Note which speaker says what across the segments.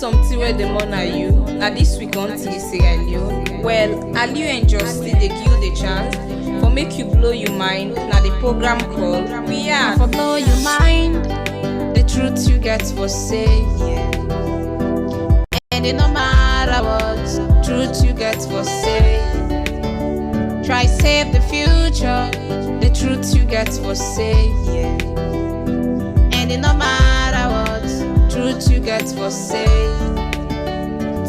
Speaker 1: something where the man are you. Now this week on say Alio. Well, Alio and Justy they give the chance for make you blow your mind. Now the program called We Are
Speaker 2: for blow your mind. The truth you get for say, and it no matter what truth you get for say. Try save the future. The truth you get for say, and it no matter what truth you get for say.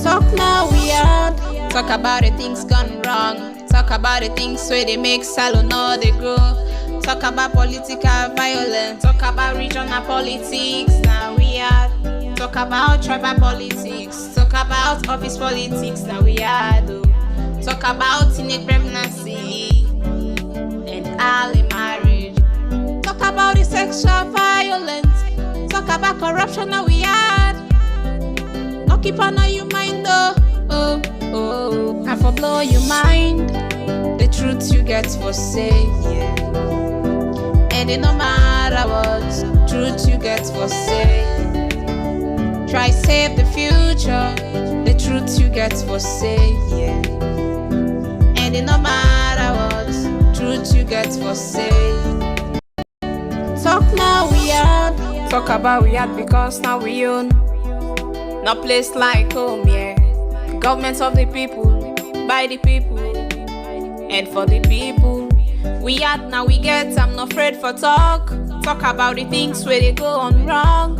Speaker 2: Talk now we are. Talk about the things gone wrong. Talk about the things where they make salon or they grow. Talk about political violence. Talk about regional politics. Now we are. Talk about tribal politics. Talk about office politics. Now we are. Talk about teenage pregnancy and early marriage. Talk about the sexual violence. Talk about corruption. Now we are. No keep on your mind though. I for blow your mind. The truth you get for say, and it no matter what truth you get for say. Try save the future. The truth you get for say, and it no matter what truth you get for say. Talk now we are. Talk about we are because now we own. No place like home, yeah. Government of the people, by the people, and for the people. We are now we get. I'm not afraid for talk. Talk about the things where they go on wrong.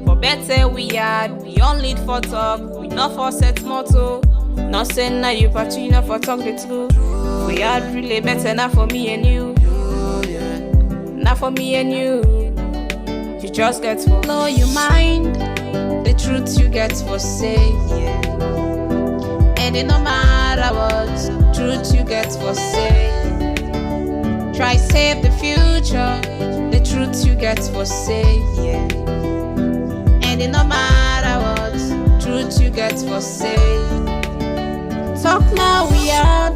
Speaker 2: For better we are. We only for talk. We not for set motto. Not saying now you party, not for talk the truth. We are really better now for me and you. Not for me and you. You just get for blow your mind. The truth you get for say, and it no matter what truth you get for say. Try save the future. The truth you get for say, and it no matter what truth you get for say. Talk now we are.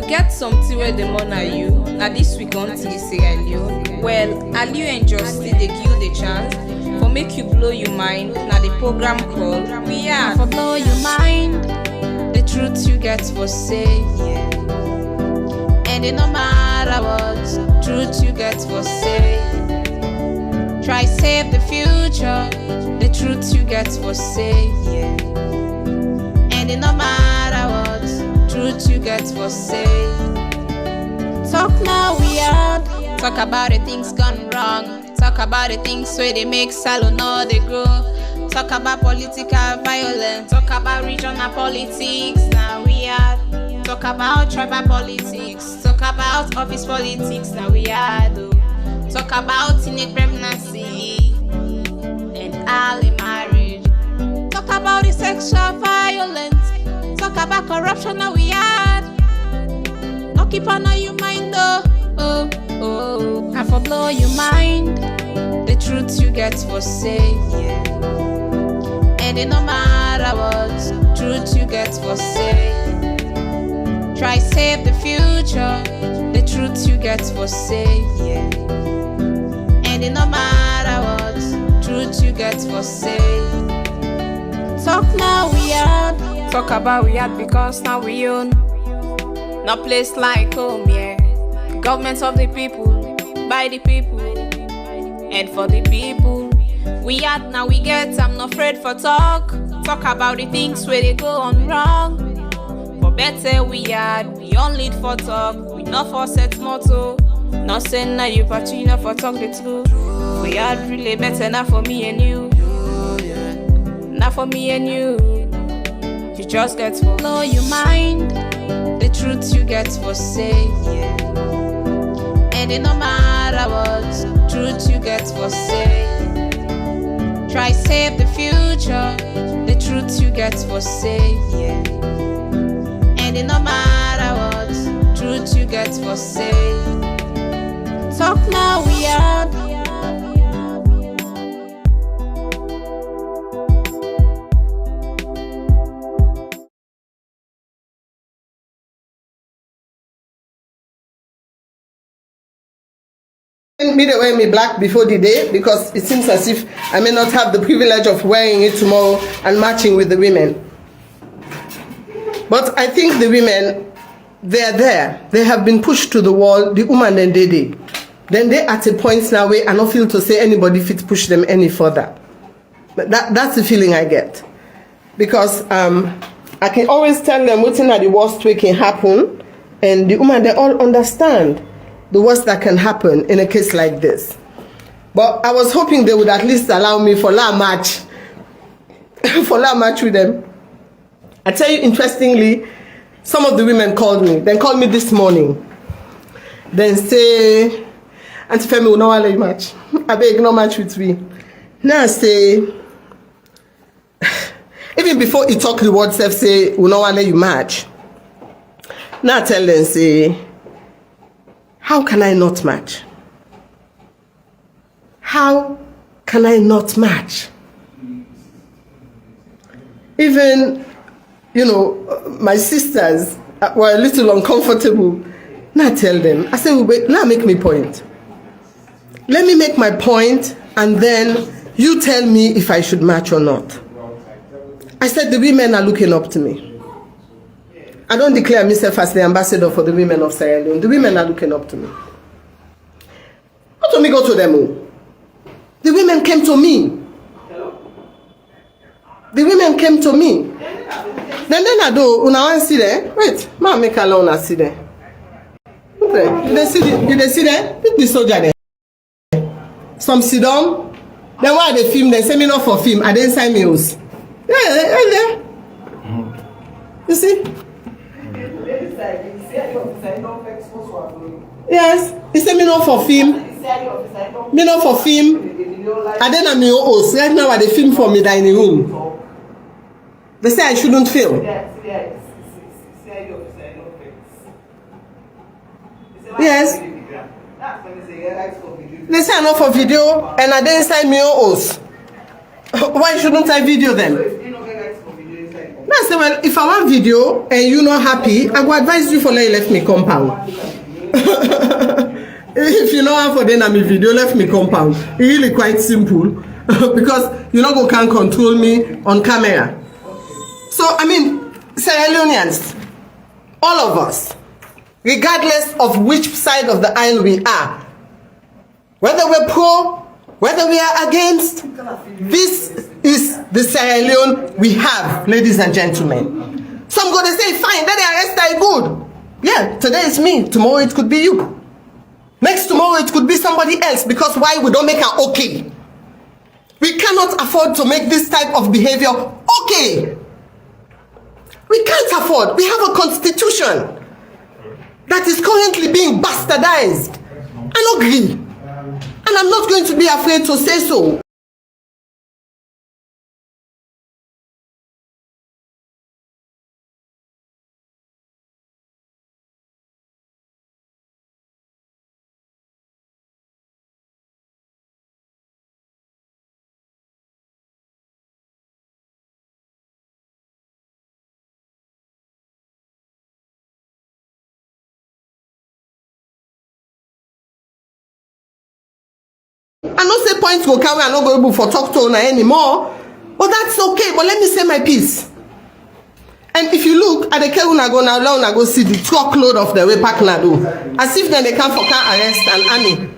Speaker 1: Get something where the man are you. Now this week on say Alio. Well, Alio and Justy they give the chance for make you blow your mind. Now the program called We Are
Speaker 2: for blow your mind. The truth you get for say, and it no matter what truth you get for say. Try save the future. The truth you get for say, and it no matter what truth you get for say. Talk now we are. Talk about the things gone wrong. Talk about the things where they make salon or they grow. Talk about political violence. Talk about regional politics. Now we are. Talk about tribal politics. Talk about office politics. Now we are. Talk about teenage pregnancy and early marriage. Talk about the sexual violence. Talk about corruption. Now we are. No keep on your mind though. I for blow your mind. The truth you get for say, and it no matter what truth you get for say. Try save the future. The truth you get for say, and it no matter what truth you get for say. Talk now we are. Talk about we are because now we own. No place like home, yeah. Government of the people, by the people, and for the people. We are now we get. I'm not afraid for talk. Talk about the things where they go on wrong. For better we are. We only for talk. We not for set motto. Not saying now you party, not for talk the truth. We are really better now for me and you. Not for me and you. You just get to blow your mind. The truth you get for say, yeah. And it no matter what truth you get for say. Try save the future, the truth you get for say, yeah. And it no matter what truth you get for say. Talk now, we are.
Speaker 3: Me they wear me black before the day because it seems as if I may not have the privilege of wearing it tomorrow and matching with the women. But I think the women, they're there. They have been pushed to the wall, the woman and they. Then they at a point now where I don't feel to say anybody fit push them any further. But that's the feeling I get. Because I can always tell them what's in the worst way can happen, and the woman, they all understand the worst that can happen in a case like this. But I was hoping they would at least allow me for la match, with them. I tell you, interestingly, some of the women called me. Then called me this morning. Then say, Auntie Femi, we no want to match. I beg, no match with me. Now I say, even before he talk the word self, say, we no want to let you match. Now I tell them, say, how can I not match? How can I not match? Even, my sisters were a little uncomfortable. Now I tell them, I say, wait, now make me point. Let me make my point, and then you tell me if I should match or not. I said, the women are looking up to me. I don't declare myself as the ambassador for the women of Sierra Leone. The women are looking up to me. Not to me go to them. The women came to me. The women came to me. Then I do, una want see there? Wait, ma make alone and see there. Okay. Did they see there? Pick the soldier there. Some sit down. Then why they film? They say me not for film. I didn't sign meals. Yeah. You see? Yes, he said me not for film. Me not for film. And then I'm your host. Right now they film for me in the room. They say I shouldn't film. Yes. They say I'm not for video and I didn't sign me your host. Why shouldn't I video them? I say, well, if I want video and you're not happy, I will advise you for let you left me compound. If you know how for then I'm a video, left me compound. It's really quite simple because you know go can't control me on camera. So I mean, Sierra Leoneans, all of us, regardless of which side of the aisle we are, whether we're pro, whether we are against, this is the Sierra Leone we have, ladies and gentlemen. Some go to say, fine, let the arrest I good. Yeah, today it's me, tomorrow it could be you. Next tomorrow it could be somebody else, because why we don't make it okay? We cannot afford to make this type of behavior okay. We can't afford. We have a constitution that is currently being bastardized. I agree. And I'm not going to be afraid to say so. I no say points go carry, I no go able for talk to una anymore. But that's okay. But let me say my piece. And if you look at the care una go now, una go see the truckload of the way pack na do. As if then they come for car arrest and army.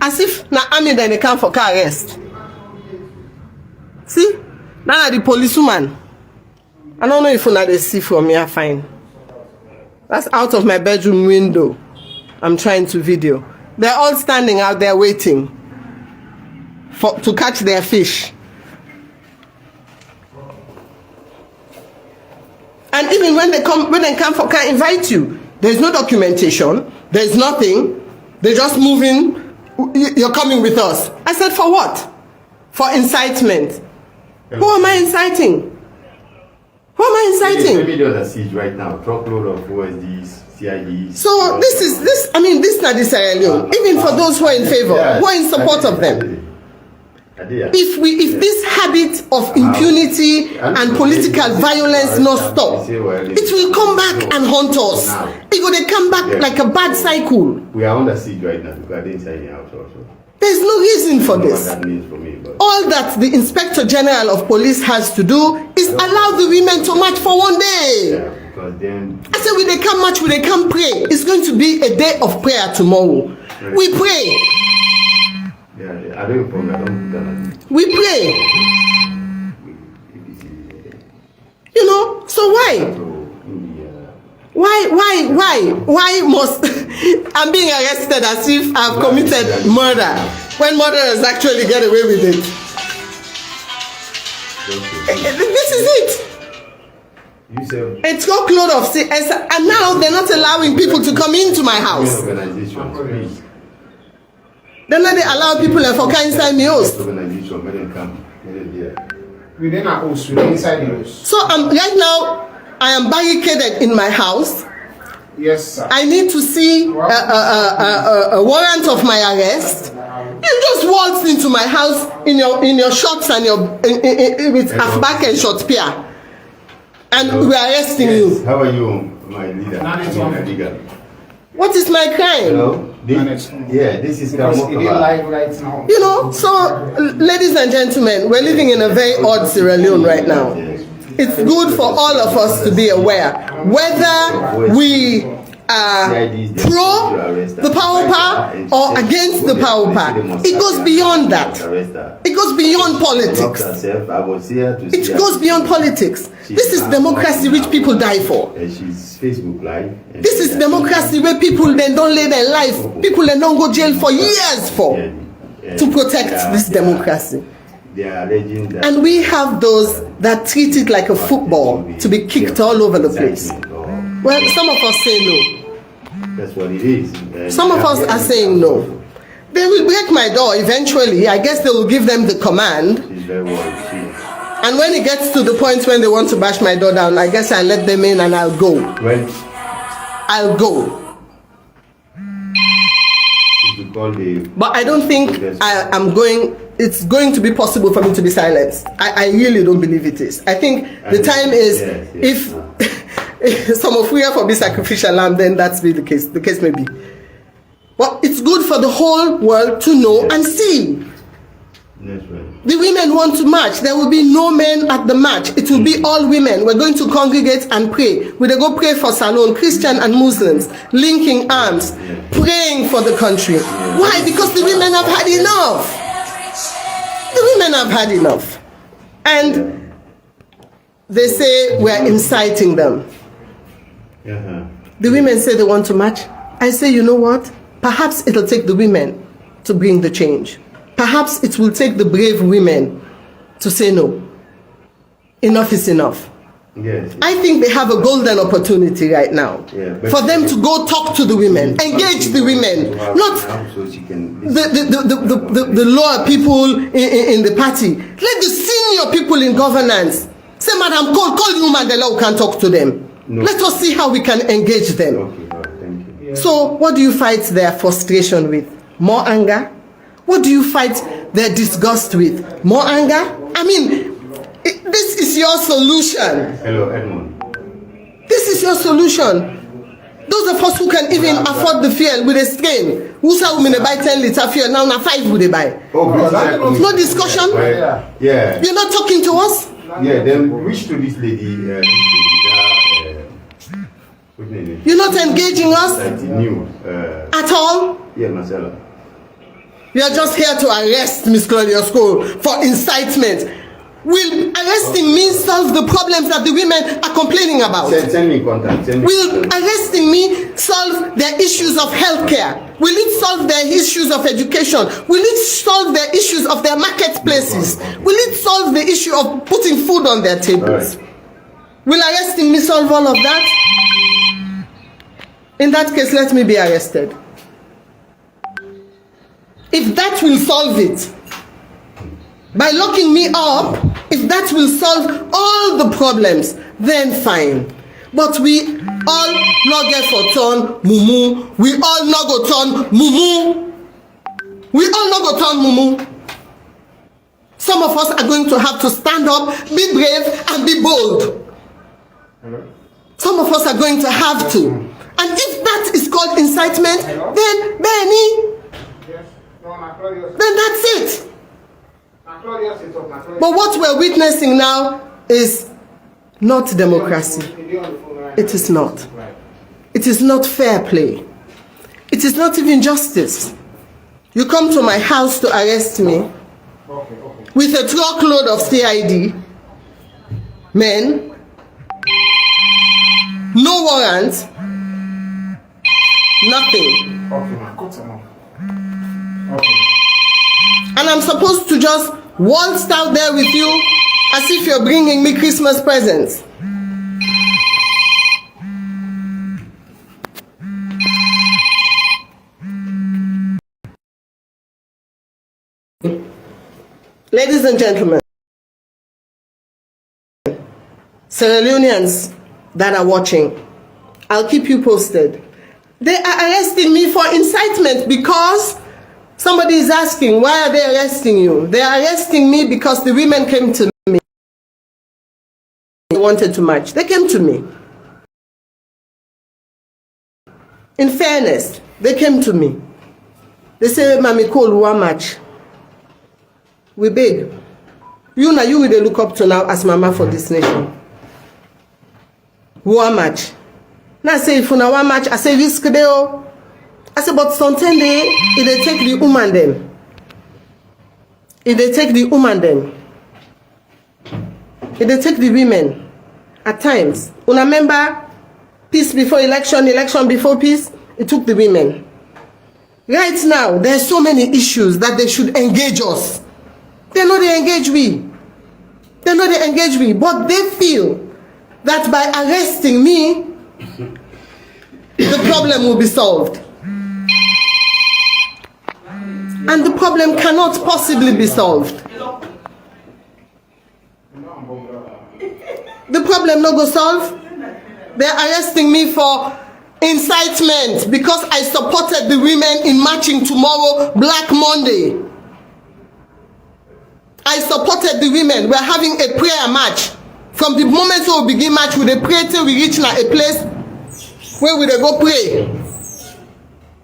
Speaker 3: As if na army then they come for car arrest. See? Now the policewoman. I don't know if una they see from here fine. That's out of my bedroom window. I'm trying to video. They're all standing out there waiting to catch their fish. And even when they come can't invite you. There's no documentation. There's nothing. They just move in. You're coming with us. I said, for what? For incitement. Who am I inciting? Who am I inciting?
Speaker 4: Let me do the siege right now. Truckload of OSDs, CIDs.
Speaker 3: So this is not the Sierra Leone. Even for those who are in favor, who are in support of them. If this habit of impunity and political violence not stop, it will come back and haunt us. It will come back like a bad cycle.
Speaker 4: We are under siege right now because I didn't sign it out also.
Speaker 3: There's no reason for this.
Speaker 4: What that means for me, but
Speaker 3: all that the Inspector General of Police has to do is allow the women to march for one day.
Speaker 4: yeah, because then
Speaker 3: I said, will they come march, will they come pray? It's going to be a day of prayer tomorrow. We pray.
Speaker 4: I don't even problem.
Speaker 3: We pray. You know, so why? Why must I'm being arrested as if I've committed murder when murderers actually get away with it? This is it. It's got load of and now they're not allowing people to come into my house. Then they allow people for inside my house.
Speaker 5: Within our house, inside the house.
Speaker 3: So right now I am barricaded in my house.
Speaker 5: Yes, sir.
Speaker 3: I need to see a warrant of my arrest. You just waltzed into my house in your shorts and with half back and short spear, and we are arresting you.
Speaker 4: How are you, my leader?
Speaker 3: What is my crime?
Speaker 4: Hello? This is
Speaker 5: live right now.
Speaker 3: You know, so ladies and gentlemen, we're living in a very odd Sierra Leone right now. It's good for all of us to be aware whether we are pro the power or against the power. It goes beyond that. It goes beyond politics. It goes beyond politics. This is democracy which people die for. This is democracy where people then don't lay their life. People then don't go jail for years for to protect this democracy. And we have those that treat it like a football to be kicked all over the place. Well, some of us say no.
Speaker 4: That's what it is.
Speaker 3: Some of us are saying no. They will break my door eventually. I guess they will give them the command. And when it gets to the point when they want to bash my door down, I guess I'll let them in and I'll go. I'll go. But I don't think it's going to be possible for me to be silenced. I really don't believe it is. I think the time is, if some of we are for be sacrificial lamb, then that's be the case. The case may be. Well, it's good for the whole world to know and see. The women want to march. There will be no men at the march. It will be all women. We're going to congregate and pray. We're going to go pray for Salon, Christian and Muslims, linking arms, praying for the country. Why? Because the women have had enough. The women have had enough. And they say we're inciting them. The women say they want to march. I say, you know what? Perhaps it'll take the women to bring the change. Perhaps it will take the brave women to say no. Enough is enough.
Speaker 4: Yes.
Speaker 3: I think they have a golden opportunity right now for them to go talk to the women, engage the women, not the lower people in the party. Let the senior people in governance say, Madam, call you Mandela who can talk to them. No. Let us see how we can engage them.
Speaker 4: Okay, thank you.
Speaker 3: So what do you fight their frustration with? More anger? What do you fight their disgust with? More anger? I mean, this is your solution.
Speaker 4: Hello, Edmund.
Speaker 3: This is your solution. Those of us who can even afford the fuel with a strain, who say we may buy 10 litre fuel, now 5 would they buy? No discussion?
Speaker 4: Yeah.
Speaker 3: You're not talking to us?
Speaker 4: Yeah, then reach to this lady.
Speaker 3: You're not engaging us
Speaker 4: at
Speaker 3: all?
Speaker 4: Yeah, Marcella.
Speaker 3: You are just here to arrest Miss Claudius for incitement. Will arresting me solve the problems that the women are complaining about?
Speaker 4: Send me contact.
Speaker 3: Will arresting me solve their issues of healthcare? Will it solve their issues of education? Will it solve their issues of their marketplaces? Will it solve the issue of putting food on their tables? Will arresting me solve all of that? In that case, let me be arrested. If that will solve it, by locking me up, if that will solve all the problems, then fine. But we all not get for turn mumu. We all not go turn mumu. We all not go turn mumu. Some of us are going to have to stand up, be brave, and be bold. Some of us are going to have to. And if that is called incitement, then Benny, then that's it. But what we're witnessing now is not democracy. It is not. It is not fair play. It is not even justice. You come to my house to arrest me with a truckload of CID men, no warrant, nothing. And I'm supposed to just waltz out there with you as if you're bringing me Christmas presents. Ladies and gentlemen, Sierra Leoneans that are watching, I'll keep you posted. They are arresting me for incitement because somebody is asking, why are they arresting you? They are arresting me because the women came to me. They wanted to march. They came to me. In fairness, they came to me. They say, Mami Cole, we march. We beg. You will look up to now as mama for this nation. We march. Now I say, if you want march, I say, risk there. I said, but sometimes if they take the woman them. If they take the woman them. If they take the women. At times. Una remember peace before election, election before peace? It took the women. Right now, there are so many issues that they should engage us. They know they engage we. They know they engage we. But they feel that by arresting me, the problem will be solved. And the problem cannot possibly be solved. The problem no go solve. They're arresting me for incitement because I supported the women in marching tomorrow, Black Monday. I supported the women. We're having a prayer march. From the moment we begin march, we pray till we reach now a place where we go pray.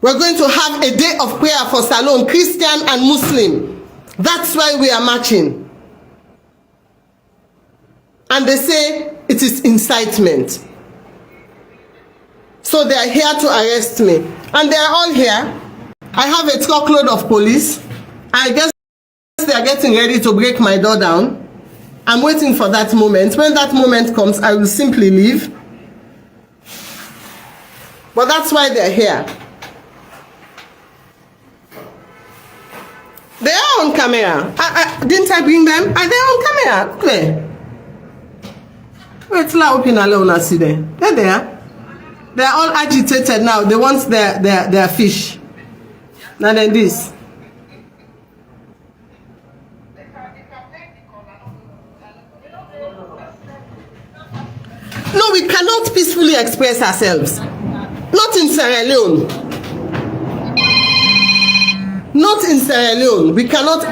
Speaker 3: We're going to have a day of prayer for Salon, Christian and Muslim. That's why we are marching. And they say it is incitement. So they are here to arrest me. And they are all here. I have a truckload of police. I guess they are getting ready to break my door down. I'm waiting for that moment. When that moment comes, I will simply leave. But that's why they're here. They are on camera. Didn't I bring them? Are they on camera? Look there. Wait till I open alone and see them. They're there. They're all agitated now. They want their fish. Now then this. No, we cannot peacefully express ourselves. Not in Sierra Leone. Not in Sierra Leone. We cannot.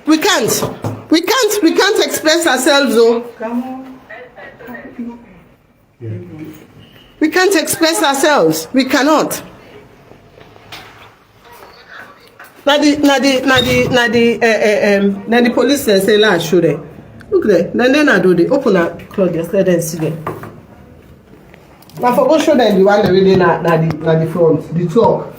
Speaker 3: We can't express ourselves, though. We can't express ourselves. We cannot. Now the police say, "La, show them." Look there. Then I do the open up Claudius. Let them see them. Now for go show them the one already na the front, the truck.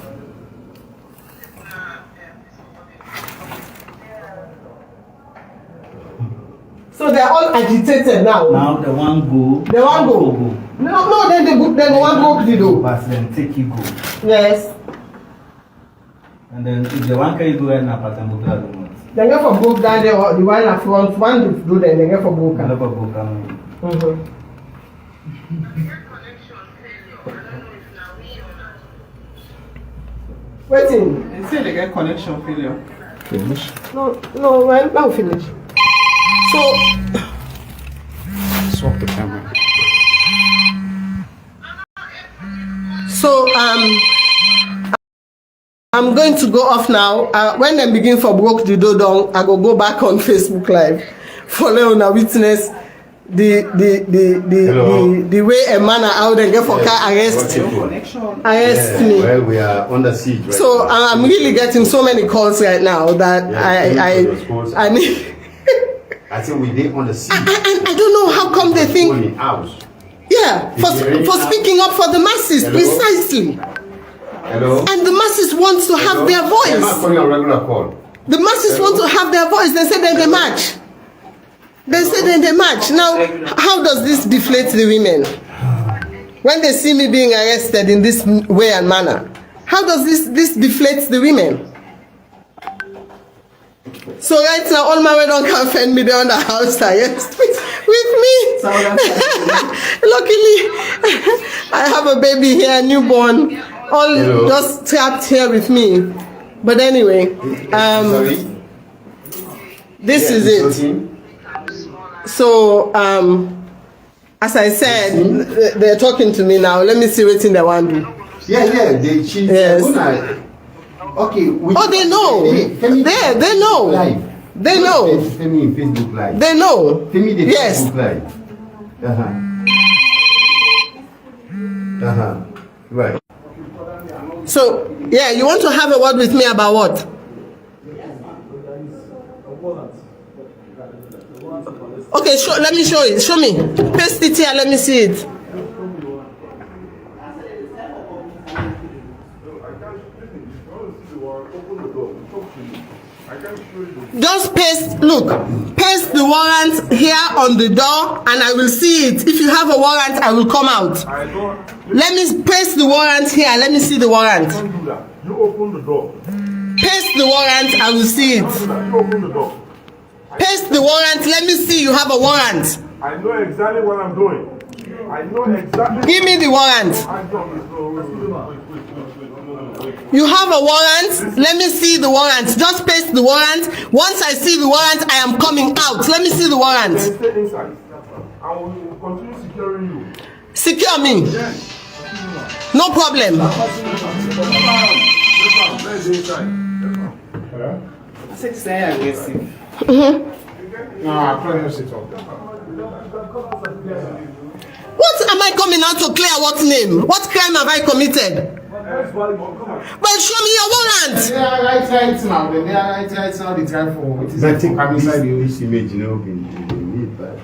Speaker 3: So they are all agitated now.
Speaker 6: Now they want go.
Speaker 3: They want go. No, then they want go the door.
Speaker 6: But then take you go.
Speaker 3: Yes.
Speaker 6: And And then if the one can go and a pattern book,
Speaker 3: They get for book down there, or the one at front, one to do there, they get for book. Waiting.
Speaker 6: They say they get connection failure.
Speaker 7: Finish.
Speaker 3: No, well, now finish. So,
Speaker 5: Swap the camera.
Speaker 3: So, I'm going to go off now. When they begin for broke the dodong, I go back on Facebook Live for Leona witness the way a man out there get for car arrest me.
Speaker 4: Well, we are under siege right
Speaker 3: So
Speaker 4: now.
Speaker 3: I'm really getting so many calls right now that I need.
Speaker 4: I think we did on the siege.
Speaker 3: I don't know how come they think. Yeah, for speaking up for the masses.
Speaker 4: Hello?
Speaker 3: Precisely.
Speaker 4: Hello?
Speaker 3: And the masses want to have their
Speaker 4: I'm
Speaker 3: voice.
Speaker 4: not calling a regular call.
Speaker 3: The masses want to have their voice. They say then they march. They say then they march. Now, how does this deflate the women? When they see me being arrested in this way and manner, how does this deflate the women? So right now, all my way don't come find me there on the house yes, with me. Luckily, I have a baby here, newborn, all
Speaker 4: Hello.
Speaker 3: just trapped here with me. But anyway, this is it. So, as I said, they're talking to me now. Let me see what they want to do.
Speaker 4: Yeah, they cheat.
Speaker 3: Yes.
Speaker 4: Okay.
Speaker 3: Oh, they know. They know.
Speaker 4: Live.
Speaker 3: They know.
Speaker 4: Femi in Facebook Live.
Speaker 3: They know.
Speaker 4: Femi the
Speaker 3: Yes.
Speaker 4: Facebook Live. Right.
Speaker 3: So, yeah, you want to have a word with me about what? Okay, let me show it. Show me. Paste it here. Let me see it. Just paste, look, paste the warrant here on the door and I will see it. If you have a warrant, I will come out. Let me paste the warrant here. Let me see the warrant.
Speaker 7: Don't do that. You open the door.
Speaker 3: Paste the warrant, I will see it.
Speaker 7: Don't do that. You open the door.
Speaker 3: Paste the warrant, let me see you have a warrant.
Speaker 7: I know exactly what I'm doing. I know exactly.
Speaker 3: Give me the warrant. You have a warrant, let me see the warrant. Just paste the warrant. Once I see the warrant, I am coming out. Let me see the warrant.
Speaker 7: Stay inside. I will continue securing you.
Speaker 3: Secure me. No problem.
Speaker 7: I said stay aggressive.
Speaker 5: No, I promise it all.
Speaker 3: What am I coming out to clear? What name? What crime have I committed? But show me your warrant.
Speaker 5: They are right now. They are right now. They try for what is it? I'm inside you.
Speaker 4: This image, you know, you need that.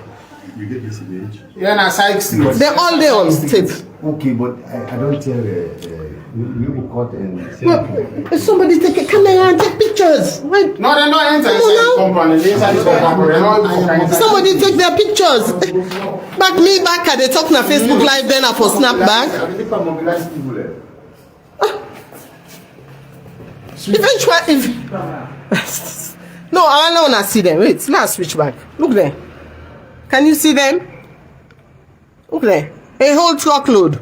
Speaker 4: You get this image.
Speaker 5: Yeah, na side street.
Speaker 3: They're all there on tape.
Speaker 4: Okay, but I don't tell you be caught and
Speaker 3: Well, somebody take a camera and take pictures. Wait.
Speaker 5: No, they're not inside
Speaker 3: Come on
Speaker 5: the
Speaker 3: now.
Speaker 5: compound. They're inside the compound. They're not inside.
Speaker 3: Somebody take their pictures. Back me back at the talk na Facebook Live then I for snap back. Eventually, if no, I don't wanna see them. Wait, let's switch back. Look there. Can you see them? Look there. A whole truckload.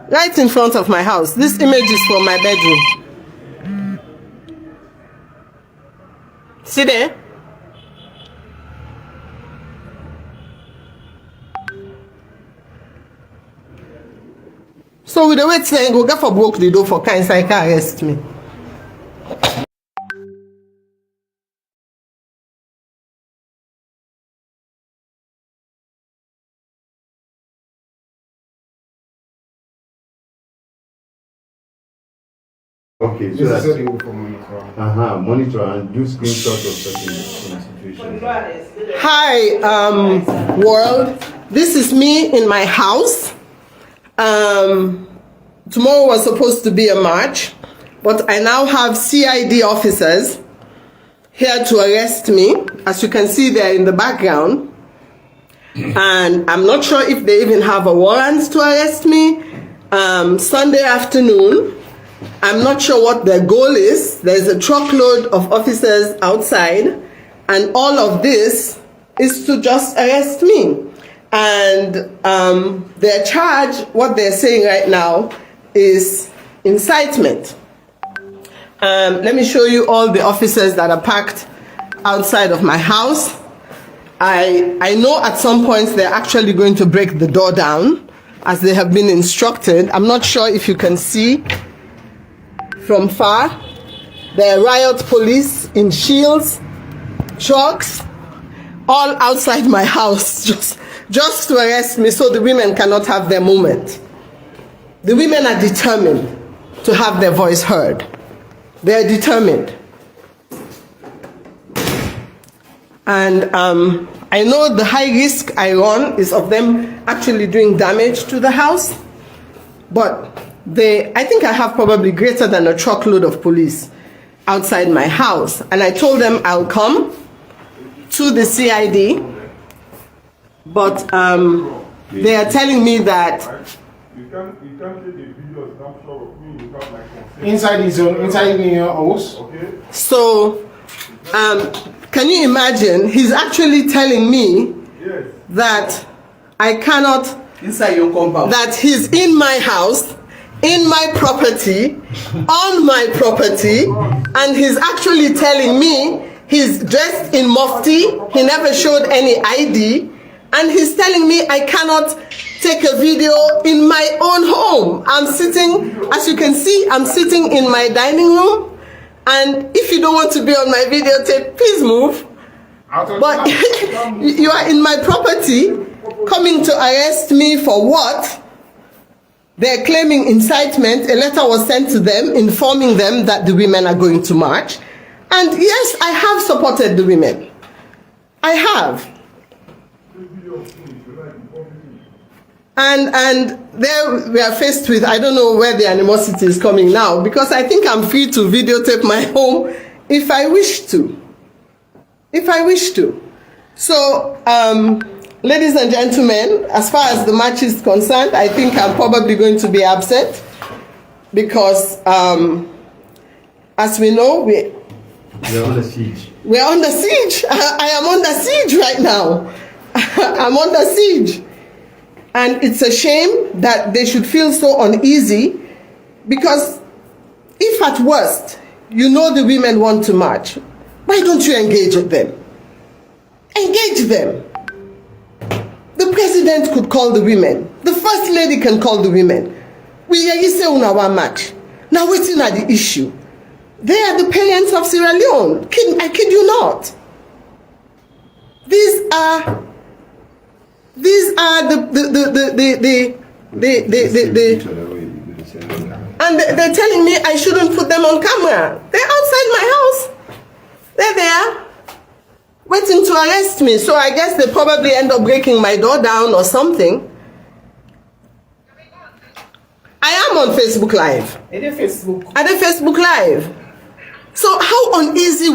Speaker 3: Right in front of my house. This image is from my bedroom. See there? So with the wait saying go get for broke the door for kind so I can arrest me.
Speaker 4: okay, so
Speaker 5: This is
Speaker 4: that's
Speaker 5: what they will for monitor.
Speaker 4: monitor and do screenshots of certain situations.
Speaker 3: Hi, world. This is me in my house. Tomorrow was supposed to be a march, but I now have CID officers here to arrest me. As you can see, they're in the background. And I'm not sure if they even have a warrant to arrest me. Sunday afternoon, I'm not sure what their goal is. There's a truckload of officers outside, and all of this is to just arrest me. And their charge, what they're saying right now, is incitement. Let me show you all the officers that are packed outside of my house. I know at some points they're actually going to break the door down as they have been instructed. I'm not sure if you can see from far. There are riot police in shields, trucks, all outside my house just to arrest me so the women cannot have their moment. The women are determined to have their voice heard. They are determined. And I know the high risk I run is of them actually doing damage to the house, but I think I have probably greater than a truckload of police outside my house. And I told them I'll come to the CID, but they are telling me that
Speaker 7: You can't take a video snapshot of me without my consent.
Speaker 5: Inside his own, inside in your house.
Speaker 7: Okay?
Speaker 3: so can you imagine? He's actually telling me
Speaker 7: Yes.
Speaker 3: that I cannot,
Speaker 6: Inside your compound.
Speaker 3: that he's in my house, in my property, on my property, and he's actually telling me he's dressed in mufti, he never showed any ID, and he's telling me I cannot take a video in my own home. I'm sitting, as you can see, I'm sitting in my dining room, and if you don't want to be on my videotape, please move. But you are in my property, coming to arrest me for what? They're claiming incitement. A letter was sent to them informing them that the women are going to march. And yes, I have supported the women. I have. And there we are faced with, I don't know where the animosity is coming now, because I think I'm free to videotape my home if I wish to. If I wish to. So, ladies and gentlemen, as far as the march is concerned, I think I'm probably going to be absent because, as we know, we're
Speaker 4: under siege.
Speaker 3: We're under siege. I am under siege right now. I'm under siege. And it's a shame that they should feel so uneasy, because if at worst, you know the women want to march, why don't you engage with them? Engage them. The president could call the women. The first lady can call the women. We say una wan march. Now waiting at the issue. They are the parents of Sierra Leone. I kid you not. These are and they're telling me I shouldn't put them on camera. They're outside my house. They're there, waiting to arrest me. So I guess they probably end up breaking my door down or something. I am on Facebook Live.
Speaker 6: At the
Speaker 3: Facebook Live. So how uneasy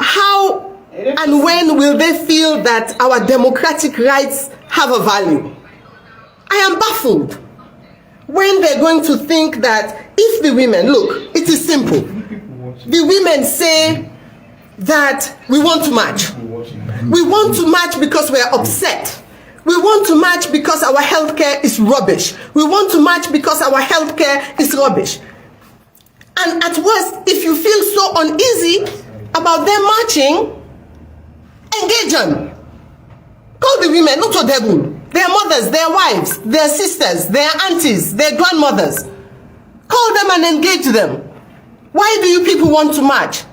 Speaker 3: how and when will they feel that our democratic rights have a value? I am baffled. When they're going to think that if the women, look, it is simple. The women say that we want to march. We want to march because we are upset. We want to march because our healthcare is rubbish. We want to march because our healthcare is rubbish. And at worst, if you feel so uneasy about them marching, engage them. Call the women, not to them. Their mothers, their wives, their sisters, their aunties, their grandmothers. Call them and engage them. Why do you people want to march?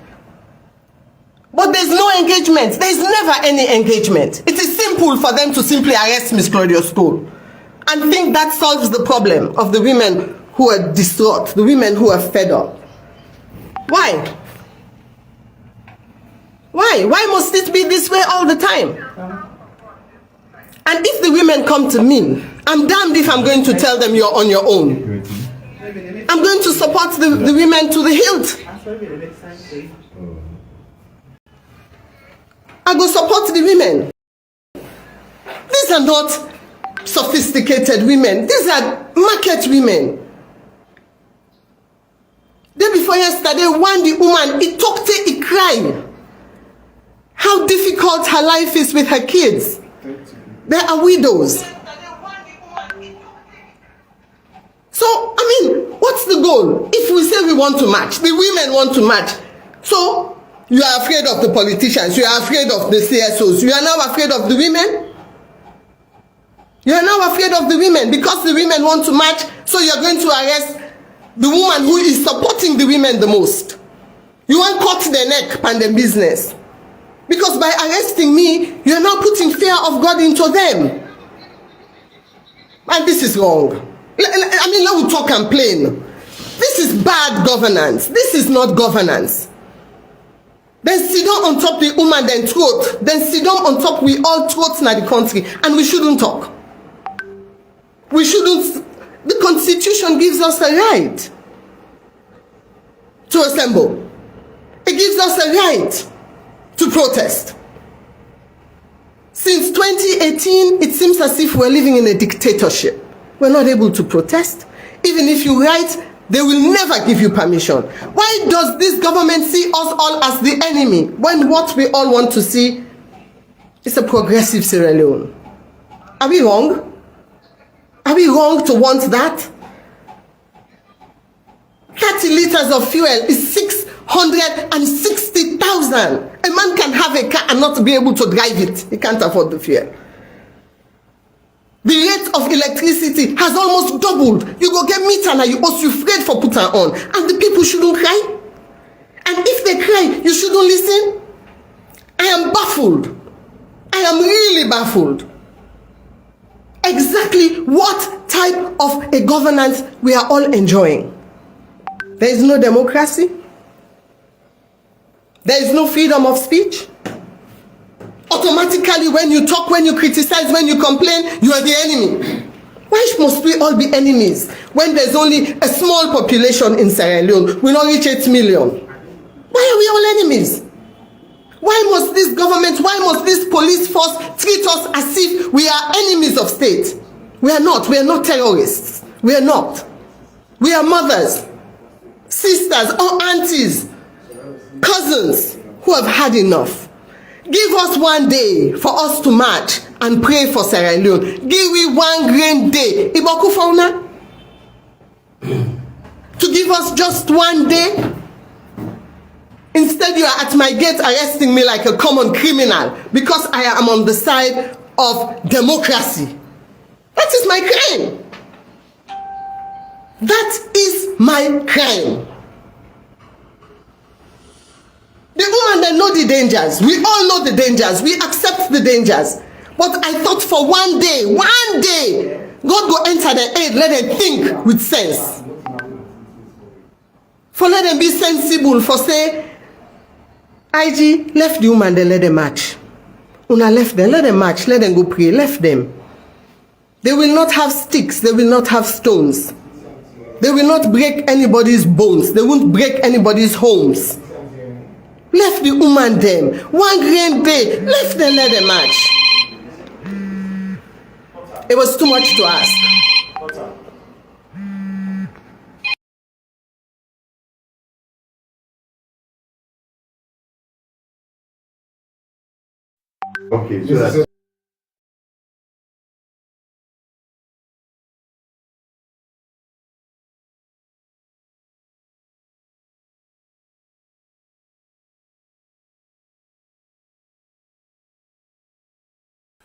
Speaker 3: But there's no engagement. There's never any engagement. It is simple for them to simply arrest Ms. Claudius Cole and think that solves the problem of the women who are distraught, the women who are fed up. Why? Why? Why must it be this way all the time? And if the women come to me, I'm damned if I'm going to tell them you're on your own. I'm going to support the women to the hilt. I go support the women. These are not sophisticated women. These are market women. Day before yesterday, one the woman, he talked, he cried. How difficult her life is with her kids. They are widows. So, I mean, what's the goal? If we say we want to march, the women want to march. So, you are afraid of the politicians, you are afraid of the CSOs, you are now afraid of the women? You are now afraid of the women because the women want to march, so you're going to arrest the woman who is supporting the women the most. You want to cut their neck and their business. Because by arresting me, you are now putting fear of God into them. And this is wrong. I mean, let me talk and plain. This is bad governance. This is not governance. Then sit down on top the woman, then throat. Then sit down on top we all throats in the country. And we shouldn't talk. We shouldn't. The Constitution gives us a right to assemble. It gives us a right to protest. Since 2018, it seems as if we're living in a dictatorship. We're not able to protest. Even if you write, they will never give you permission. Why does this government see us all as the enemy when what we all want to see is a progressive Sierra Leone? Are we wrong? Are we wrong to want that? 30 liters of fuel is 660,000. A man can have a car and not be able to drive it. He can't afford the fuel. The rate of electricity has almost doubled. You go get meter and you also afraid for put on. And the people shouldn't cry. And if they cry, you shouldn't listen. I am baffled. I am really baffled. Exactly what type of a governance we are all enjoying. There is no democracy. There is no freedom of speech. Automatically, when you talk, when you criticize, when you complain, you are the enemy. Why must we all be enemies when there's only a small population in Sierra Leone? We don't reach 8 million. Why are we all enemies? Why must this government, why must this police force treat us as if we are enemies of state? We are not. We are not terrorists. We are not. We are mothers, sisters, or aunties, cousins who have had enough. Give us one day for us to march and pray for Sierra Leone. Give me one great day. Iboku Fauna? To give us just one day? Instead, you are at my gate arresting me like a common criminal because I am on the side of democracy. That is my crime. That is my crime. The woman that know the dangers. We all know the dangers. We accept the dangers. But I thought for one day, God go enter the aid, let them think with sense. For let them be sensible, for say, IG, left the woman, then let them march. Una left them, let them march, let them go pray, left them. They will not have sticks, they will not have stones. They will not break anybody's bones, they won't break anybody's homes. Left the woman them. One great day, left them, let them march. It was too much to ask.
Speaker 4: Okay, so that's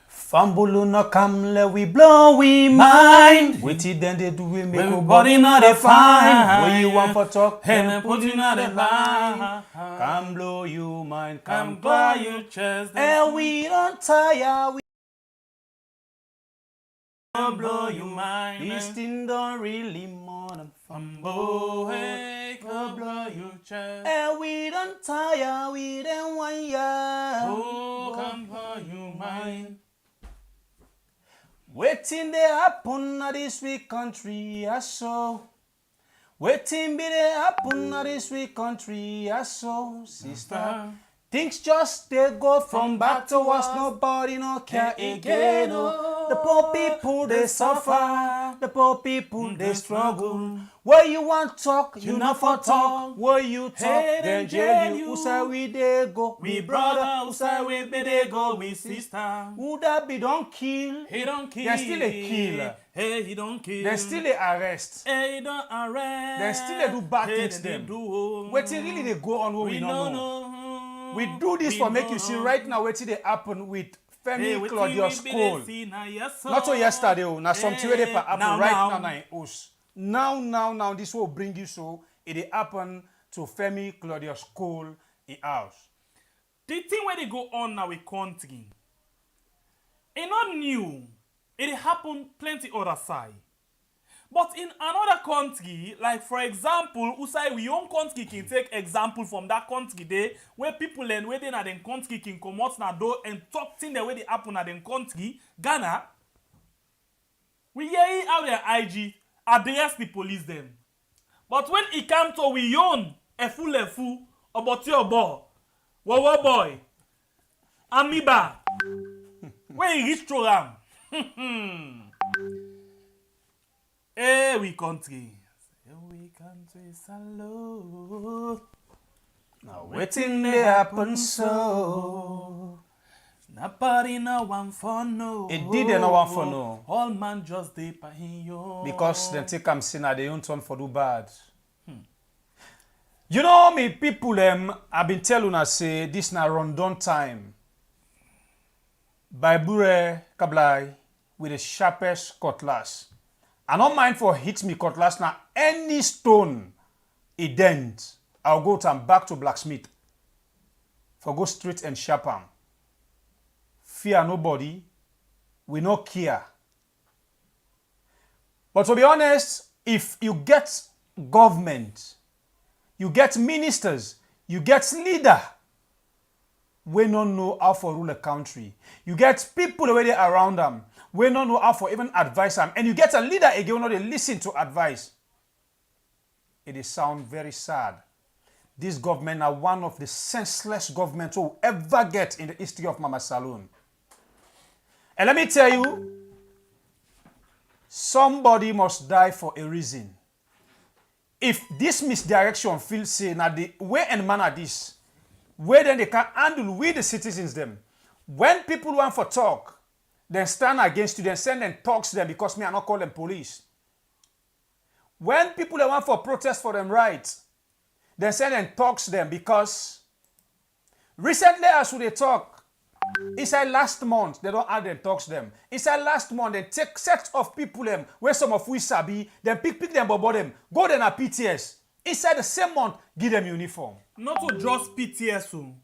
Speaker 8: Fambulu no come, let we blow we mind. Wait it then they do we make a body not a fine. When you want for talk, and put you not a line. Come blow you mind, come blow your chest. And we don't tire, we blow you mind. This thing don't really more than fumble. Hey, come blow your chest. And we don't tire, we don't want ya. Oh, come blow you mind. Waiting they happen na this week country, I saw. Waiting be they happen na this week country, I saw. Sister, things just they go from bad to worse. Nobody no care again. Oh. The poor people they suffer. the poor people, they struggle. Where you want talk, you not for talk. Where you talk, then jail you. Who say we dey go?
Speaker 9: We brother, who say we be they go, we sister.
Speaker 8: Who that be don't kill?
Speaker 9: He don't kill.
Speaker 8: There's still a kill.
Speaker 9: Hey, he don't kill.
Speaker 8: There's still a arrest.
Speaker 9: Hey, he don't arrest.
Speaker 8: There's still a do bad
Speaker 9: Hey,
Speaker 8: things
Speaker 9: they
Speaker 8: them.
Speaker 9: do.
Speaker 8: Wetin really they go on where we don't know. We do this for make you see right now wetin dey happen with Femi-Claudius Cole. Not so yesterday, now something where they happen right now in us. Now, this will bring you so it happen to Femi-Claudius Cole in house.
Speaker 9: The thing where they go on now with country, it not new. It happen plenty other side. But in another country, like for example, usai we own country can take example from that country there, where people and where they na den country can come out na door and talk thing the way they happen na den country, Ghana. We hear it out their IG, address the police them. But when it come to we own a fool, about your boy, wow boy, amoeba, when he reach to them. Hey, we country. We country salute.
Speaker 8: Now waiting they happen so.
Speaker 9: Nobody no one for no.
Speaker 8: It did no one for no.
Speaker 9: All man just dey pahin yo.
Speaker 8: Because they take am sin at the own turn for do bad. You know me people I've been telling us say this na rundown time. By Bure Kablai with the sharpest cutlass. I don't mind for hit me cutlass now. Any stone it dent, I'll go to back to blacksmith. For go straight and sharp am. Fear nobody. We no care. But to be honest, if you get government, you get ministers, you get leader, we don't know how to rule a country. You get people already around them. We don't know how to even advise them. And you get a leader again, not listen to advice. It is sound very sad. This government are one of the senseless governments we'll ever get in the history of Mama Saloon. And let me tell you, somebody must die for a reason. If this misdirection feels say now the way and manner this, where then they can handle with the citizens them. When people want for talk, then stand against you, then send and talk to them because me I not call them police. When people want for protest for them rights, then send and talk to them because recently as they talk, inside last month, they don't add them talk to them. Inside last month, they take set of people them where some of we sabi, then pick them bobo them, go then at PTS. Inside the same month, give them uniform.
Speaker 9: Not to just PTS, so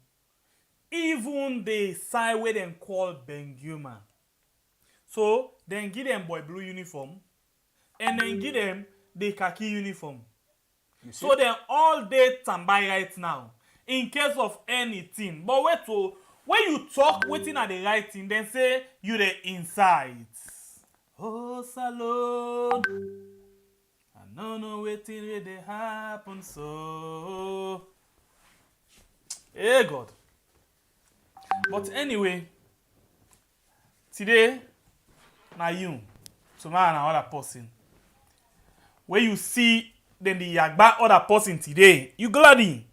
Speaker 9: even the side where they call Benguma. So then give them boy blue uniform and then give them the khaki uniform. So they're all day standby right now in case of anything. But wait to when you talk waiting at the right thing, then say you the inside. Oh salute. I don't know waiting where they happen so. Hey God. But anyway, today, now you, tomorrow another person. When you see then the yagba other person today, you glad in.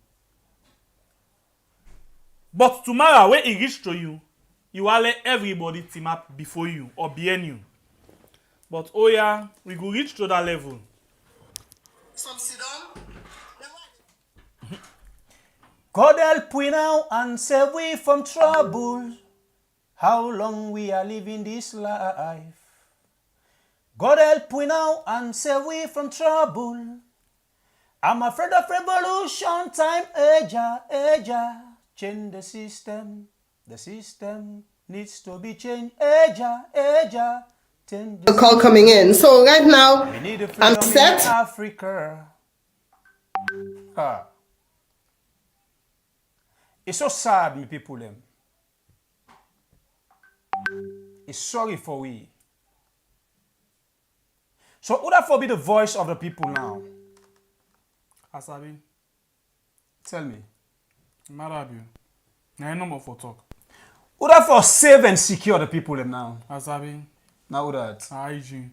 Speaker 9: But tomorrow when it reach to you, you will let everybody team up before you or behind you. But oh yeah, we go reach to that level.
Speaker 3: Some sit down.
Speaker 8: God help we now and save we from trouble. How long we are living this life? God help we now and save we from trouble. I'm afraid of revolution time, Aja. Change the system. The system needs to be changed, Aja. Change the
Speaker 3: A call coming in. So right now,
Speaker 8: we need a
Speaker 3: I'm
Speaker 8: freedom
Speaker 3: set.
Speaker 8: in Africa. It's so sad, me people them. It's sorry for we. So who that for be the voice of the people now?
Speaker 9: Asabi,
Speaker 8: Tell me.
Speaker 9: Marabu. Now no more for talk.
Speaker 8: Who that for save and secure the people them now?
Speaker 9: Asabi,
Speaker 8: Now who that?
Speaker 9: IG.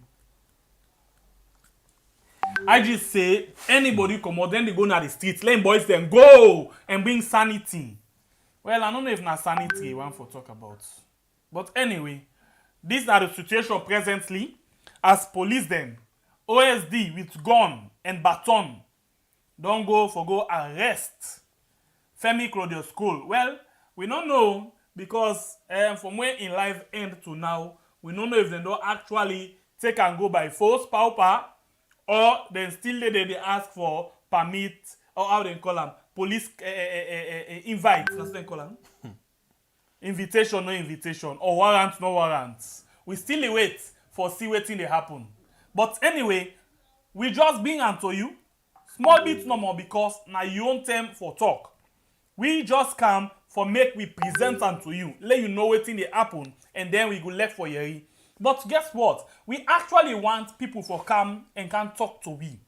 Speaker 9: I just say anybody come out, then they go to the streets, let boys then go and bring sanity. Well, I don't know if na sanity you want for talk about. But anyway, these are the situation presently as police then, OSD with gun and baton, don't go arrest Femi-Claudius school. Well, we don't know because from where in life end to now, we don't know if they don't actually take and go by force, power, or then still they ask for permit, or how they call them, police invite, that's what they call them. Invitation, no invitation, or warrant, no warrants. We still wait for see what thing they happen. But anyway, we just bring unto you small bit no more because now you own time for talk. We just come for make we present unto you, let you know what thing they happen, and then we go left for you. But guess what? We actually want people for come and can talk to we.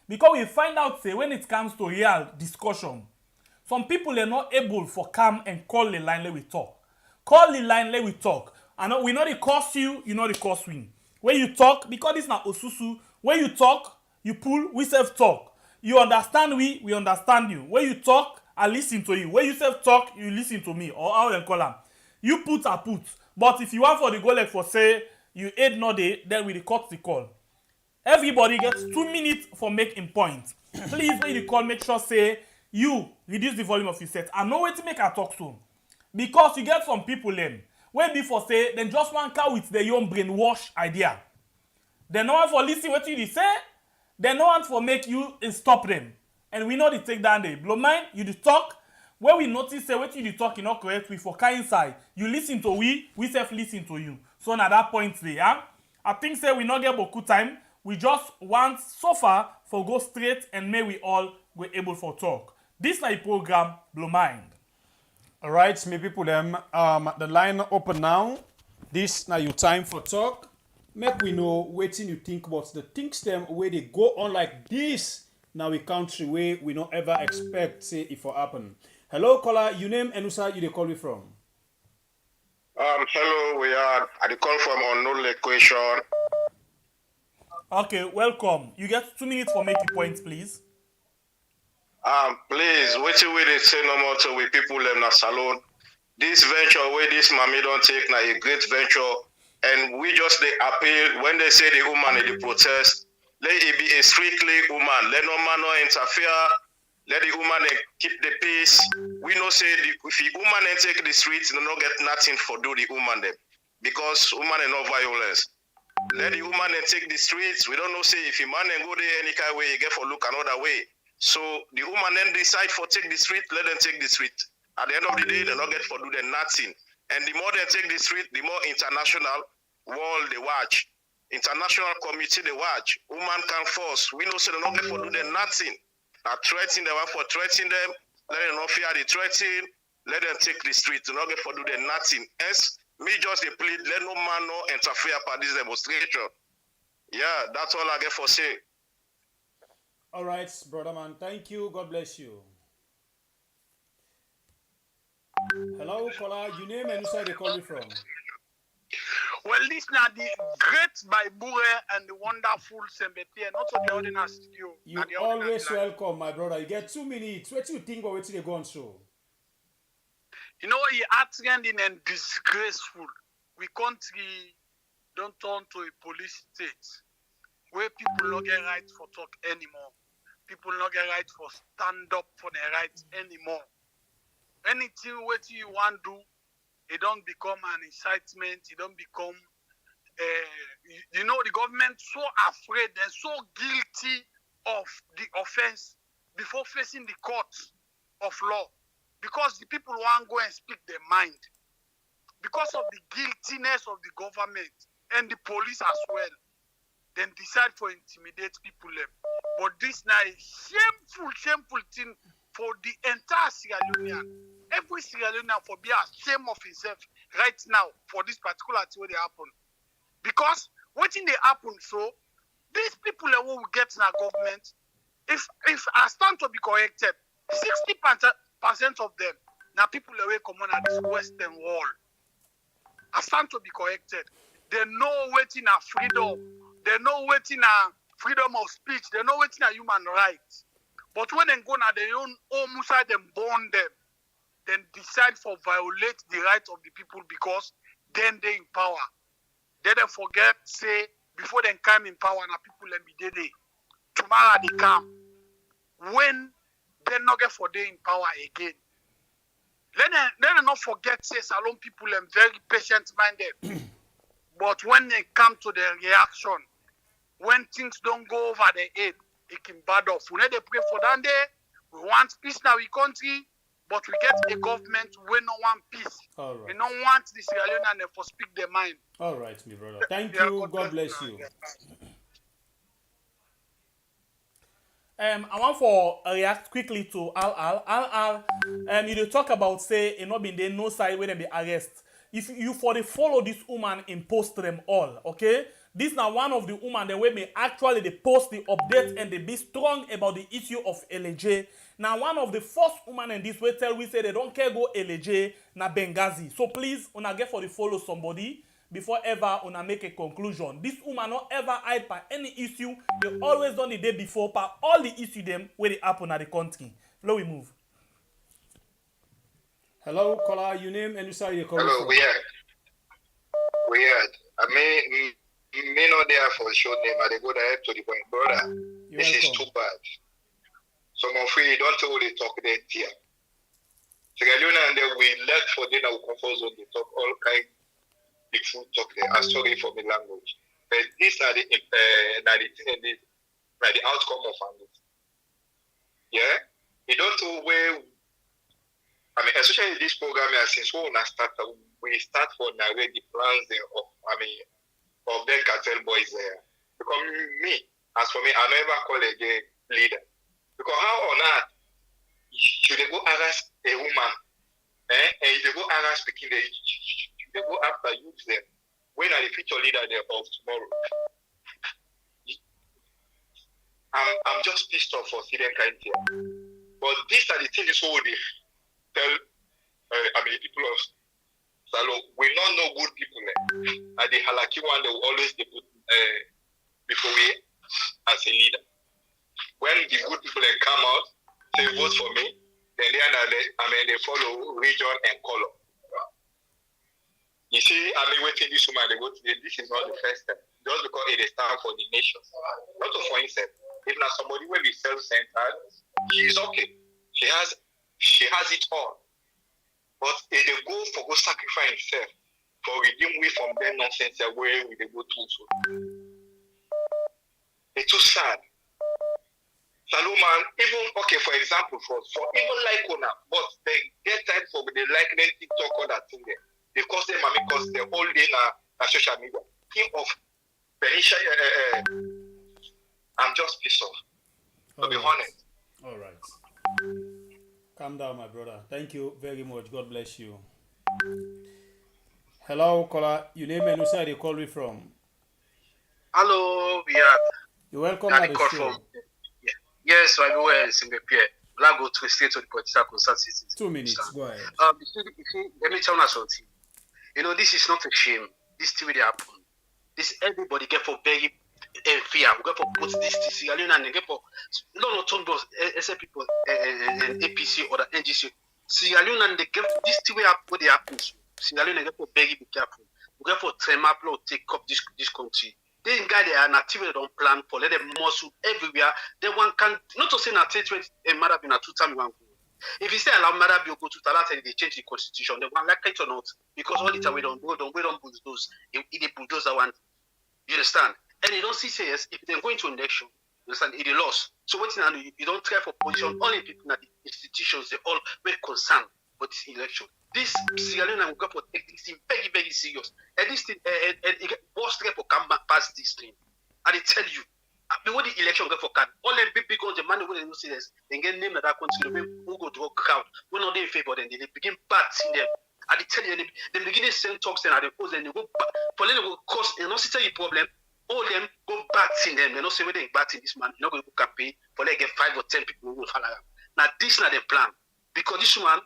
Speaker 9: Because we find out say when it comes to real discussion, some people are not able for come and call the line let we talk. Call the line let we talk. And we know the cost you know the cost we. When you talk, because this na osusu, when you talk, you pull, we self talk. You understand we understand you. When you talk, I listen to you. When you self talk, you listen to me. Or how they call them. You put, I put. But if you want for the goal like for say, you aid no day, then we cut the call. Everybody gets 2 minutes for making point. Please, when you call, make sure say, you reduce the volume of your set. I know what to make a talk soon. Because you get some people when before say, then just one car with their own brainwash idea. Then no one for listen what you say, then no one for make you stop them. And we know they take down the blow mind, you the talk. When we notice say what you talk is not correct, we for kind inside. You listen to we self listen to you. So at that point there, I think say we not get beaucoup time. We just want so far for go straight and may we all go able for talk. This is a program blow mind.
Speaker 8: All right, my people, the line open now. This now your time for talk. Make we know waiting you think about the things them where they go on like this. Now we country where we don't ever expect say if it happen. Hello, caller. Your name and who you they call me from?
Speaker 10: Hello, we are at the call from unknown location.
Speaker 9: Okay, welcome. You get 2 minutes for making points, please.
Speaker 10: Please, wait till we say no more to we people in the salon. This venture where this mommy don't take now a great venture, and we just they appeal when they say the woman in the protest. Let it be a strictly woman. Let no man no interfere. Let the woman keep the peace. We know say if the woman take the streets, they don't get nothing for do the woman them because woman is no violence. Let the woman take the streets. We don't know say if a man go there any kind of way, you get for look another way. So the woman then decide for take the street, let them take the street. At the end of the day, they don't get for do them nothing. And the more they take the street, the more international world they watch. International community they watch. Woman can force. We know say they don't get for do them nothing. Threatening them for threatening them, let them not fear the threatening, let them take the street. They don't get for do them nothing. Hence, me just they plead, let no man no interfere by this demonstration. Yeah, that's all I get for say.
Speaker 8: All right, brother man. Thank you. God bless you. Hello, caller. Your name and who they call you from?
Speaker 11: Well, this now the great Baibure and the wonderful Sembete, not so the ordinary studio.
Speaker 8: You always welcome, my brother. You get 2 minutes. What do you think about what they go on show?
Speaker 11: You know, he heartrending and disgraceful. We country don't turn to a police state where people not get right for talk anymore. People not get right for stand up for their rights anymore. Anything what you want to do, it don't become an incitement. It don't become, you know, the government so afraid and so guilty of the offense before facing the court of law. Because the people want to go and speak their mind. Because of the guiltiness of the government and the police as well. Then decide to intimidate people. But this now is shameful thing for the entire Sierra Leonean. Every Sierra Leonean for be ashamed of himself right now for this particular thing they happen. Because what thing they happen so, these people that will get in our government, if I stand to be corrected, 60% of them now people away come on at this Western wall. I stand to be corrected. They know waiting a freedom. They know waiting a freedom of speech. They know what's a human right. But when they go now, they own almost them born them, then decide for violate the rights of the people because then they in power. They don't forget, say, before they come in power, now people let me day. Tomorrow they come. When they not get for they in power again. Let them not forget, say, Salon people are very patient-minded. But when they come to the reaction, when things don't go over the head, it can bad off. We need to pray for that day. We want peace in our country, but we get a government we no want peace.
Speaker 8: All right.
Speaker 11: We don't want the Sierra Leonean to speak their mind.
Speaker 8: All right, my brother. Thank you. God bless you.
Speaker 9: I want for react quickly to Al. You dey talk about say it not been there no side where they be arrest. If you for the follow this woman and post them all, okay? This now one of the woman the way me actually they post the update and they be strong about the issue of LJ. Now one of the first woman in this way tell we say they don't care go LJ na Benghazi. So please una get for the follow somebody before ever una make a conclusion. This woman not ever hide by any issue. They always done the day before by all the issue them where they happen at the country. Now we move.
Speaker 8: Hello, caller. Your name and you say you call
Speaker 10: Hello,
Speaker 8: from.
Speaker 10: Weird. I mean, me not there for show name. I go direct to the point, brother. This is too bad. Some of you don't tell they talk there here. Sierra Leone and then we left for dinner. We comfort zone. They talk all kind the truth talk there. I'm sorry for the language, but these are the outcome of it. Yeah, you don't know where. I mean, especially this program, since we start for narrate the plans of them cartel boys there. Because me, as for me, I never call a gay leader. Because how on earth should they go harass a woman? And if they go harass speaking, they go after youth them. When are the future leader there of tomorrow? I'm just pissed off for seeing kind here. But these are the things who they tell the people of Salo, we don't know good people there. And the halaki one they will always put before we as a leader. When the good people come out, they vote for me, then they follow region and color. You see, waiting this woman, this is not the first time. Just because it is time for the nation. Not for instance, if now somebody will be self-centered, she's okay. She has it all. But if they go sacrifice himself for redeem we from them nonsense where we they go to. So. It's too sad. Saluman, even okay, for example, for even like Ona, but they get time for the like them TikTok or that thing there. They cause them because they all day na social media. Think of Benisha, I'm just pissed off. To be honest.
Speaker 8: All right. Calm down, my brother. Thank you very much. God bless you. Hello, caller. Your name and where you call me from?
Speaker 12: Hello, we are.
Speaker 8: You're welcome to the show.
Speaker 12: From, yes, I know where it's in the Pierre. We'll go to straight to the political consultancy.
Speaker 8: 2 minutes. Go ahead.
Speaker 12: Let me tell you something. You know, this is not a shame. This thing really happen. This everybody get for very fear. We get for put this Sierra Leone and get for no talk about except people APC or the NGC. Sierra Leone and they get this thing where they happen. Sierra Leone get for very be careful. We get for Tremaplo take up this country. They guy they are native they don't plan for let them muscle everywhere. They one can not to say na 2020 matter be na 2 time one. If you say allow matter be go to Talata they change the constitution. They want like it or not because all the time we don't bulldoze. It bulldoze that one. You understand? And you don't see say yes if they're going to election. You understand? It is lost. So what you don't try for position. Only people at the institutions they all very concerned for this election. This Sierra Leone will go for take this thing very, very serious. And this thing, and it boss try for come back past this thing. And they tell you, before the election go for card, all them big on the money when they don't see this, they get name of that country, who go draw crowd. When not they in favor, then they begin batting them. And they tell you, they begin to send talks and they pose and they go back. For them will cause, and not see tell you problem, all them go batting them. They don't say where they batting this man, you're not going to campaign for like get 5 or 10 people who will follow them. Now this is not the plan. Because this one,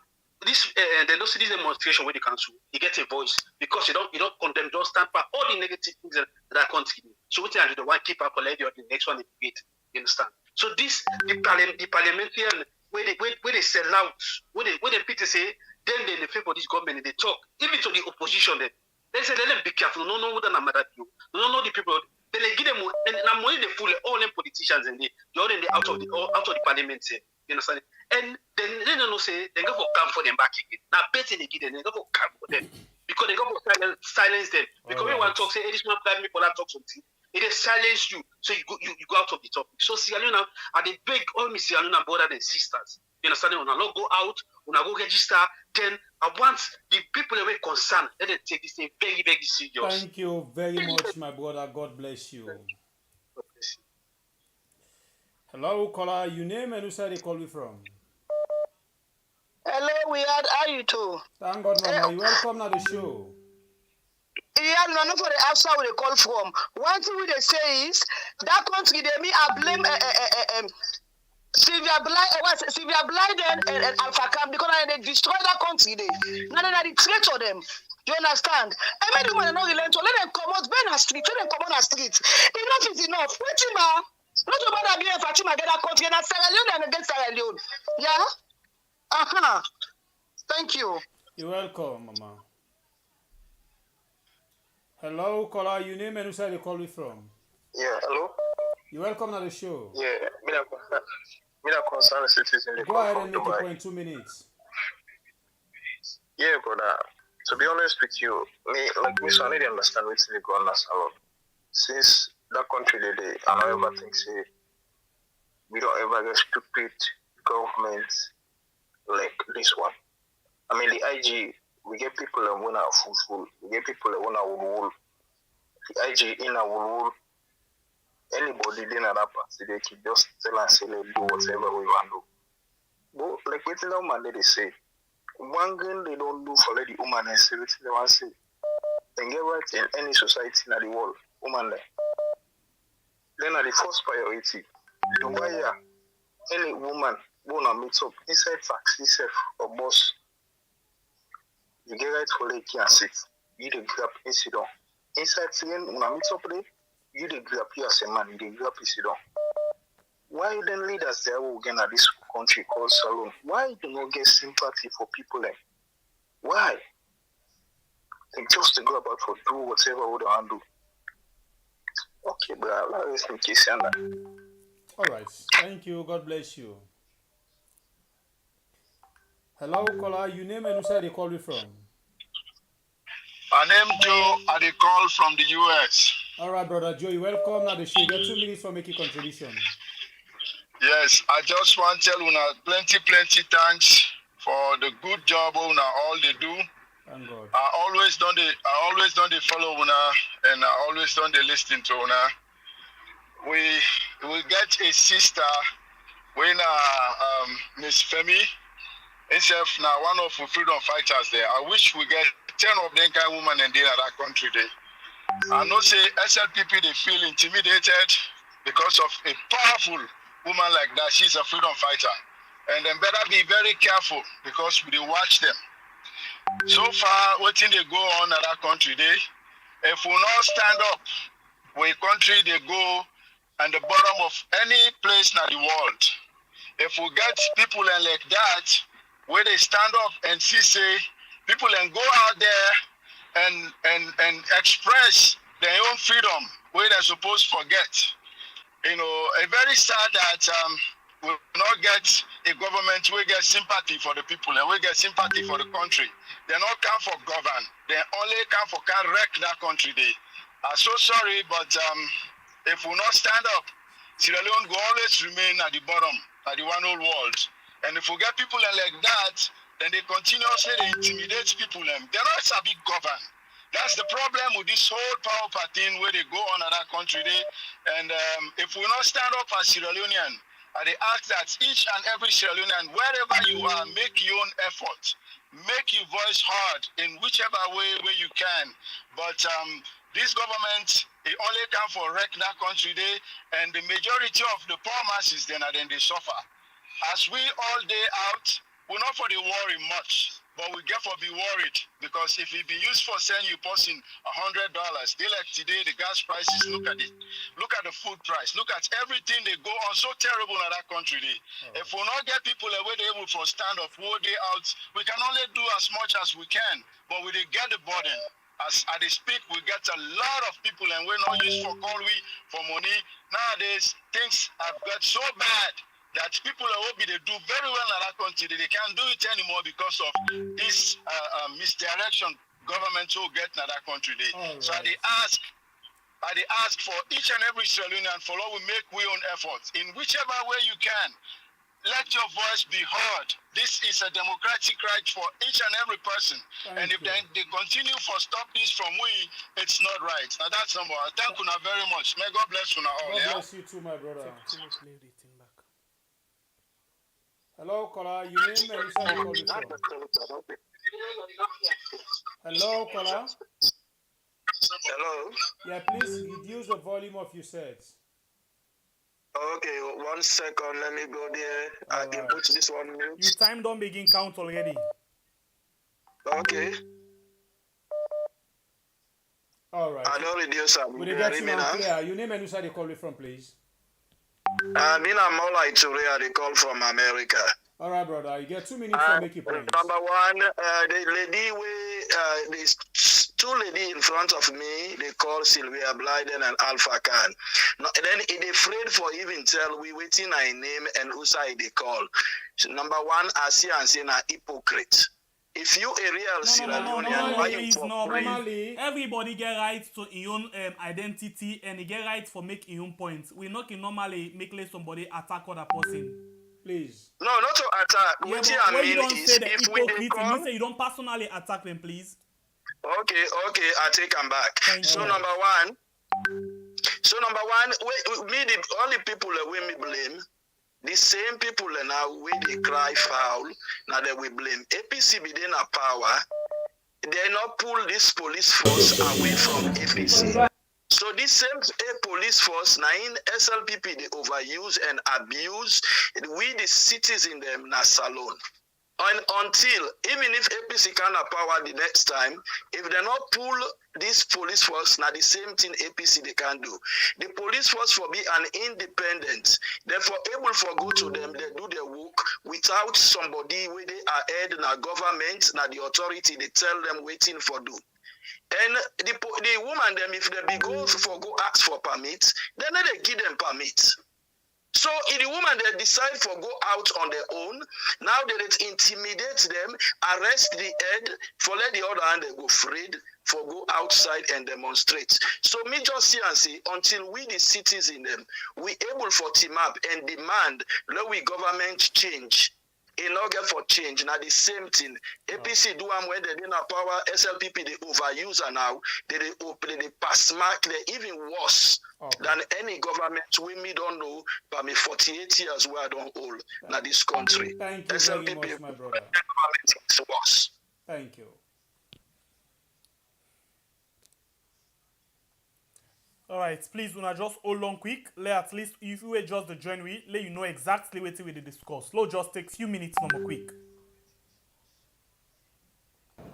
Speaker 12: this they don't see this demonstration where they cancel. He gets a voice because you don't condemn, don't stand by all the negative things that are continuing. So what I do, the one keep up collect the next one debate. You understand? So this the parliamentarian where they sell out, where they people say, then they favor this government and they talk, even to the opposition then. They say let them be careful, no what I'm mad at you. No the people then they give them and now money they fool all them politicians and they all in the out of the parliament say. You understand? And then they don't say they go for camp for them back again. Now betting they give them, they go for camp for them. Because they go for silence them. Because when one talk, say, hey, this man blind me for that talk something. It is silence you, so you go out of the topic. So Sierra Leone, are they beg all me Sierra Leone brothers and sisters? You understand? When I go out, when I go register, then I want the people that were concerned, let them take this thing very, very serious.
Speaker 8: Thank you very much, my brother. God bless you. Hello, caller. Your name and who side they call you from?
Speaker 13: Hello, we had how you too?
Speaker 8: Thank God, Mama. You welcome to the show.
Speaker 13: Yeah, no, not for the outside where they call from. One thing we they say is that country they me I blame Sylvia Blyden and Alpha Camp because they destroy that country. Now they traitor them. You understand? Every woman not relent to let them come out, burn a street, let them come on a street. Enough is enough. Fatima, not about being Fatima get that country and Sierra Leone and against Sierra Leone. Yeah? Thank you.
Speaker 8: You're welcome, Mama. Hello, caller. Your name and who side they call you from?
Speaker 14: Yeah, hello.
Speaker 8: You're welcome to the show.
Speaker 14: Yeah, me a concerned citizen.
Speaker 8: Go ahead and make your point 2 minutes.
Speaker 14: Yeah, brother. To be honest with you, so I need to understand what's going on as well. Since that country today, I don't ever think say we don't ever get stupid governments like this one. I mean, the IG, we get people that want our full. We get people that want our wool. The IG in our wool. Anybody in that party, they can just tell and say, let's do whatever we want to do. But like what the man they say, one thing they don't do for the woman and say what they want to say. They get right in any society in the world, woman there. Then at the first priority, to buy any woman wanna meet up inside taxi self or boss. You get right for like and sit. You the grab incident. Inside saying when I meet up there, you the grab you as a man, you the grab incident. Why then leaders there will get at this country called Salon? Why do not get sympathy for people like? Why? They just to go about for do whatever we want to do. Okay, but let's in case and
Speaker 8: all right. Thank you. God bless you. Hello, caller. Your name and who side they call you from?
Speaker 15: My name Joe. I dey call from the US.
Speaker 8: All right, brother Joe. You welcome now the show. You get 2 minutes for making contribution.
Speaker 15: Yes, I just want to tell una plenty thanks for the good job una all they do.
Speaker 8: Thank God.
Speaker 15: I always don't they follow una and I always don't they listen to una. We get a sister when Miss Femi herself now one of the freedom fighters there. I wish we get 10 of them kind of women in that country there. I know say SLPP they feel intimidated because of a powerful woman like that. She's a freedom fighter. And then better be very careful because we watch them. So far, what thing they go on at that country there, if we not stand up where country they go and the bottom of any place in the world, if we get people like that, where they stand up and say people and go out there and express their own freedom where they're supposed to forget. You know, a very sad that we not get a government where get sympathy for the people and we get sympathy for the country. They not come for govern. They only come for can wreck that country. They are so sorry, but if we not stand up, Sierra Leone will always remain at the bottom, at the one whole world. And if we get people like that, then they continuously intimidate people. They're not a big govern. That's the problem with this whole power party where they go on at that country day. And if we not stand up as Sierra Leonean, they ask that each and every Sierra Leonean, wherever you are, make your own effort. Make your voice heard in whichever way you can. But this government, it only come for wreck that country day, and the majority of the poor masses then they suffer. As we all day out, we're not for the worry much. But we get for be worried because if it be used for send you person $100, they like today the gas prices. Look at it, look at the food price, look at everything they go on so terrible in that country. If we not get people away, they able to stand up, whole day out. We can only do as much as we can, but we dey get the burden. As I speak, we get a lot of people, and we're not used for call we for money. Nowadays, things have got so bad that people will be they do very well in that country. They can't do it anymore because of this misdirection government will get in that country. So they ask for each and every Sierra Leonean follow we make we own efforts in whichever way you can. Let your voice be heard. This is a democratic right for each and every person. And if they continue for stop this from we, it's not right. Now that's number one. Thank you very much. May God bless you now all.
Speaker 9: God bless you too, my brother. Hello, caller. You name and you say you call it from. Hello, caller.
Speaker 14: Hello.
Speaker 9: Yeah, please reduce the volume of your sets.
Speaker 14: Okay, 1 second. Let me go there. I can put this one mute.
Speaker 9: Your time don't begin count already.
Speaker 14: Okay.
Speaker 9: All right.
Speaker 14: I don't reduce them.
Speaker 9: Will you get you now clear? Your name and you say you call it from, please.
Speaker 14: I'm more like Torea. They call from America.
Speaker 9: All right, brother. You get 2 minutes to make your point.
Speaker 14: Number one, the lady these two ladies in front of me, they call Sylvia Blyden and Alpha Khan. No, then they afraid for even tell we waiting a name and Usai they call. So number one, I see and say na hypocrite. If you a real Sierra Leonean, why you
Speaker 9: normally everybody get rights to his own identity and he get rights for make his own points. We not can normally make somebody attack other person. Please.
Speaker 14: No, not to attack.
Speaker 9: Yeah,
Speaker 14: what
Speaker 9: I mean
Speaker 14: you don't
Speaker 9: is,
Speaker 14: say
Speaker 9: the
Speaker 14: if we
Speaker 9: hypocrite,
Speaker 14: call,
Speaker 9: you say you don't personally attack them, please.
Speaker 14: Okay, I take them back. So
Speaker 9: you.
Speaker 14: number one, me the only people that we blame, the same people now we they cry foul, now that we blame. APC be in a power, they not pull this police force away from APC. So this same police force now in SLPP they overuse and abuse we the citizens them na salon. And until, even if APC can have power the next time, if they not pull this police force, now the same thing APC they can do. The police force for be an independent, therefore able for go to them, they do their work without somebody where they are head in a government, now the authority, they tell them waiting for do. And the woman them, if they be go ask for permits, then they give them permits. So if the woman they decide for go out on their own, now they intimidate them, arrest the head, for let the other hand they go freed, for go outside and demonstrate. So me just see and see, until we the citizens them, we able for team up and demand let we government change. In order for change, now the same thing. APC do them when they didn't have power, SLPP they overuse and now they pass mark, they even worse than any government we me don't know, but me 48 years where I don't hold now this country.
Speaker 9: Thank you
Speaker 14: SLPP,
Speaker 9: very much, my brother.
Speaker 14: Is worse.
Speaker 9: Thank you. All right, please, when I just hold on quick, let at least if you were just the join we, let you know exactly what we discuss. Slow just takes few minutes more quick.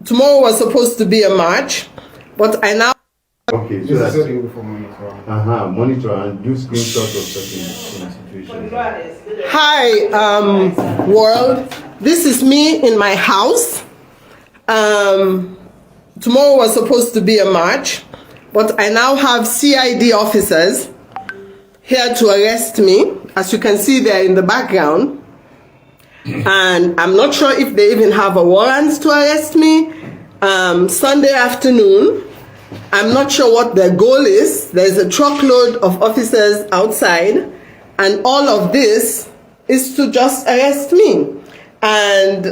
Speaker 3: Tomorrow was supposed to be a march, but I now.
Speaker 4: Okay, so that's monitor and do screenshots of certain situations.
Speaker 3: Hi, world. This is me in my house. Tomorrow was supposed to be a march, but I now have CID officers here to arrest me. As you can see, they're in the background. And I'm not sure if they even have a warrant to arrest me. Sunday afternoon, I'm not sure what their goal is. There's a truckload of officers outside, and all of this is to just arrest me. And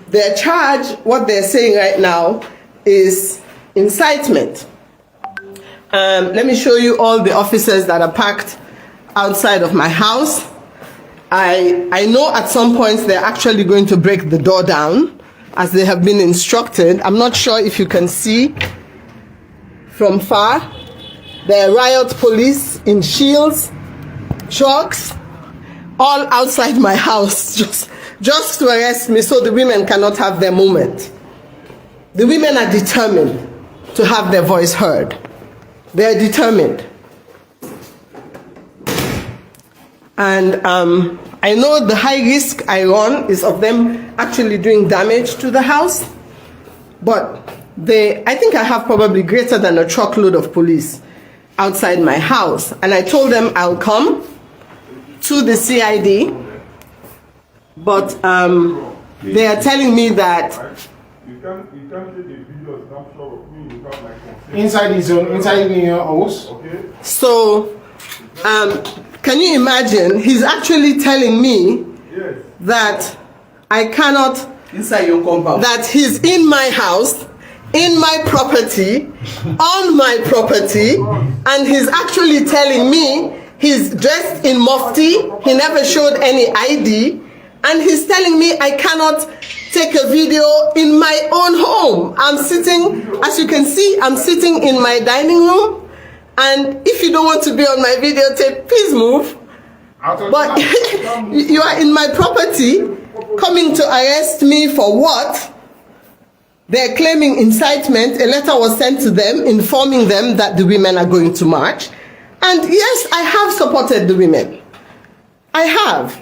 Speaker 3: their charge, what they're saying right now, is incitement. Let me show you all the officers that are packed outside of my house. I know at some point they're actually going to break the door down as they have been instructed. I'm not sure if you can see from far. There are riot police in shields, trucks, all outside my house, just to arrest me so the women cannot have their moment. The women are determined to have their voice heard. They are determined. And I know the high risk I run is of them actually doing damage to the house, but I think I have probably greater than a truckload of police outside my house. And I told them I'll come to the CID, but they are telling me that
Speaker 7: you can't take the video snapshot of me without my consent.
Speaker 5: Inside in your house.
Speaker 7: Okay.
Speaker 3: So can you imagine? He's actually telling me that I cannot,
Speaker 6: inside your compound,
Speaker 3: that he's in my house, in my property, on my property, and he's actually telling me he's dressed in mufti, he never showed any ID, and he's telling me I cannot take a video in my own home. I'm sitting, as you can see, I'm sitting in my dining room. And if you don't want to be on my videotape, please move. But you are in my property, coming to arrest me for what? They're claiming incitement. A letter was sent to them informing them that the women are going to march. And yes, I have supported the women. I have.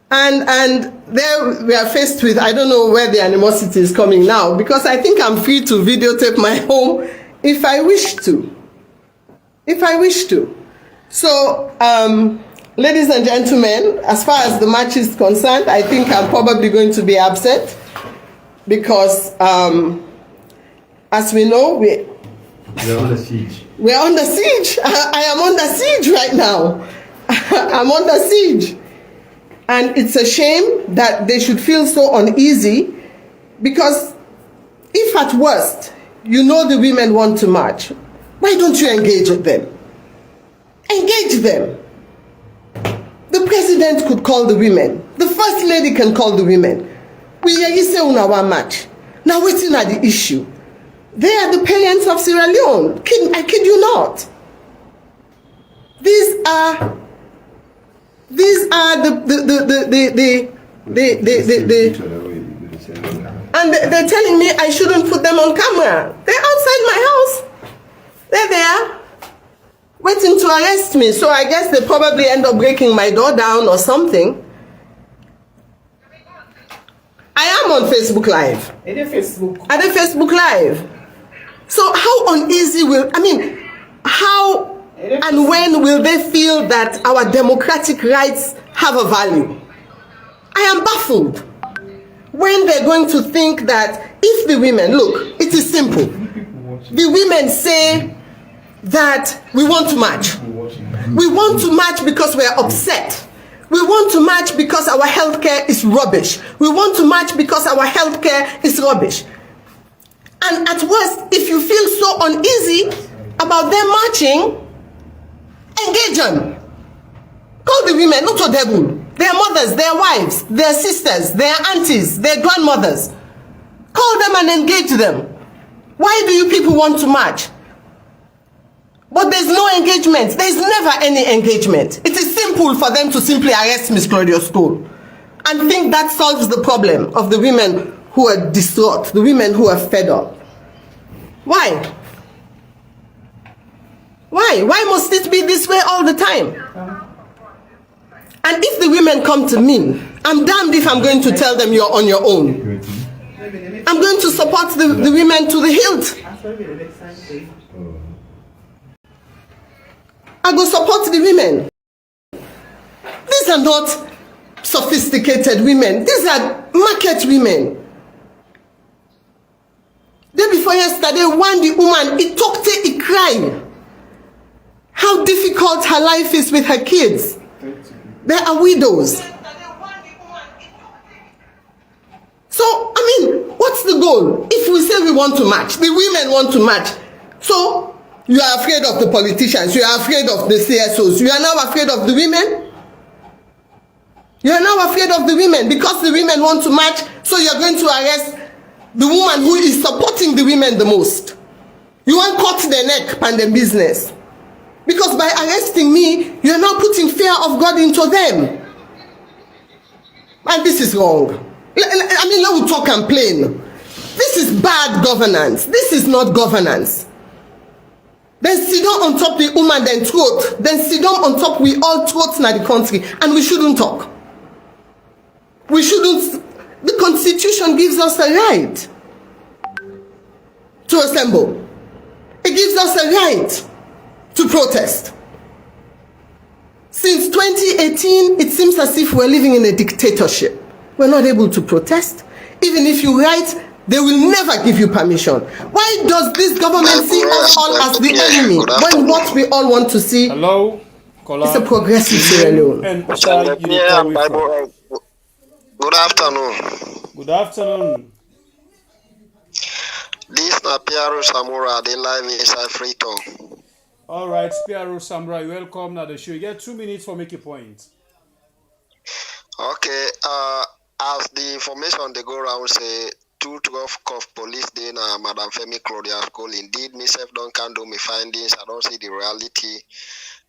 Speaker 3: And there we are faced with, I don't know where the animosity is coming now, because I think I'm free to videotape my home if I wish to. If I wish to. So, ladies and gentlemen, as far as the march is concerned, I think I'm probably going to be absent because, as we know, we're under siege. We're under siege. I am under siege right now. I'm under siege. And it's a shame that they should feel so uneasy, because if at worst you know the women want to march, why don't you engage with them? Engage them. The president could call the women. The first lady can call the women. We say una wan march. Now waiting at the issue. They are the parents of Sierra Leone. I kid you not. These are and they're telling me I shouldn't put them on camera. They're outside my house. They're there waiting to arrest me. So I guess they probably end up breaking my door down or something. I am on Facebook Live.
Speaker 6: At
Speaker 3: the Facebook Live. So how uneasy how and when will they feel that our democratic rights have a value? I am baffled. When they're going to think that if the women, look, it is simple. The women say that we want to march. We want to march because we are upset. We want to march because our healthcare is rubbish. We want to march because our healthcare is rubbish. And at worst, if you feel so uneasy about them marching, engage them. Call the women, not to them. Their mothers, their wives, their sisters, their aunties, their grandmothers. Call them and engage them. Why do you people want to march? But there's no engagement. There's never any engagement. It is simple for them to simply arrest Ms. Claudius Cole and think that solves the problem of the women who are distraught, the women who are fed up. Why? Why? Why must it be this way all the time? And if the women come to me, I'm damned if I'm going to tell them you're on your own. I'm going to support the women to the hilt. I go support the women. These are not sophisticated women. These are market women. Day before yesterday, one the woman, it talked, it cried. How difficult her life is with her kids. They are widows. So, what's the goal? If we say we want to march, the women want to march. So, you are afraid of the politicians, you are afraid of the CSOs, you are now afraid of the women? You are now afraid of the women because the women want to march, so you are going to arrest the woman who is supporting the women the most. You want to cut their neck and their business. Because by arresting me, you are now putting fear of God into them. And this is wrong. I mean, let me talk and plain. This is bad governance. This is not governance. Then sit down on top the woman, then throat. Then sit down on top we all throats in the country. And we shouldn't talk. We shouldn't. The Constitution gives us a right to assemble. It gives us a right to protest. Since 2018, it seems as if we're living in a dictatorship. We're not able to protest. Even if you write, they will never give you permission. Why does this government see us all as the enemy when what we all want to see is a progressive Sierra Leone?
Speaker 16: Good afternoon.
Speaker 8: Good afternoon.
Speaker 16: This na Piero Samura, they live inside Freetown.
Speaker 8: All right, Piero Samura, welcome to the show. You get 2 minutes for make a point.
Speaker 16: Okay, as the information they go around say 212 of police day na Madam Femi-Claudius school. Indeed, myself don't can do my findings. I don't see the reality.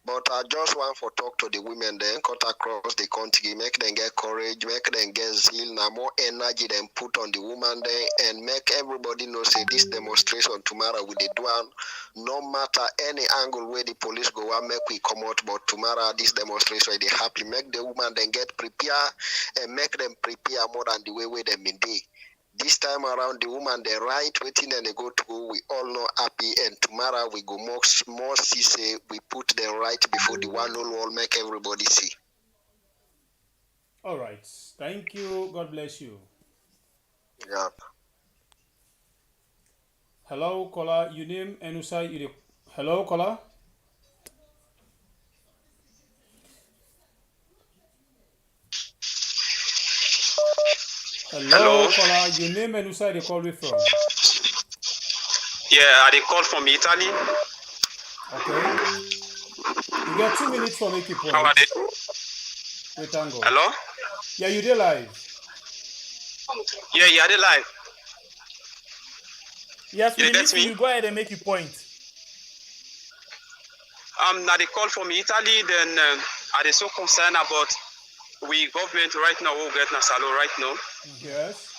Speaker 16: But I just want to talk to the women then, cut across the country, make them get courage, make them get zeal, now more energy than put on the woman then, and make everybody know say this demonstration tomorrow with the one, no matter any angle where the police go and make we come out, but tomorrow this demonstration they happy, make the woman then get prepared and make them prepare more than the way them in day. This time around, the woman they right waiting and they go to go. We all know happy, and tomorrow we go more see say we put them right before the one all make everybody see.
Speaker 8: All right, thank you. God bless you.
Speaker 16: Yeah.
Speaker 8: Hello, caller. You name and you. Hello, caller. Hello, caller. Your name and who they call you from?
Speaker 17: Yeah, they call from Italy.
Speaker 8: Okay. You got 2 minutes for make a point.
Speaker 17: How are they?
Speaker 8: Wait, tango.
Speaker 17: Hello?
Speaker 8: Yeah, you there live?
Speaker 17: Yeah, they live.
Speaker 9: Yes,
Speaker 17: you get me?
Speaker 9: You go ahead and make your point.
Speaker 17: Now they call from Italy, then are they so concerned about we government right now will get Nasalo right now?
Speaker 8: Yes.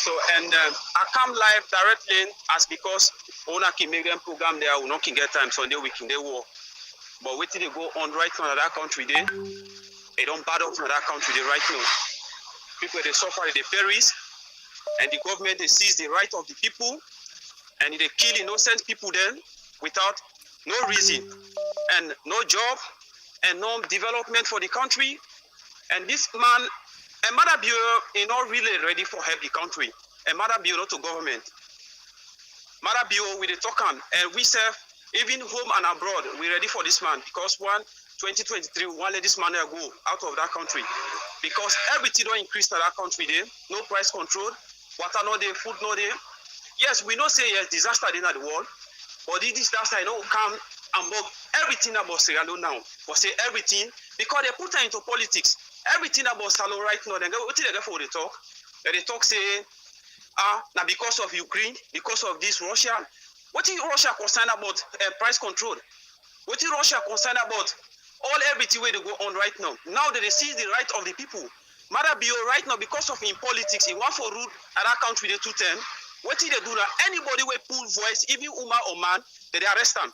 Speaker 17: So and I come live directly as because Ona can make them program there, we not can get time Sunday weekend they work. But waiting they go on right now in that country there, they don't bad up in that country there right now. People they suffer, they perish, and the government they seize the right of the people, and they kill innocent people then without no reason and no job and no development for the country. And this man, a mother bureau is not really ready for help the country. A mother bureau not to government. Mother bureau with the token, and we serve even home and abroad. We ready for this man because 2023 we want let this man go out of that country because everything don't increase in that country there. No price control, water no there, food no there. Yes, we know say yes disaster in the world, but this disaster you know come about everything about Sierra Leone now. But say everything because they put her into politics. Everything about Salo right now, they go what they get for the talk. They talk say now because of Ukraine, because of this Russia. What is Russia concerned about price control? What is Russia concerned about all everything where they go on right now? Now that they seize the right of the people. Marabio right now because of in politics, in one for rule at that country they 210. What did they do now? Anybody will pull voice, even woman or man, they arrest them.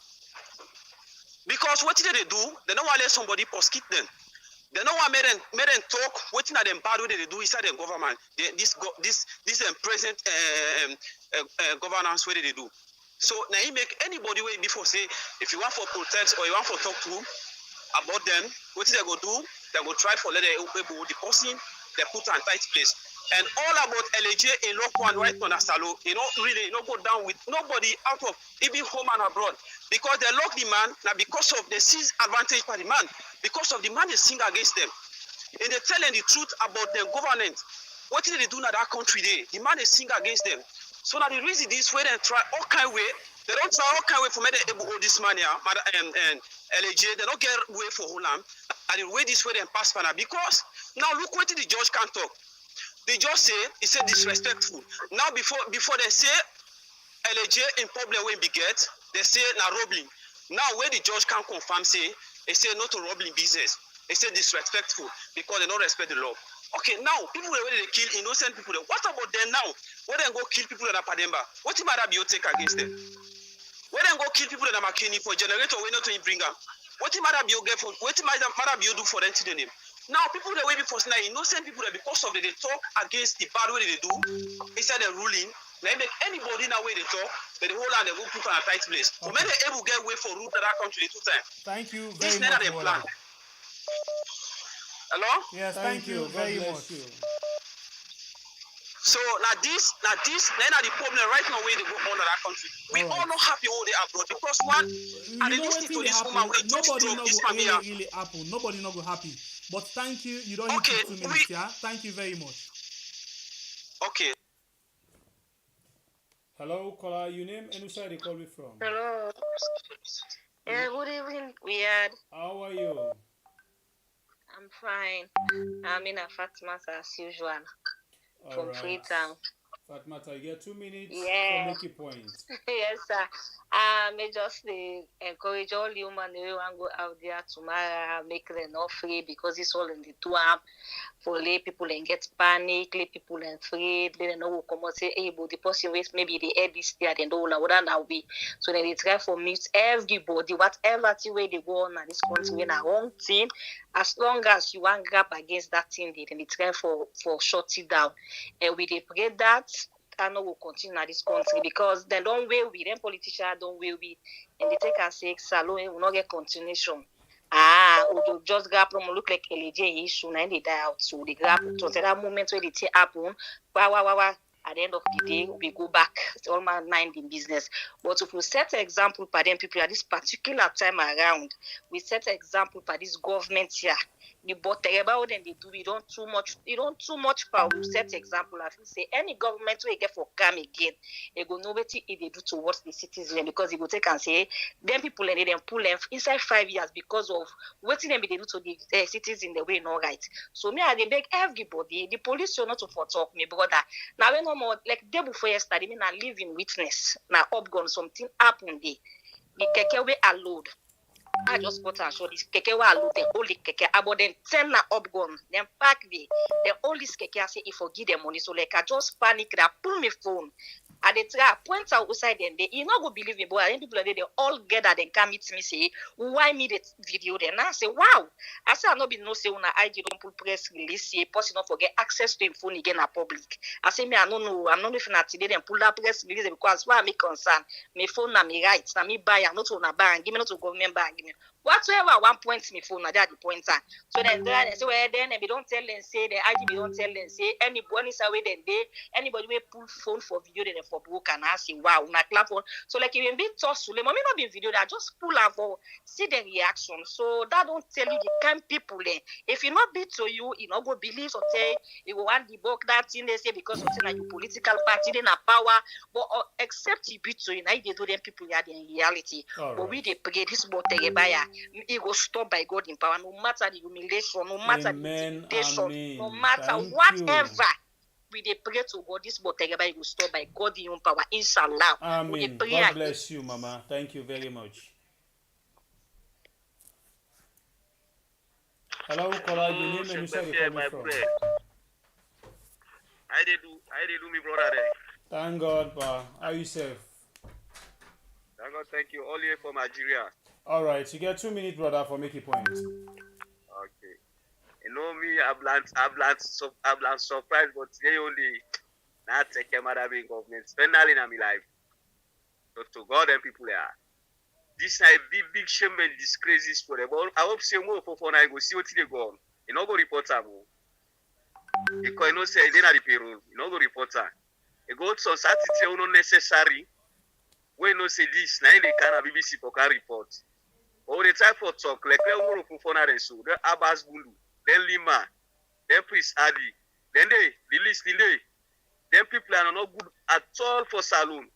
Speaker 17: Because what did they do? They don't want to let somebody prosecute them. They don't want to make them talk. What did they bad what they do inside the government? This present governance what they do. So now you make anybody way before say if you want for protest or you want for talk to about them, what they go do? They go try for let the people the person they put in tight place. And all about LAJ in local one right on Asalo, really go down with nobody out of even home and abroad. Because they lock the man now because of the seize advantage by the man, because of the man they sing against them. And they tell them the truth about their governance. What did they do in that country there? The man they sing against them. So now the reason this way they try all kind of way, they don't try all kind of way for me to able this man here, and LAJ, they don't get way for Holland. And the way this way they pass by now. Because now look what the judge can talk. They just say, he said disrespectful. Now before they say LAJ in problem when we get, they say na robbery. Now, where the judge can confirm, say, they say not to rob in business. They say disrespectful because they don't respect the law. Okay, now, people where they kill innocent people, what about them now? Where they go kill people in Apademba? What matter be you take against them? Where they go kill people in Amakini for generator, we not to bring them? What matter be you get for, what matter be you do for them to them? Now, people that way before now, innocent people that because of they talk against the bad way they do, instead of ruling, they make anybody now way they talk, but the whole land they will put on a tight place. Okay. So many able get way for root that country 2 times.
Speaker 8: Thank you
Speaker 17: this
Speaker 8: very much.
Speaker 17: This plan. Hello?
Speaker 8: Yes, thank you very much.
Speaker 17: So now this, then are the problem right now where they go on in that country. We all not happy all they abroad because one, and they listen to this woman where
Speaker 8: nobody not
Speaker 17: this
Speaker 8: go really happen. Nobody not go happy. But thank you. You don't need 2 minutes, yeah? Thank you very much.
Speaker 17: Okay.
Speaker 8: Hello, caller. Your name and who side you call me from?
Speaker 18: Hello. Yeah, good evening, Weird.
Speaker 8: How are you?
Speaker 18: I'm fine. I'm in a Fatma as usual. From Freetown.
Speaker 8: Fatmata, you get 2 minutes
Speaker 18: to
Speaker 8: make your point.
Speaker 18: Yes, sir. I just encourage all human who want to go out there tomorrow, make them not free because it's all in the two arm. For lay people and get panic, lay people and afraid, they don't know who come and say, hey, but the person waste maybe the head is there, they don't know what that will be. So then they try for mute everybody, whatever the way they go on in this country, when a wrong thing, as long as you want grab against that thing, then they try for shut it down. And we they pray that I know will continue in this country because they don't will be, them politicians don't will be, and they take and say, Salon will not get continuation. Or just grab them look like a LJ issue and they die out. So they grab to that moment where they take happen. At the end of the day, we go back. It's all my mind in business. But if we set an example for them people at this particular time around, we set an example for this government here. The but about them they do we don't too much power. We set example. I feel say any government will get for come again, they go know what they do towards the citizens because they go take and say them people and they then pull them inside 5 years because of what they do to the citizens the way not right. So me I they beg everybody, the police should not to for talk me brother. Now we no more like day before yesterday, me I live in witness. Now up gone something happened there. The keke we are load. I just got and show this keke wa load the only keke about them 10 na up gone. Then pack the only keke I say if I give them money. So like I just panic that pull my phone. And they try point out outside them. They you not go believe me, but I think people they all gather then come meet me say why me the video then I say wow. I say I not be no say when I IG don't pull press release say person not forget access to him phone again at public. I say me I don't know I'm not if today then pull that press release because why me concern my phone na me right na me buy I'm not on a buy and give me not to government buy give me whatsoever one point me phone na that the pointer. So then they say well then we don't tell them say the IG don't tell them say anybody is away then they anybody will pull phone for video then for book and I say wow na clap for so like if you be toss to mommy not be video that just pull out for see the reaction. So that don't tell you the kind people there. If you not be to you not go believe or say you go want debunk that thing they say because of like your political party then a power but except you be to you now they do them people here in reality. But we they pray this about it will stop by God in power no matter the humiliation no matter the intimidation no matter whatever. We dey pray to God this whatever it will stop by God in your power inshallah.
Speaker 8: Amen. God bless you mama. Thank you very much. Hello, caller, your name and you say you coming from.
Speaker 17: I did do me brother there.
Speaker 8: Thank God, pa. How you safe?
Speaker 17: Thank God, thank you. All the way from Nigeria.
Speaker 8: All right, you get 2 minutes, brother, for make a point.
Speaker 17: Okay. You know me, I'm surprised, but today only not take care of the government. Spending in my life. So to God and people there. This is a big shame and disgrace this for them. I hope say more for I go see what they go on. You know go report them. Because you know say they not the payroll. You know go report them. You go to Saturday unnecessary. When no say this, now they can have BBC for can report. Or the type of talk like we more for na so. The Abbas Bulu, then Lima, then Prince Adi, then the list delay. Then people are not good at all for saloon.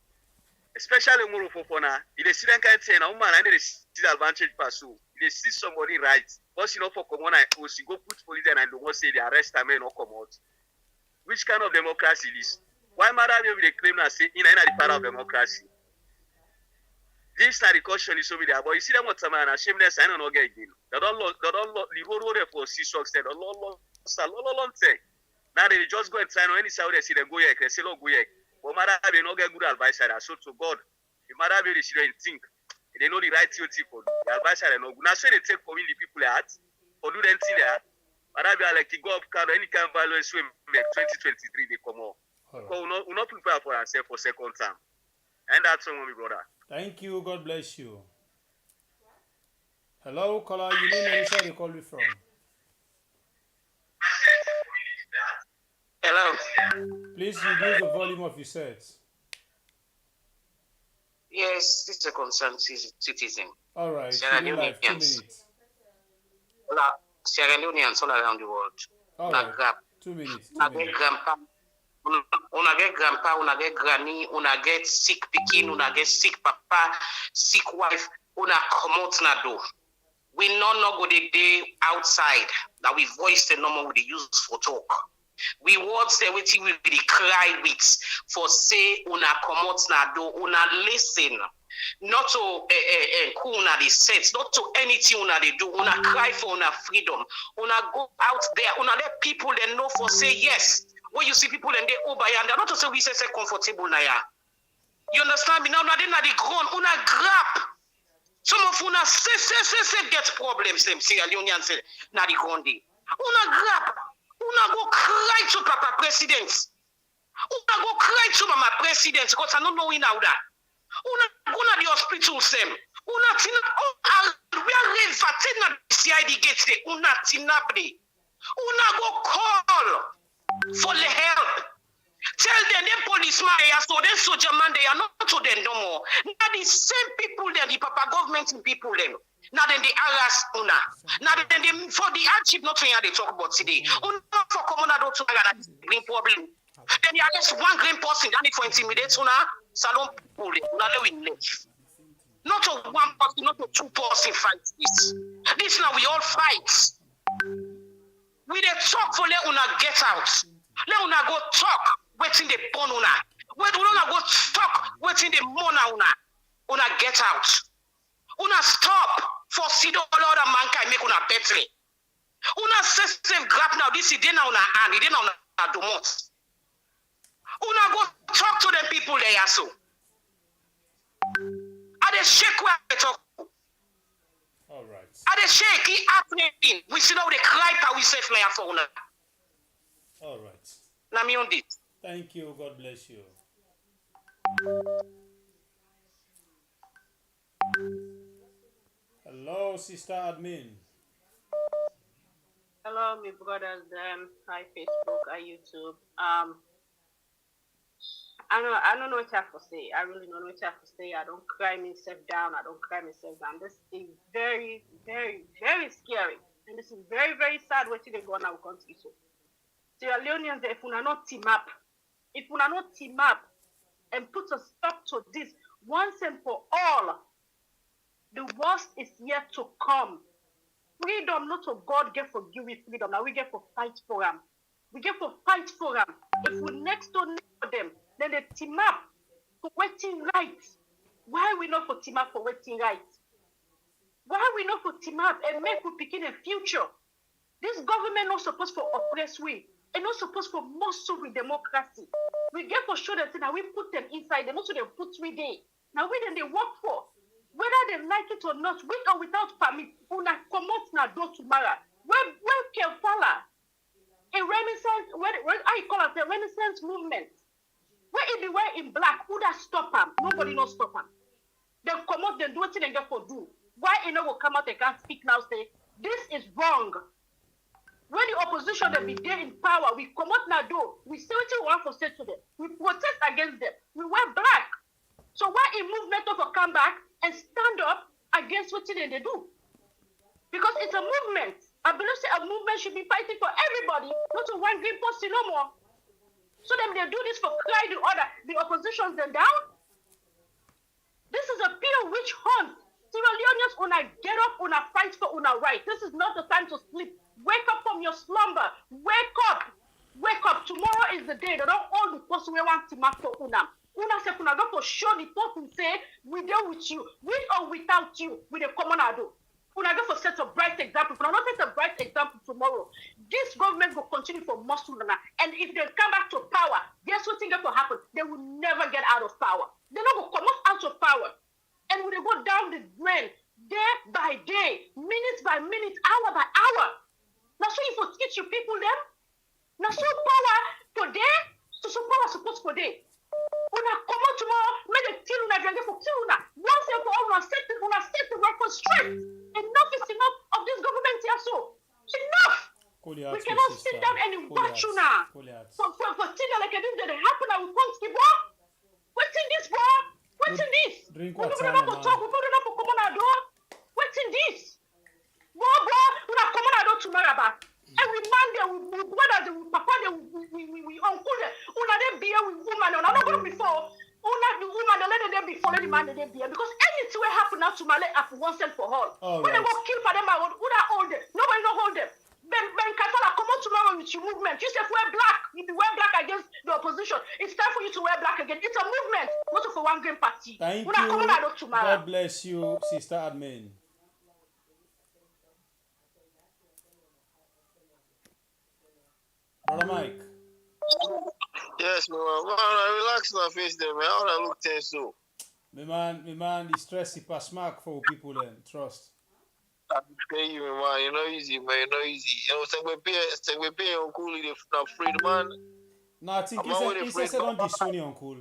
Speaker 17: Especially more for now. If they see that kind of thing, a woman and they see the advantage pass so. If they see somebody right, once you know for common and post, you go put police and don't want say they arrest them and not come out. Which kind of democracy is this? Why matter if they claim that say in the part of democracy?
Speaker 19: This is the caution is over there. But you see them what some man shameless I don't know again. They don't the road there for 6 weeks. They don't long thing. Now they just go and sign on any side they see them go here. They say go here. But matter they no get good advice. So to God, the matter they should think. They know the right thing for the advice they know. Now so they take for the people at for do them thing there. Matter they like to go up card any kind of violence we make 2023 they come on. Because we not prepare for ourselves for second time. And that's all, my brother.
Speaker 8: Thank you. God bless you. Hello, caller. You name and where you call me from?
Speaker 20: Hello.
Speaker 8: Please reduce the volume of your sets.
Speaker 20: Yes, this is a concerned citizen.
Speaker 8: All right.
Speaker 20: Sierra
Speaker 8: Live, 2
Speaker 20: Leoneans.
Speaker 8: minutes.
Speaker 20: Sierra Leoneans all around the world.
Speaker 8: All right. 2 minutes. 2 minutes.
Speaker 20: Grandpa. Una get grandpa, una get granny, una get sick pikin, una get sick papa, sick wife, una come out na do. We no go the day outside that we voice the number we use for talk. We words the waiting we the cry with for say una come out na do, una listen. Not to una the sense, not to anything una they do, una cry for una freedom, una go out there, una let people they know for say yes. When you see people and they over and they're not to say we say comfortable now. You understand me? Now they na the ground, una grab. Some of una say get problems, them Sierra Leonean say na the ground. Una grab, una go cry to Papa President. Una go cry to Mama President because I don't know in how that. Una go na the hospital same. Una tina we are reverted na the CID gate there. Una tina play. Una go call for the help. Tell them the policeman they are so then soldier man they are not to them no more. Now the same people there, the Papa government people them. Now then they harass una. Now then they for the hardship not to hear they talk about today. Una for common adult to that green problem. Then they arrest one green person that need for intimidate una salon people. Una let we live. Not to one person, not to two person fight this. This now we all fight. We dey talk for let una get out. Let una go talk waiting the born una. Wait una go talk waiting the mourn una. Una get out. Una stop for sido Lord and mankind make una better. Una safe grab now this is now una hand, it now una domot. Una go talk to them people there so. Are they shake where they talk?
Speaker 8: All right.
Speaker 20: Are they shake? He happening. We see now they cry we safe now for una.
Speaker 8: All right.
Speaker 20: Na me on this.
Speaker 8: Thank you. God bless you. Hello, Sister Admin.
Speaker 21: Hello, my brothers. Hi, Facebook. Hi, YouTube. I don't know what I have to say. I really don't know what I have to say. I don't cry myself down. This is very, very, very scary. And this is very, very sad what they go on our country. So, Sierra Leoneans, if we are not team up and put a stop to this once and for all, the worst is yet to come. Freedom, not to God get for give we freedom. Now we get for fight for them. If we next door them, then they team up for waiting right. Why we not for team up for waiting right? Why we not for team up and make we begin a future? This government not supposed for oppress we and not supposed for muscle with democracy. We get for sure that now we put them inside, and also they put 3 days. Now we then they work for. Whether they like it or not, with or without permit, una come out na do tomorrow. Where can follow? A Renaissance, what I call it a Renaissance movement. Where if they were in black, who that stop them? Nobody knows stop them. They come out, they do what they get for do. Why you know will come out, they can't speak now, say, this is wrong. When the opposition they be there in power, we come out now do, we say what we want to say to them. We protest against them. We wear black. So why a movement of a come back and stand up against what they do? Because it's a movement. I believe a movement should be fighting for everybody, not to one green post no more. So then they do this for cry the order, the opposition then down. This is a pure witch hunt. Sierra Leoneans, una get up, una fight for una right. This is not the time to sleep. Wake up from your slumber. Wake up. Tomorrow is the day. They don't all the person we want to mark for una. Una say una go for show the person say we deal with you, with or without you, with a common ado. Una go for set a bright example. Una not set a bright example tomorrow. This government will continue for muscle and if they come back to power, guess what thing going to happen? They will never get out of power. They not go come out of power. And when they go down the drain, day by day, minute by minute, hour by hour. Now so you for teach your people them. Now so power today, so power supposed for day. Una come out tomorrow, make the kill una drink for kill una. Once and for all, una set the work for strength. Enough is enough of this government here so. Enough. We cannot sit down and watch una. For things like this that happen, I will come to bro. What's in this, bro? What's in this?
Speaker 8: Drink
Speaker 21: We
Speaker 8: water,
Speaker 21: don't have to talk, we don't have to come on our door. What's in this? Bro, una come on our door tomorrow about. Every man there, we brothers, we papa there, we uncle there. Una they be with woman, una not going before. Una the woman, the lady they before the man they be because anything will happen now to my leg after once and for all. When they go kill for them, I would hold them. Nobody no hold them. Ben Katala, come on tomorrow with your movement. You say wear black. If you wear black against the opposition, it's time for you to wear black again. It's a movement, not for one green party.
Speaker 8: Thank you. God bless you, Sister Admin. Brother Mike.
Speaker 14: Yes, man. Relax on face there, man. I want to look tense so.
Speaker 8: My man, the stress is pass mark for people then. Trust.
Speaker 14: I tell you, man. You know easy, man. You know easy. You know, say we pay uncle if not afraid, man.
Speaker 8: No, I think he said don't disown your uncle.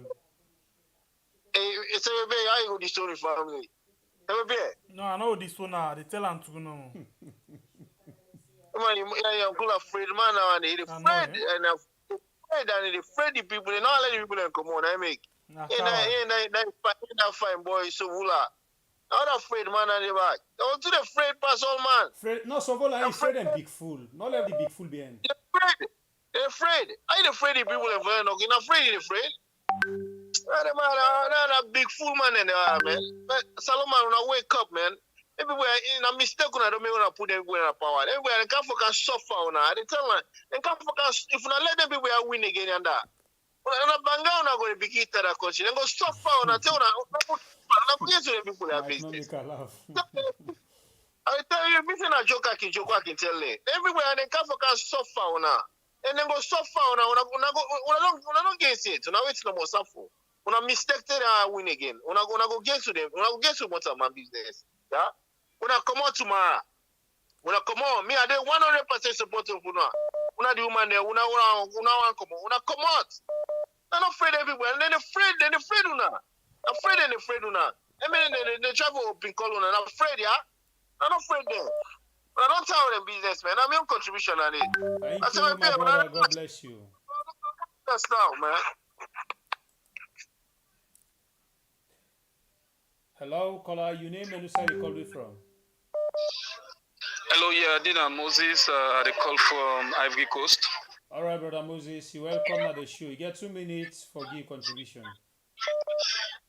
Speaker 14: Hey, say we pay. How you go disown your family? Say we pay.
Speaker 9: No, I know this one now. They tell him to know.
Speaker 14: Man, your uncle afraid, man. Now and he afraid and afraid the people. They not let the people come on. I make. That fine boy so hula. Not afraid, man, at the back. Don't do the afraid pass all, man.
Speaker 8: No, so Vola, he's afraid and big fool. Not let the big fool be in.
Speaker 14: They're afraid. I ain't afraid the people are afraid. They're afraid. That big fool, man, in there, man. But Solomon, when I wake up, man, everywhere, in a mistake, when I don't make put them in power. Everywhere, they can't focus suffer on that. They tell me, they can't focus, if I let them be where I win again and that. And a banga on going to be kicked at a country. They go suffer on a tell I'm against the people that business. I tell you, missing a joke, I can tell you. Everywhere, they can't focus suffer on that. And then go suffer on that. When I don't get it, when I wait no more suffer. When I mistake, I win again. When I go get to them, when I go get to what's my business. Yeah? When I come out tomorrow, when I come out, me, I did 100% support of Una. Una the woman there, Una come out. Una come out. I'm not afraid everywhere. And then they're afraid Una. Afraid Una. I mean, they travel up in Colonna. I'm afraid, yeah? I'm not afraid them. But I don't tell them business, man. I'm your contribution on it.
Speaker 8: Thank you, my brother. God bless you.
Speaker 14: That's now, man.
Speaker 8: Hello, caller. Your name and who side you called me from?
Speaker 17: Hello, yeah, Dina Moses. I call from Ivory Coast.
Speaker 8: All right, brother Moses. You're welcome at the show. You get 2 minutes for give contribution.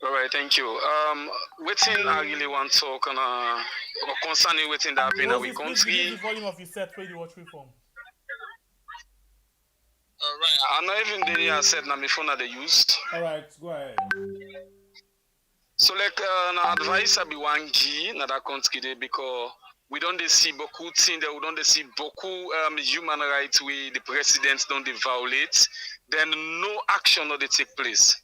Speaker 17: All right, thank you. Waiting, I really want to talk on concerning waiting that happened in our country.
Speaker 9: Please the volume of your set where you watch reform.
Speaker 17: All right, I'm not even there. I said now my phone that they used.
Speaker 8: All right, go ahead.
Speaker 17: So like, advice I be one key in that country there because we don't see beaucoup things that we don't see beaucoup human rights where the presidents don't violate. Then no action or they take place.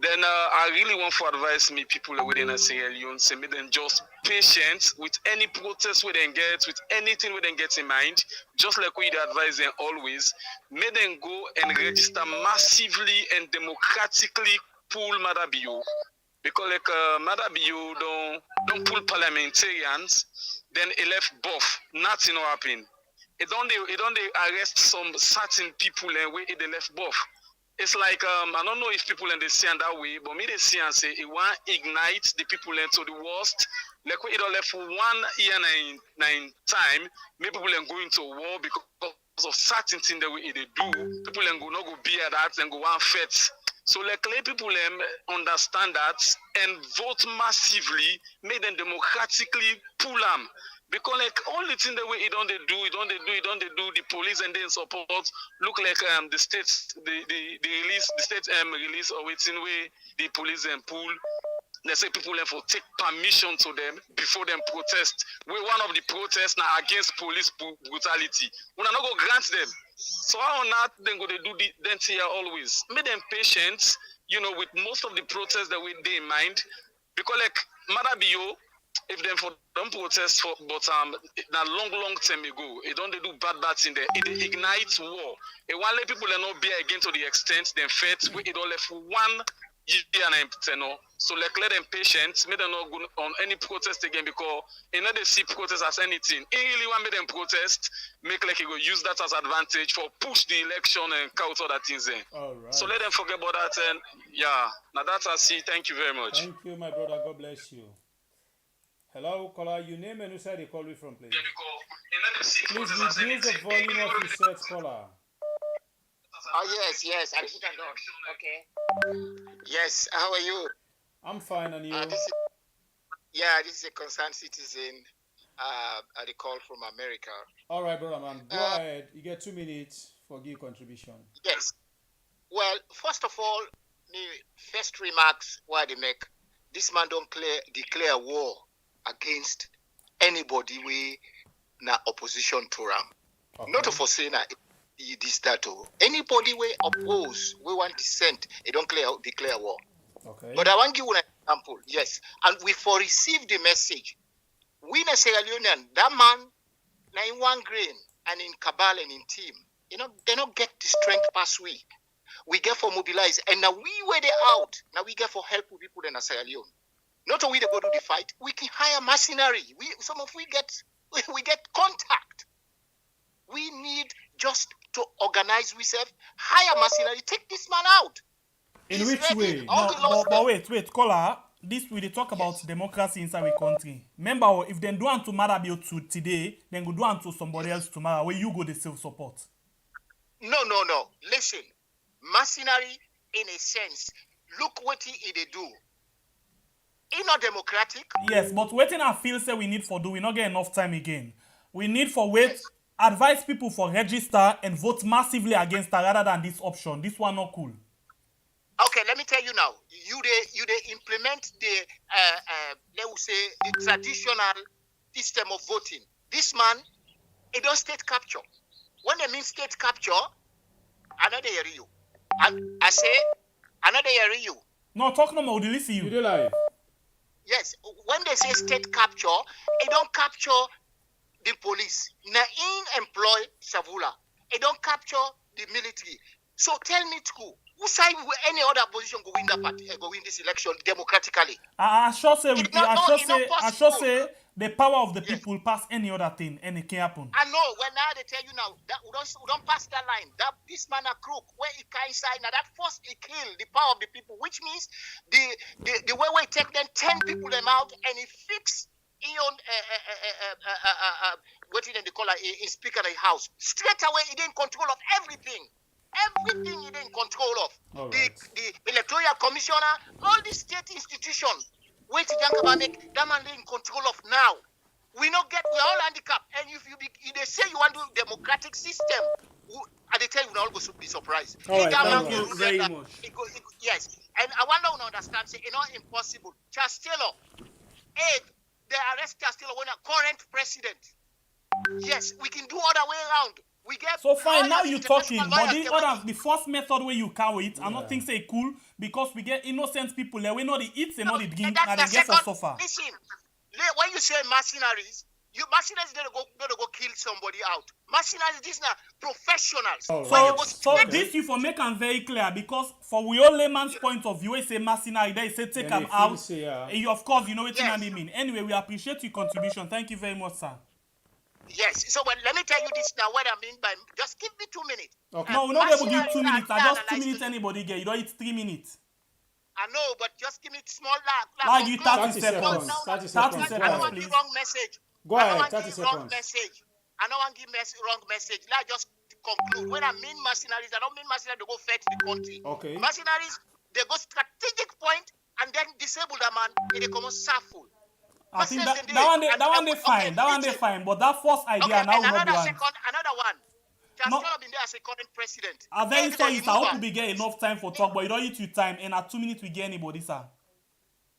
Speaker 17: Then I really want to advise me people within Sierra Leone, say make them just patient with any protest we then get, with anything we then get in mind, just like we advise them always. Make them go and register massively and democratically pull Madabio. Because like Madabio don't pull parliamentarians, then it left both. Nothing will happen. It don't arrest some certain people and way they left both. It's like I don't know if people in the see that way, but me they see and say it want ignite the people into the worst. Like we don't left for 1 year nine time, maybe people are going to war because of certain things that we they do. People are not go be at that and go on fete. So like let people understand that and vote massively, make them democratically pull them.
Speaker 19: Because like all the thing the way it don't they do, the police and then support look like the state the state release or waiting way the police and pull. They say people have to take permission to them before them protest. We one of the protests now against police brutality. We are not going to grant them. So how on that then go they do the then here always. Make them patient, with most of the protests that we they in mind. Because like Madabio, if them for them protest for but na long time ago, it don't they do bad thing there. It ignites war. It won't let people not be again to the extent then fight it all left for 1 year and so like let them patient, make them not go on any protest again because they see protest as anything. It really want make them protest, make like you go use that as advantage for push the election and count other things in.
Speaker 8: All right.
Speaker 19: So let them forget about that and now that's I see. Thank you very much.
Speaker 8: Thank you, my brother. God bless you. Hello, caller. Your name and who said they call you from, please? Please reduce the volume of your set, caller.
Speaker 1: Oh, yes. I put it on. Okay. Yes, how are you?
Speaker 8: I'm fine, and you?
Speaker 1: This is a concerned citizen. I call from America.
Speaker 8: All right, brother, man. Go ahead. You get 2 minutes for give contribution.
Speaker 1: Yes. Well, first of all, the first remarks why they make, this man don't declare war against anybody we na opposition to him. Okay. Not for saying that this that anybody we oppose, we want dissent, they don't declare war.
Speaker 8: Okay.
Speaker 1: But I want to give you an example. Yes, and we for receive the message. We na Sierra Leonean, that man na in one grain and in cabal and in team. They don't get the strength past we. We get for mobilize, and now we were they out. Now we get for help with people in Sierra Leone. Not only they go to the fight, we can hire mercenary. We get contact. We need just to organize ourselves, hire mercenary, take this man out.
Speaker 8: In which way?
Speaker 9: But wait, caller. This we dey talk about democracy inside the country. Remember, if they do want to Marabio to today, then go do want to somebody else tomorrow. Where you go, the self support.
Speaker 1: No. Listen, mercenary in a sense. Look what he they do. He not democratic.
Speaker 9: Yes, but waiting I feel say we need for do we not get enough time again. We need for wait. Yes. Advise people for register and vote massively against her rather than this option. This one not cool.
Speaker 1: Okay, let me tell you now. You they implement the let us say the traditional system of voting. This man, it does state capture. When they mean state capture, another hear you. I say another hear you.
Speaker 9: No, talk no more. Listen you.
Speaker 8: You do live.
Speaker 1: Yes, when they say state capture, it don't capture the police. Na in employ Savula. It don't capture the military. So tell me too, who side any other opposition go win that party, go win this election democratically?
Speaker 9: I sure say the power of the people pass any other thing, and it can happen.
Speaker 1: I know. When now they tell you now that we don't pass that line. That this man a crook where he can inside now that first he kill the power of the people, which means the way we take them 10 people them out and he fix what did they call in speaker in the house straight away. He in control of everything. Everything he in control of. Right. The electoral commissioner, all the state institutions. Wait till make that man in control of now. We're all handicapped. And if they say you want to do democratic system, they tell you we all go be surprised.
Speaker 8: All right, thank you very much.
Speaker 1: Yes. And I want to understand, say it's not impossible. Chastello, they arrest Chastello when a current president. Yes, we can do other way around. We get
Speaker 9: so fine now you're talking, but the first method where you can wait, I don't think say cool because we get innocent people there. We know the eats and not the drink and they get for suffer.
Speaker 1: Listen, when you say mercenaries they go kill somebody out. Mercenaries, these are professionals.
Speaker 9: So this you for make them very clear because for we all layman's point of view, we say mercenary, they say take them out. You of course you know what they mean. Anyway, we appreciate your contribution. Thank you very much, sir.
Speaker 1: Yes, so let me tell you this now, what I mean by, just give me 2 minutes.
Speaker 9: Okay. No, we're not able to give 2 minutes. I just 2 minutes anybody get. You don't eat 3 minutes.
Speaker 1: I know, but just give me small
Speaker 9: like you 30 seconds.
Speaker 1: 30 seconds, I don't want to give wrong message.
Speaker 8: Go ahead, 30 seconds.
Speaker 1: I don't want to give wrong message. Let just conclude. When I mean mercenaries, I don't mean mercenaries to go fight the country.
Speaker 8: Okay.
Speaker 1: Mercenaries, they go strategic point and then disable the man and they come out sarful.
Speaker 8: I think that one they fine. That one they fine. But that first idea now will not be one.
Speaker 1: Another one. Just tell been there as a current president.
Speaker 8: I very sorry, sir. I hope we get enough time for talk, but you don't eat your time. And at 2 minutes we get anybody, sir.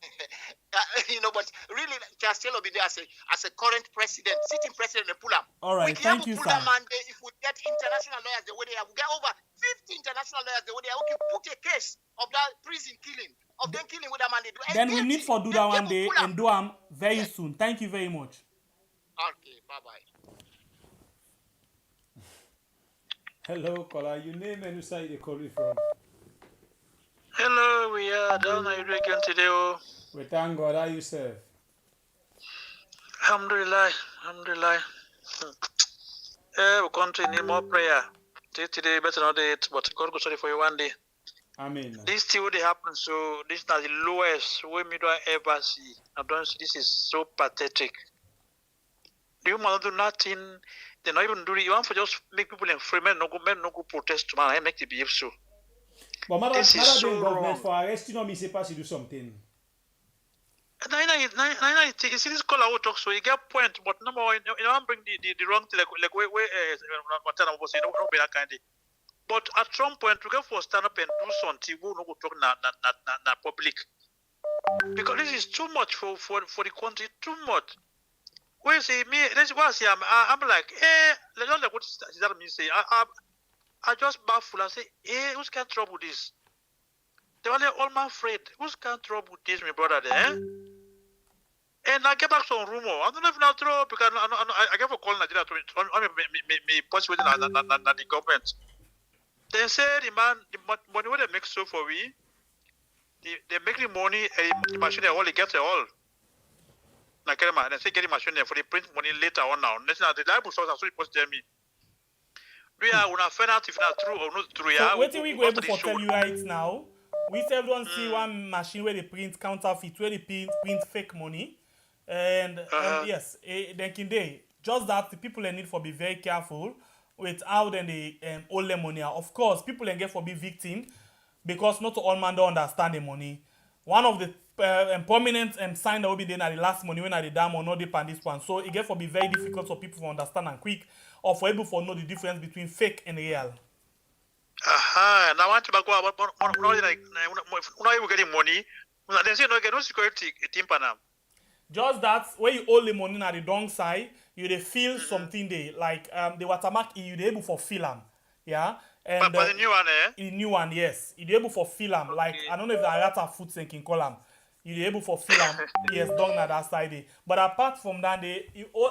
Speaker 1: But really, Chastelo be there as a current president, sitting president, and pull up.
Speaker 8: All right, thank you, sir.
Speaker 1: If we get international lawyers the way they have, we get over 50 international lawyers the way they have. We can put a case of that prison killing, of them killing with that man.
Speaker 8: Then we need for do that one day and do them very soon. Thank you very much.
Speaker 1: Okay, bye-bye.
Speaker 8: Hello, caller. Your name and who side you call from?
Speaker 2: Hello, we are down at again today.
Speaker 8: We thank God. How you serve?
Speaker 2: Alhamdulillah. We country need more prayer. Today better not it, but God go sorry for you one day.
Speaker 8: Amen.
Speaker 2: This thing will happen, so this is the lowest way me don't ever see. I don't see this is so pathetic. The human do nothing. They not even do it. You want for just make people in free men no go protest to man. I make the behave so.
Speaker 8: But madam,
Speaker 2: this is so
Speaker 8: government
Speaker 2: wrong.
Speaker 8: for arresting me say pass to do something.
Speaker 2: You see this caller who talks so he get point, but number one, you don't bring the wrong thing like where Montana was saying, no be that kind of. But at some point we get for stand up and do something. We no go talk na public because this is too much for the country. Too much. Where see me? This was I'm like, let's like what that mean say. I just baffled. I say, who's can trouble this? They were all my afraid. Who's can trouble this, my brother? There. And I get back some rumor. I don't know if not true because I get for calling Nigeria to me possibly the government. They say the money what they make so for we, they make the money the machine they only get it all. Like they say get the machine for the print money later on now. That's not the Bible source. So supposed to tell me. We are gonna find out if not true or not true.
Speaker 8: So what we go able to tell you right now? We still don't see one machine where they print counterfeit, where they print fake money. And yes, then can they just that the people need for be very careful with how then they hold their money. Of course, people get for be victim because not all man don't understand the money. One of the prominent sign that will be there at the last money when at the dam or not depend this one. So it get for be very difficult for people to understand and quick or for able to know the difference between fake and real.
Speaker 2: Now I want to go about now you getting money. Then say no get no security team panam.
Speaker 8: Just that when you hold the money at the wrong side, you they feel something there like the watermark you they able for feel them. Yeah. And
Speaker 2: but the new one,
Speaker 8: the new one, yes. You able for feel them. Like I don't know if the Arata food sinking column. You able for feel them, yes, down at that side there. But apart from that,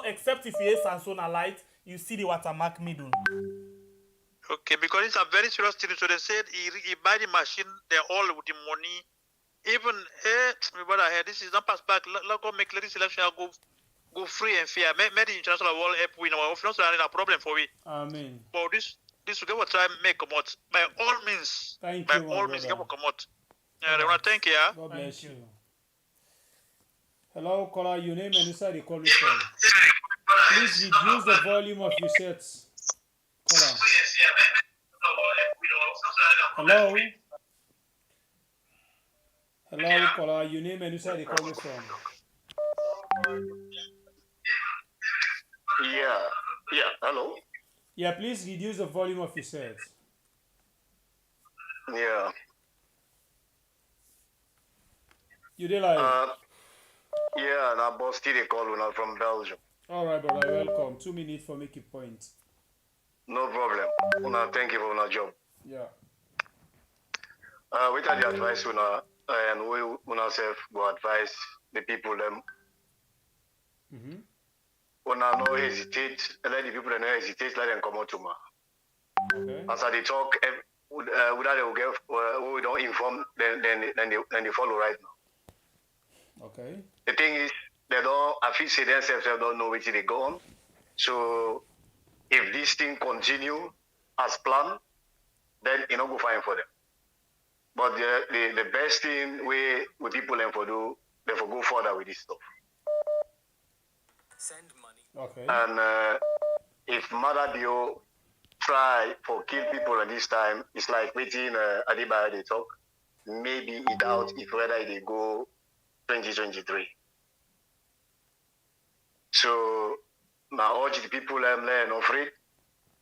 Speaker 8: except if you have Sansona light, you see the watermark middle.
Speaker 2: Okay, because it's a very serious thing. So they said he buy the machine, they all with the money. Even my brother here, this is not pass back. Let go make this election go free and fair. May the international world help win. Our not a problem for we.
Speaker 8: Amen.
Speaker 2: But this will get try make come out. By all means.
Speaker 8: Thank
Speaker 2: by
Speaker 8: you.
Speaker 2: By all means, get come out. They want to thank you.
Speaker 8: God bless you. Hello, caller. Your name and inside the call from. Please reduce the volume of your sets. Caller. Hello. Hello, caller. Your name and inside the call from.
Speaker 22: Yeah. Hello.
Speaker 8: Yeah, please reduce the volume of your sets.
Speaker 22: Yeah.
Speaker 8: You did like.
Speaker 22: Yeah, now boss they call una from Belgium.
Speaker 8: All right, brother. Welcome. 2 minutes for make a point.
Speaker 22: No problem. Una thank you for una job.
Speaker 8: Yeah.
Speaker 22: We can advise una and we una self go advise the people them. Una no hesitate. Let the people no hesitate. Let them come out to me.
Speaker 8: Okay.
Speaker 22: As they talk, without they will get we don't inform. Then they follow right now.
Speaker 8: Okay.
Speaker 22: The thing is, they don't. I feel say themselves they don't know which they go on. So if this thing continue as planned, then you know go fine for them. But the best thing we people them for do, they for go further with this stuff.
Speaker 23: Send money.
Speaker 22: Okay. And if Madadio try for kill people at this time, it's like waiting Adiba they talk. Maybe he doubt if whether they go 2023. So now urge the people learn afraid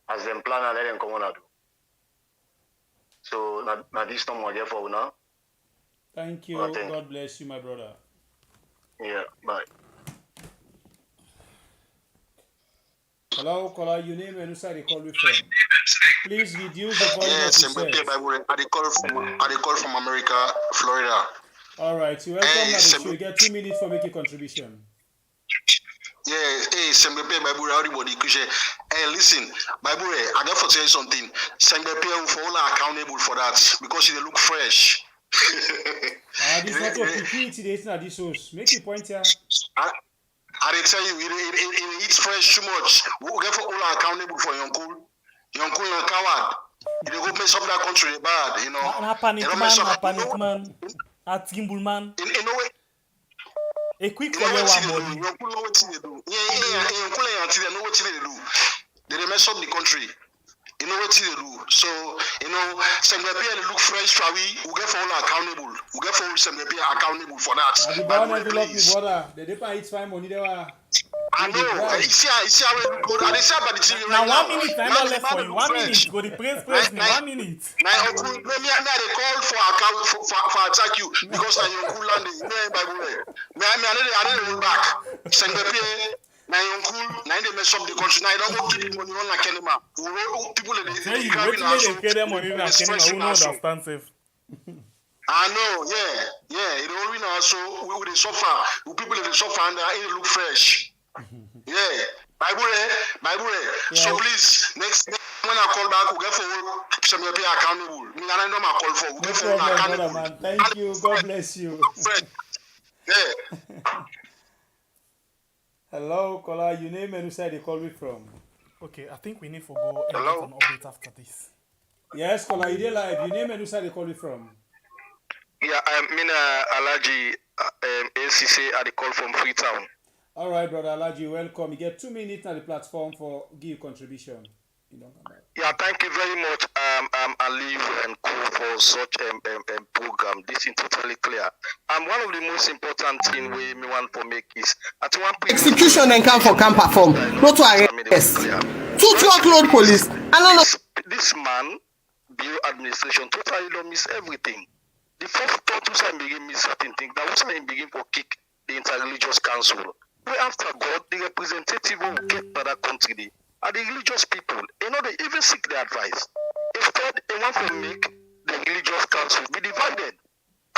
Speaker 22: as them plan and let them come on and do. So now this time we're for now.
Speaker 8: Thank you. God bless you, my brother.
Speaker 22: Yeah, bye.
Speaker 8: Hello, caller, your name and who side they call you from? Please reduce the volume of the set.
Speaker 10: I call from America, Florida.
Speaker 8: All right, you welcome to the show. You get 2 minutes for making contribution.
Speaker 10: Yeah, hey, Sembepe Bible, everybody, hey, listen, Bible, I got to tell you something. Sembepe for all accountable for that because they look fresh.
Speaker 8: This is not your security, this is not this house. Make your point here.
Speaker 10: I tell you, it eats fresh too much. We get for all accountable for your uncle. Your uncle is a coward. They go mess up that country bad, you know.
Speaker 9: Panic man. A Timbul man.
Speaker 10: In a way.
Speaker 9: A quick for your one body.
Speaker 10: Your uncle know what they do. Yeah, uncle they know what they do. They mess up the country. You know what they do. So, you know, Sengapia look fresh for we get for all accountable. We get for all Sengapia accountable for that.
Speaker 8: The born envelope, brother. The depend each time money there were.
Speaker 10: I know. I see how we good. I see about the TV
Speaker 9: right now. 1 minute, I'm not left for you. 1 minute. Go the praise me. 1 minute.
Speaker 10: Now, they call for account for attack you because now you cool landing. You know, Bible. I didn't hold back. Sengapia. Now you cool. Now they mess up the country. Now you don't go keep money on like anymore. People in the
Speaker 9: carrying out. They carry money like anymore. Who knows understand safe?
Speaker 10: I know, yeah. It all we know. So we suffer. People in the suffer and they look fresh. Yeah, Bible. Yeah. So please, next when I call back, we'll get for some people accountable. I know my call for. We'll get for accountable.
Speaker 8: Man. Thank you. God bless you.
Speaker 10: Yeah.
Speaker 8: Hello, caller. Your name and who side they call me from?
Speaker 9: Okay, I think we need to go and get an update after this.
Speaker 8: Yes, caller. You did live. Your name and who side they call me from?
Speaker 10: Yeah, I'm Alaji ACC at the call from Freetown.
Speaker 8: All right, brother Alaji, welcome. You get 2 minutes on the platform for give contribution.
Speaker 10: Yeah, thank you very much, Aliyu and Co for such a program. This is totally clear. One of the most important things we want to make is at one point
Speaker 3: execution and camp for camp perform, not to arrest. 2 truckload police.
Speaker 10: This man, Bureau administration, totally don't miss everything. The first thought was I begin miss certain things. That was I begin for kick the interreligious council. Where after God, the representative will get to that country are the religious people. You know, they even seek their advice. Instead, they want to make the religious council be divided.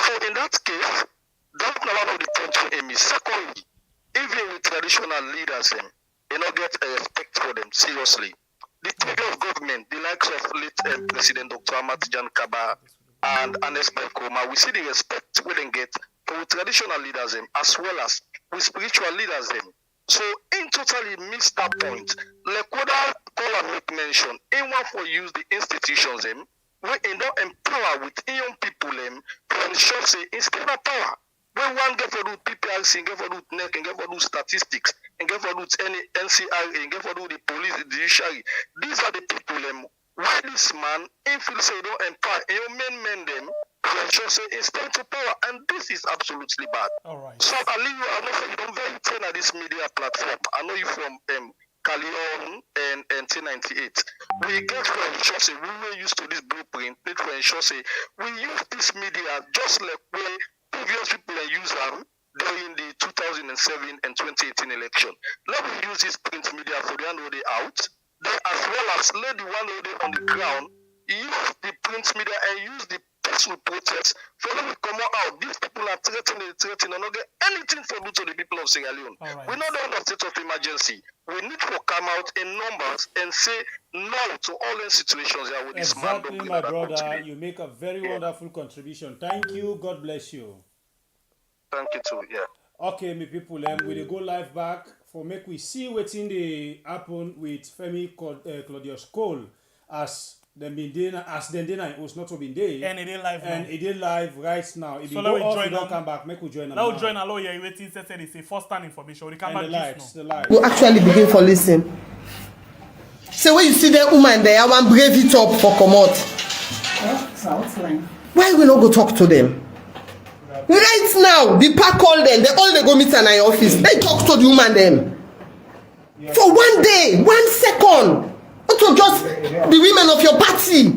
Speaker 10: So in that case, that's not one of the points for Amy. Secondly, even with traditional leaders, you know, get a respect for them, seriously. The previous government, the likes of late President Dr. Amatijan Kaba and Anes Bekoma, we see the respect we then get for traditional leaders as well as with spiritual leaders. So in totally missed that point. Like what I call and make mention, in one for use the institutions we don't empower with young people to ensure say instead of power. When one get for do PPRC, and get for do NEC, and get for do statistics, and get for do any NCRA, and get for do the police, the judiciary. These are the people why this man, if he say don't empower, you men them to ensure say instead to power, and this is absolutely bad.
Speaker 9: All right.
Speaker 10: So Ali, I know you don't very train at this media platform. I know you from Calion and 1098. We get to ensure say we were used to this blueprint. Need to ensure say we use this media just like way previous people use them during the 2007 and 2018 election. Let me use this print media for the hand out. Then as well as let the one loaded on the ground, use the print media and use the peaceful protests for them to come out. These people are threatening and not get anything for do to the people of Sierra Leone.
Speaker 9: Right.
Speaker 10: We're not under state of emergency. We need to come out in numbers and say no to all the situations here with this man.
Speaker 8: Exactly, my brother. You make a very wonderful contribution. Thank you. God bless you.
Speaker 10: Thank you too. Yeah.
Speaker 8: Okay, my people, we go live back for make we see what's in the happen with Femi-Claudius Cole as them been there, as then it was not to be there.
Speaker 9: And it is live now.
Speaker 8: And it is live right now. If
Speaker 9: so
Speaker 8: you go off, you don't come back, make we join them now.
Speaker 9: Now join a lawyer, you waiting, say it's a first-hand information. We come
Speaker 8: and
Speaker 9: back
Speaker 8: the lights.
Speaker 3: We'll actually begin for listen. So when you see the woman there, I want brave it up for commot. Why we not go talk to them? Right now, the park call them, they all they go meet in our office. They talk to the woman them. For 1 day, 1 second. Not to just the women of your party.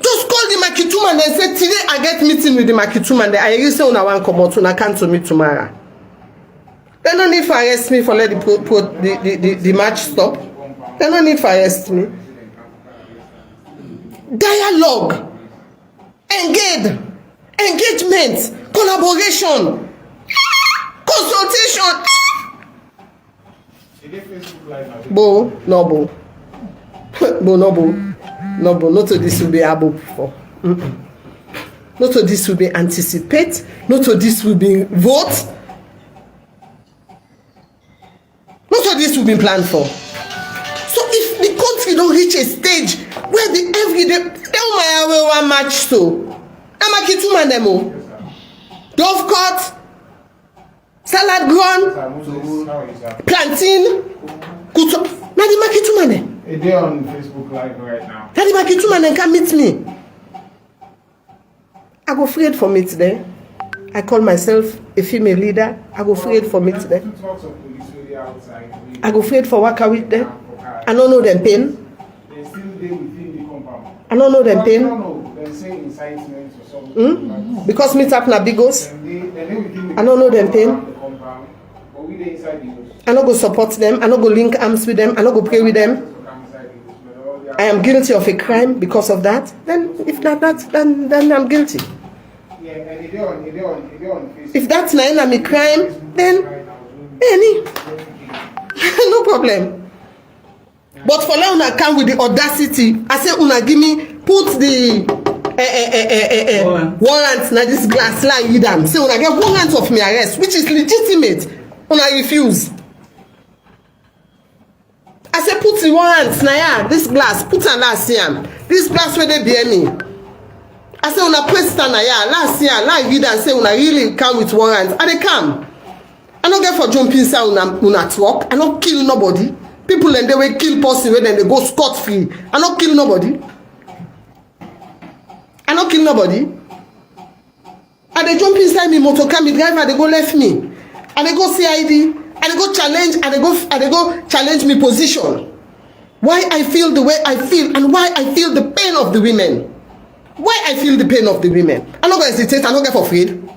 Speaker 3: Just call the Makituman and say, today I get meeting with the Makituman. I really say, I want to come out and I can't to meet tomorrow. They don't need to arrest me for let the match stop. They don't need to arrest me. Dialogue, engagement, collaboration, consultation. Bo, no, Bo. Bo, no, Bo. No, Bo. Not to this will be able before. Not to this will be anticipate. Not to this will be vote. Not all this will be planned for. So if the country don't reach a stage where the everyday one match so I'm a kituma demo. Dove cut, salad ground, plantain, kuto. Now the makituma ne.
Speaker 5: They're on Facebook Live right now.
Speaker 3: Now the makituma ne can meet me. I go afraid for me today. I call myself a female leader. I go afraid for me today. I go afraid for work with them. I don't know them pain.
Speaker 5: They still there within the compound.
Speaker 3: I don't know them pain.
Speaker 5: They say incitement or something.
Speaker 3: Because meet up na bigos. I don't know them pain. I don't go support them. I don't go link arms with them. I don't go pray with them. I am guilty of a crime because of that. Then if not that, then I'm guilty. If that's not a crime, then any. No problem. But for now, I come with the audacity. I say, una give me, put the warrant na this glass lie you them. Say, una get warrant of me arrest, which is legitimate. Una refuse. I say, put the warrant na ya, this glass, put an last year. This glass where they bear me. I say, una press na ya, last year, lie you them. Say, una really come with warrant. And they come. I don't get for jumping inside una talk. I don't kill nobody. People and they will kill person when they go scot-free. I don't kill nobody. I don't kill nobody. And they jump inside me motor car, me driver, they go left me. And they go CID, and they go challenge, and they go challenge me position. Why I feel the way I feel, and why I feel the pain of the women. Why I feel the pain of the women. I'm not going to hesitate, I'm not get for afraid.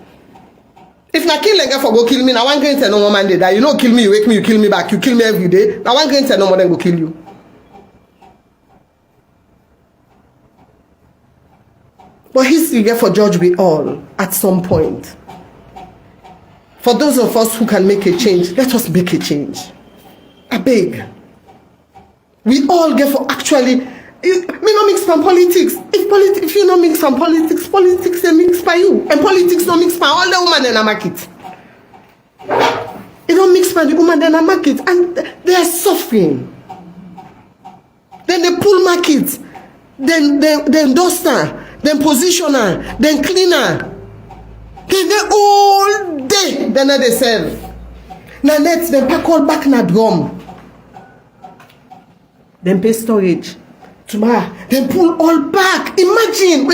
Speaker 3: If na kill for go kill me, now one grain no man dey die. You know kill me, you wake me, you kill me back, you kill me every day. Now one grain no more than go kill you. But history get for judge we all at some point. For those of us who can make a change, let us make a change. I beg. We all get for actually. Me no mix from politics. If you no mix from politics, politics they mix by you. And politics no mix by all the women in the market. It don't mix by the women in the market. And they are suffering. Then they pull market. Then duster. Then positioner. Then cleaner. Then they all day. Then they sell. Now let's then pack all back in a drum. Then pay storage. Tomorrow, then pull all back. Imagine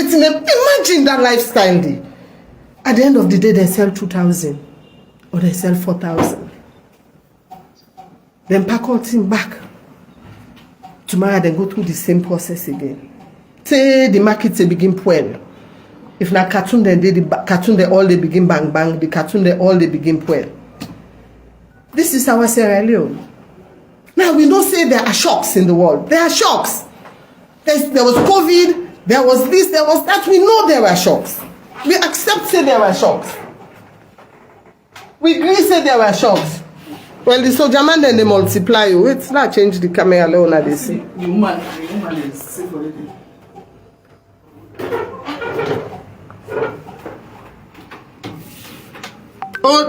Speaker 3: that lifestyle. At the end of the day, they sell 2,000 or they sell 4,000. Then pack all things back. Tomorrow, they go through the same process again. Say the market they begin well. If na cartoon, then the cartoon they all they begin bang bang. The cartoon they all they begin well. This is our Sierra Leone. Now we don't say there are shocks in the world. There are shocks. There was COVID, there was this, there was that. We know there were shocks. We accept say there were shocks. We agree say there were shocks. Well, the soldier man then they multiply you. It's not change the camera alone that they see.
Speaker 6: The woman is safe already.
Speaker 3: Oh,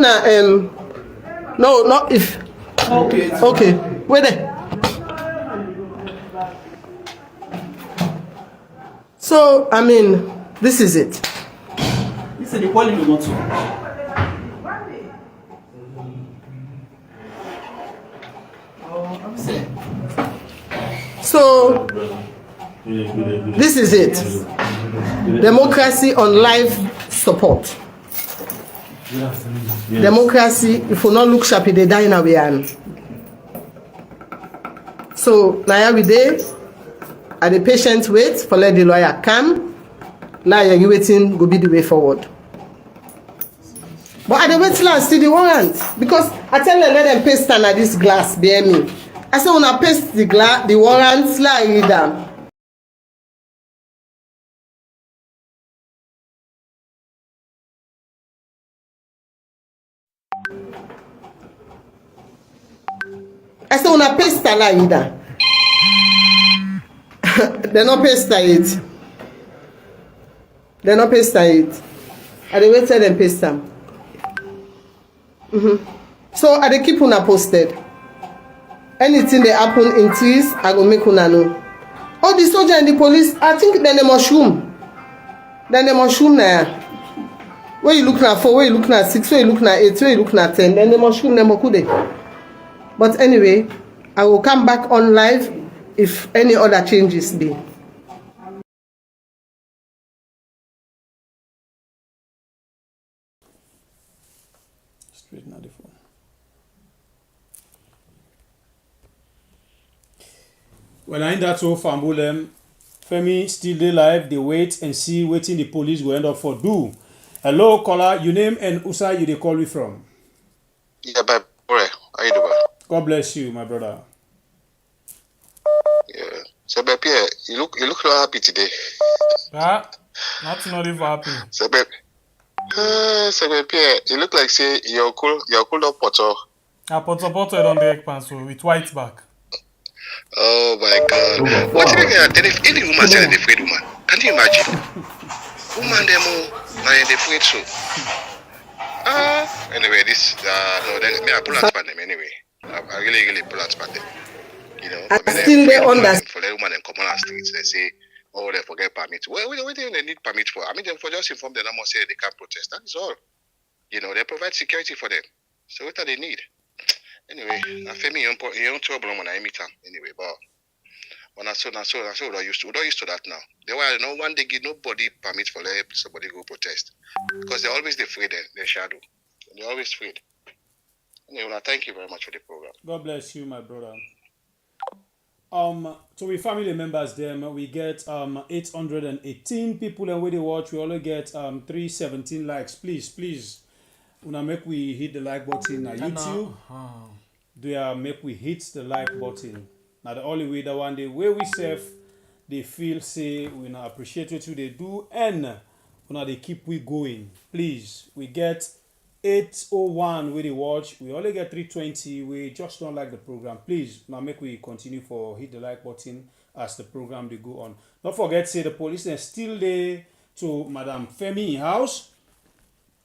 Speaker 3: no, not if. Okay, wait there. So, I mean, this is it.
Speaker 6: This is the quality of not
Speaker 3: so, this is it. Democracy on life support. Democracy, if we not look sharp, they die in our hand. So now we dey at the patient wait for let the lawyer come. Now you're waiting go be the way forward. But I dey wait till I see the warrant because I tell them let them paste am at this glass bear me. I say when I paste the warrant, like read am. I say when I paste am, like read am. They no paste it. They no paste it. I dey wait till them paste am. So I dey keep una posted. Anything that happen in trees, I go make una know. All the soldiers and the police, I think then they mushroom. Then they mushroom now. Where you looking at 4, where you looking at 6, where you looking at 8, where you looking at 10, then they mushroom them okude. But anyway, I will come back on live if any other changes be.
Speaker 8: Straight now the phone. Well, I that so Fambulem, Femi still dey live, they wait and see waiting the police will end up for do. Hello, caller, your name and USA you they call me from?
Speaker 11: Yeah, but how you doing?
Speaker 8: God bless you, my brother.
Speaker 11: Yeah. So, Pierre, you look happy today.
Speaker 9: Not even happy.
Speaker 11: So, Pierre, you look like say you're cool up Poto.
Speaker 9: Poto on the egg pan so with white back.
Speaker 11: Oh my God! What do you mean? If any woman said they're afraid woman, can you imagine? Woman demo, and they're afraid so. Anyway, this no, then me I pull out span them anyway. I really pull out span them. You know,
Speaker 3: I still they understand.
Speaker 11: For the woman and come on the streets, they say, oh, they forget permit. Well, what do they need permit for? I mean, they for just inform them, say they can't protest. That is all. You know, they provide security for them. So what do they need? Anyway, I feel me you don't trouble when I meet them. Anyway, but when I saw we don't used to that now. They were no one they give nobody permit for let somebody go protest. Because they're always afraid their shadow. They're always afraid. Anyway, thank you very much for the program.
Speaker 8: God bless you, my brother. So we family members them we get 818 people and when they watch we only get 317 likes. Please una make we hit the like button on YouTube. Do make we hit the like button. Now the only way that one day where we serve they feel say we not appreciate what they do and una they keep we going. Please, we get 801 where they watch. We only get 320. We just don't like the program. Please, now make we continue for hit the like button as the program they go on. Don't forget say the police are still there to Madam Femi house.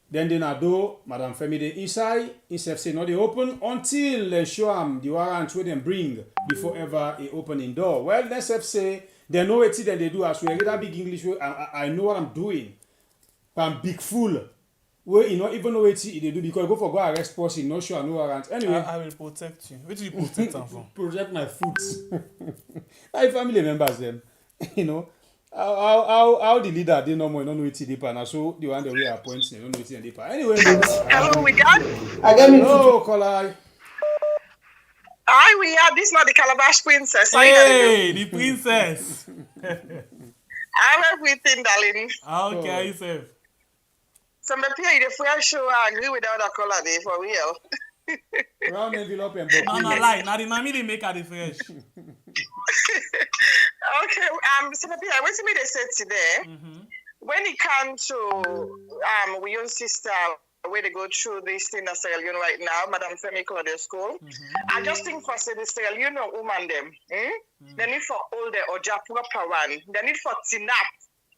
Speaker 8: Then they not do Madam Femi the inside. Instead say no they open until they show them the warrant where them bring before ever a opening door. Well, let's say they know it that they do as we get a big English way. I know what I'm doing. I'm big fool. Well, you know, even though it's they do because go for go arrest person, no sure no warrant. Anyway,
Speaker 9: I will protect you. What do you protect them for?
Speaker 8: Protect my foot. My family members them, you know. How the leader they no more don't know it's deeper now. So the one that we appoint they don't know it's deeper. Anyway,
Speaker 13: hello, we got.
Speaker 8: Hello, caller.
Speaker 13: Hi, we are. This is not the Calabash princess.
Speaker 9: Hey, the princess.
Speaker 13: I'm everything, darling.
Speaker 9: Okay, safe.
Speaker 13: So me pay the fair show. I agree with the color day for real.
Speaker 8: Round envelope and
Speaker 9: no lie. Now the mommy they make her the fresh.
Speaker 13: Okay. So me pay. What me they said today? When it comes to we own sister where they go through this thing that's right now, Madam Femi-Claudius school. I just think for say this woman them. They need for all the oja proper one. They need for tinap.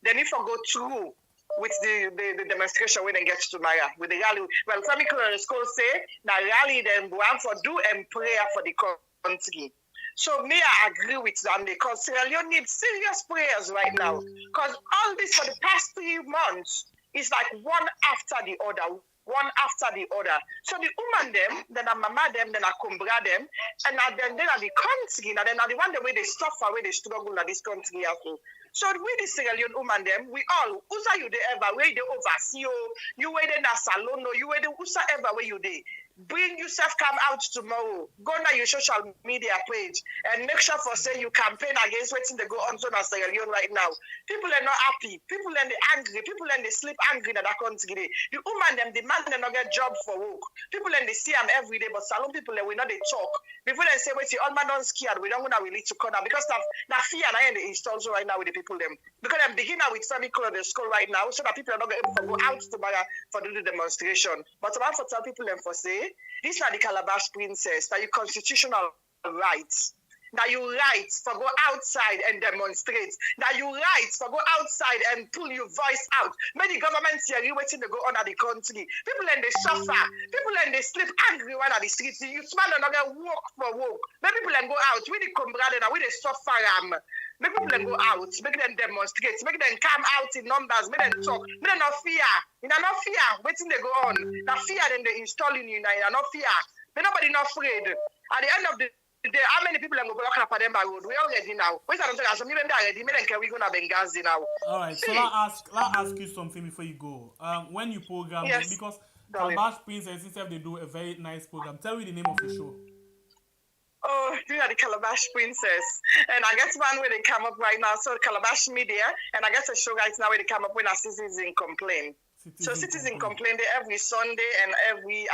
Speaker 13: They need for go through with the demonstration when they get to Maya with the rally. Well, Femi-Claudius school say that rally them go out for do and prayer for the country. So me, I agree with them because Sierra Leone needs serious prayers right now. Because all this for the past 3 months is like one after the other. So the woman them, then a mama them, then a kumbra them, and then they are the country, and then are the one the way they suffer, where they struggle in this country also. So we the Sierra Leone woman them, we all, usa you they ever, where they oversee you where they na salon, you where they usa ever where you they. bring yourself come out tomorrow, go on your social media page and make sure for say you campaign against waiting they go on to Sierra Leone right now. People are not happy, people are angry, people are they sleep angry in that country. The woman them demand they not get job for work. People and they see them every day, but Salon people we know they talk. Before they say, wait, all man don't scared, we don't want to really to corner because that fear and I in the installs right now with the people them. Because I'm beginning with Femi-Claudius school right now, so that people are not able to go out to Baga for do the demonstration. But I want to tell people them for say, these are the Calabash princess, that your constitutional rights. Now you rights for go outside and demonstrate. Now you rights for go outside and pull your voice out. Many governments here you waiting to go on at the country. People and they suffer. People and they sleep angry one at the streets. You smell another walk for walk. Many people and go out. We the comrade and we the suffer. Make people and go out. Make them demonstrate. Make them come out in numbers. Make them talk. Make them not fear. You know not fear. Waiting they go on. Now fear then they installing you now. You know not fear. But nobody not afraid. At the end of the how many people are going to block up them by road? We already now. We are ready. We going to Benghazi now.
Speaker 9: All right. So let's ask you something before you go. When you program, yes, because Calabash Princess itself they do a very nice program. Tell me the name of the show.
Speaker 13: Oh, you are the Calabash Princess, and I guess one where they come up right now. So Calabash Media, and I guess a show right now where they come up when a Citizen Complain. So Citizen Complain they every Sunday and every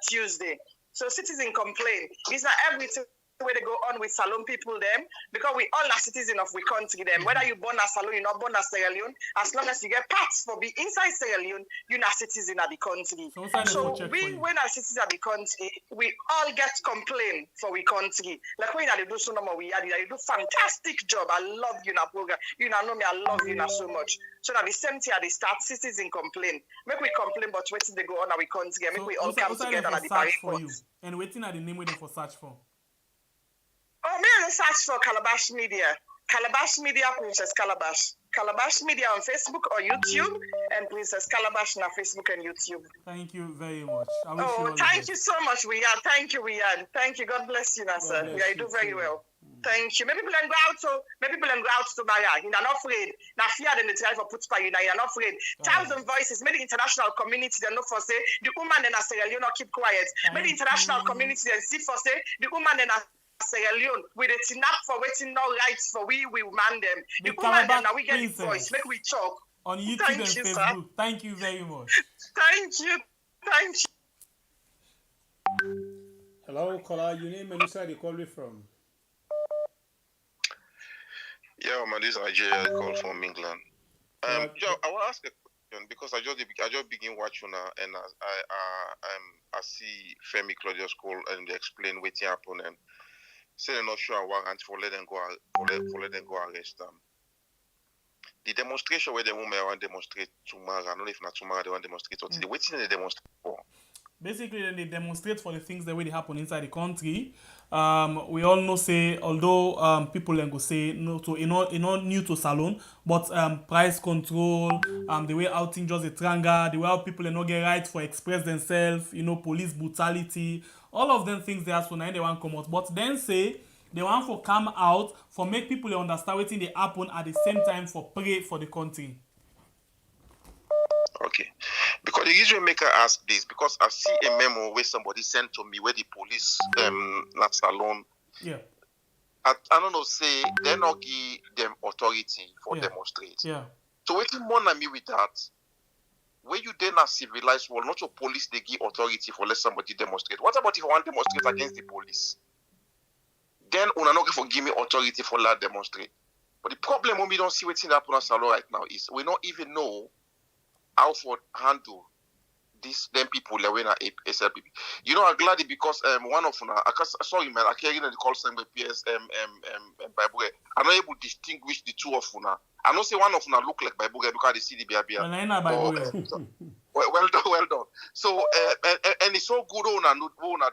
Speaker 13: Tuesday. So Citizen Complain. These are everything where they go on with Salon people them, because we all are citizens of we country them. Whether you born as Salon, you're not born as Sierra Leone, as long as you get parts for be inside Sierra Leone, you're not citizen of the country. So we when are citizens of the country, we all get complaint for we country. Like when they do so normal, we do fantastic job. I love you na program. You know me, I love you na so much. So that the same thing they start citizen complain. Make we complain, but waiting they go on our country. Make we all come together at the party for you.
Speaker 9: And waiting at the name where they for search for.
Speaker 13: Oh, me and search for Calabash Media. Calabash Media, Princess Calabash. Calabash Media on Facebook or YouTube, and Princess Calabash on Facebook and YouTube.
Speaker 9: Thank you very much.
Speaker 13: Thank you so much, Riyad. Thank you, Riyad. Thank you. God bless you, sir. Yeah, you do very well. Thank you. Maybe people can go out to Maya. You're not afraid. Now fear than the try for put by you. Now you're not afraid. Thousand voices. Many international community they not for say the woman and Sierra Leone keep quiet. Many international community they see for say the woman and Sierra Leone with a tinap for waiting no rights for we man them. The woman them now we get the voice. Make we talk.
Speaker 9: On YouTube and Facebook. Sir. Thank you very much.
Speaker 13: Thank you. Thank
Speaker 8: you. Hello, caller. Your name and you said you called me from.
Speaker 11: Yeah, man, this is Nigeria call from England. Joe, I want to ask a question because I just begin watching now, and I see Femi-Claudius call and they explain what happened and say they're not sure warrant for let them go arrest them. The demonstration where the women want to demonstrate tomorrow, I don't know if not tomorrow they want to demonstrate or today. What did they demonstrate for?
Speaker 9: Basically, then they demonstrate for the things that really happen inside the country. We all know say although people then go say no to not new to Salon, but price control, the way how things just a tranga, the way how people not get right for express themselves, police brutality, all of them things they ask for now they want come out. But then say they want for come out for make people understand what they happen at the same time for pray for the country.
Speaker 11: Okay. Because the reason make I ask this, because I see a memo where somebody sent to me where the police not Salon.
Speaker 9: Yeah.
Speaker 11: I don't know, say they not give them authority for demonstrate.
Speaker 9: Yeah.
Speaker 11: So waiting more than me with that. Where you then a civilized world, not your police they give authority for let somebody demonstrate. What about if I want to demonstrate against the police? Then una not for give me authority for that demonstrate. But the problem when we don't see what's in happen in Salon right now is we don't even know how for handle these them people that were SLPP. I'm glad because one of them, sorry man, I can't even call them PS Bible. I'm not able to distinguish the two of them. I know say one of them look like Bible because they see the BIB. Well done. So and it's so good when I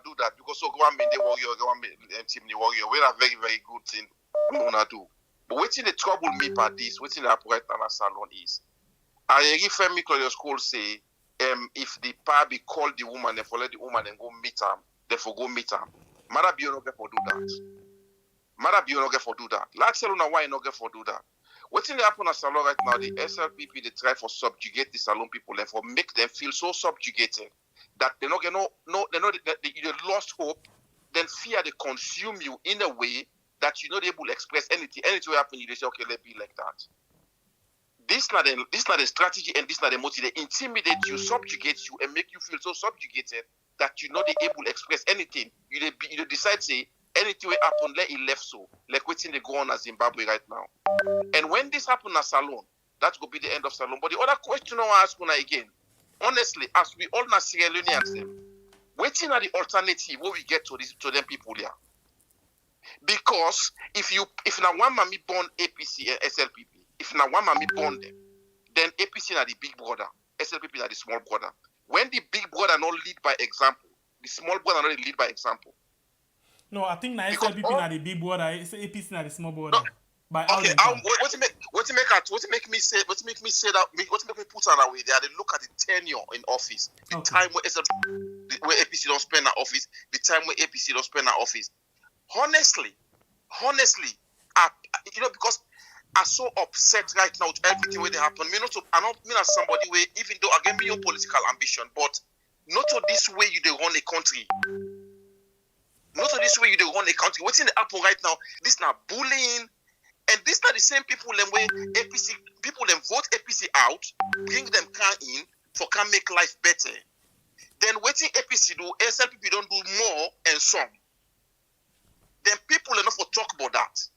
Speaker 11: do that because so go and the warrior, go and team the warrior. We're a very very good thing when I do. But what's in the trouble me by this? What's in the upright and Salon is. I hear Femi-Claudius call say, if the party call the woman, they for let the woman and go meet her, they for go meet her. Mother be no get for do that. Like say no why no get for do that. What's in the happen at Salon right now? The SLPP they try for subjugate the Salon people and for make them feel so subjugated
Speaker 12: that they lost hope, then fear they consume you in a way that you're not able to express anything. Anything will happen, you say, okay, let be like that. This not a strategy, and this not a motive. They intimidate you, subjugate you, and make you feel so subjugated that you're not able to express anything. You decide say anything will happen, let it left so. Like waiting they go on as Zimbabwe right now. And when this happen at Salon, that will be the end of Salon. But the other question I ask una again, honestly, as we all na Sierra Leoneans them, waiting are the alternative what we get to them people here. Because if now one mommy born APC and SLPP, if now one mommy born them, then APC are the big brother, SLPP are the small brother. When the big brother not lead by example, the small brother not lead by example.
Speaker 9: No, I think now SLPP are the big brother, APC are the small brother.
Speaker 12: No. Okay, what make me say that? What make me put on away? They look at the tenure in office, the time where APC don't spend in office, the time where APC don't spend in office. Honestly, because I'm so upset right now with everything where they happen. I'm not as somebody where, even though again me your political ambition, but not to this way you they run a country. Not to this way you they run a country. What's in the happen right now? This now bullying. And these are the same people them where APC people them vote APC out, bring them in for can make life better. Then waiting APC do, SLPP don't do more and some. Then people are not for talk about that.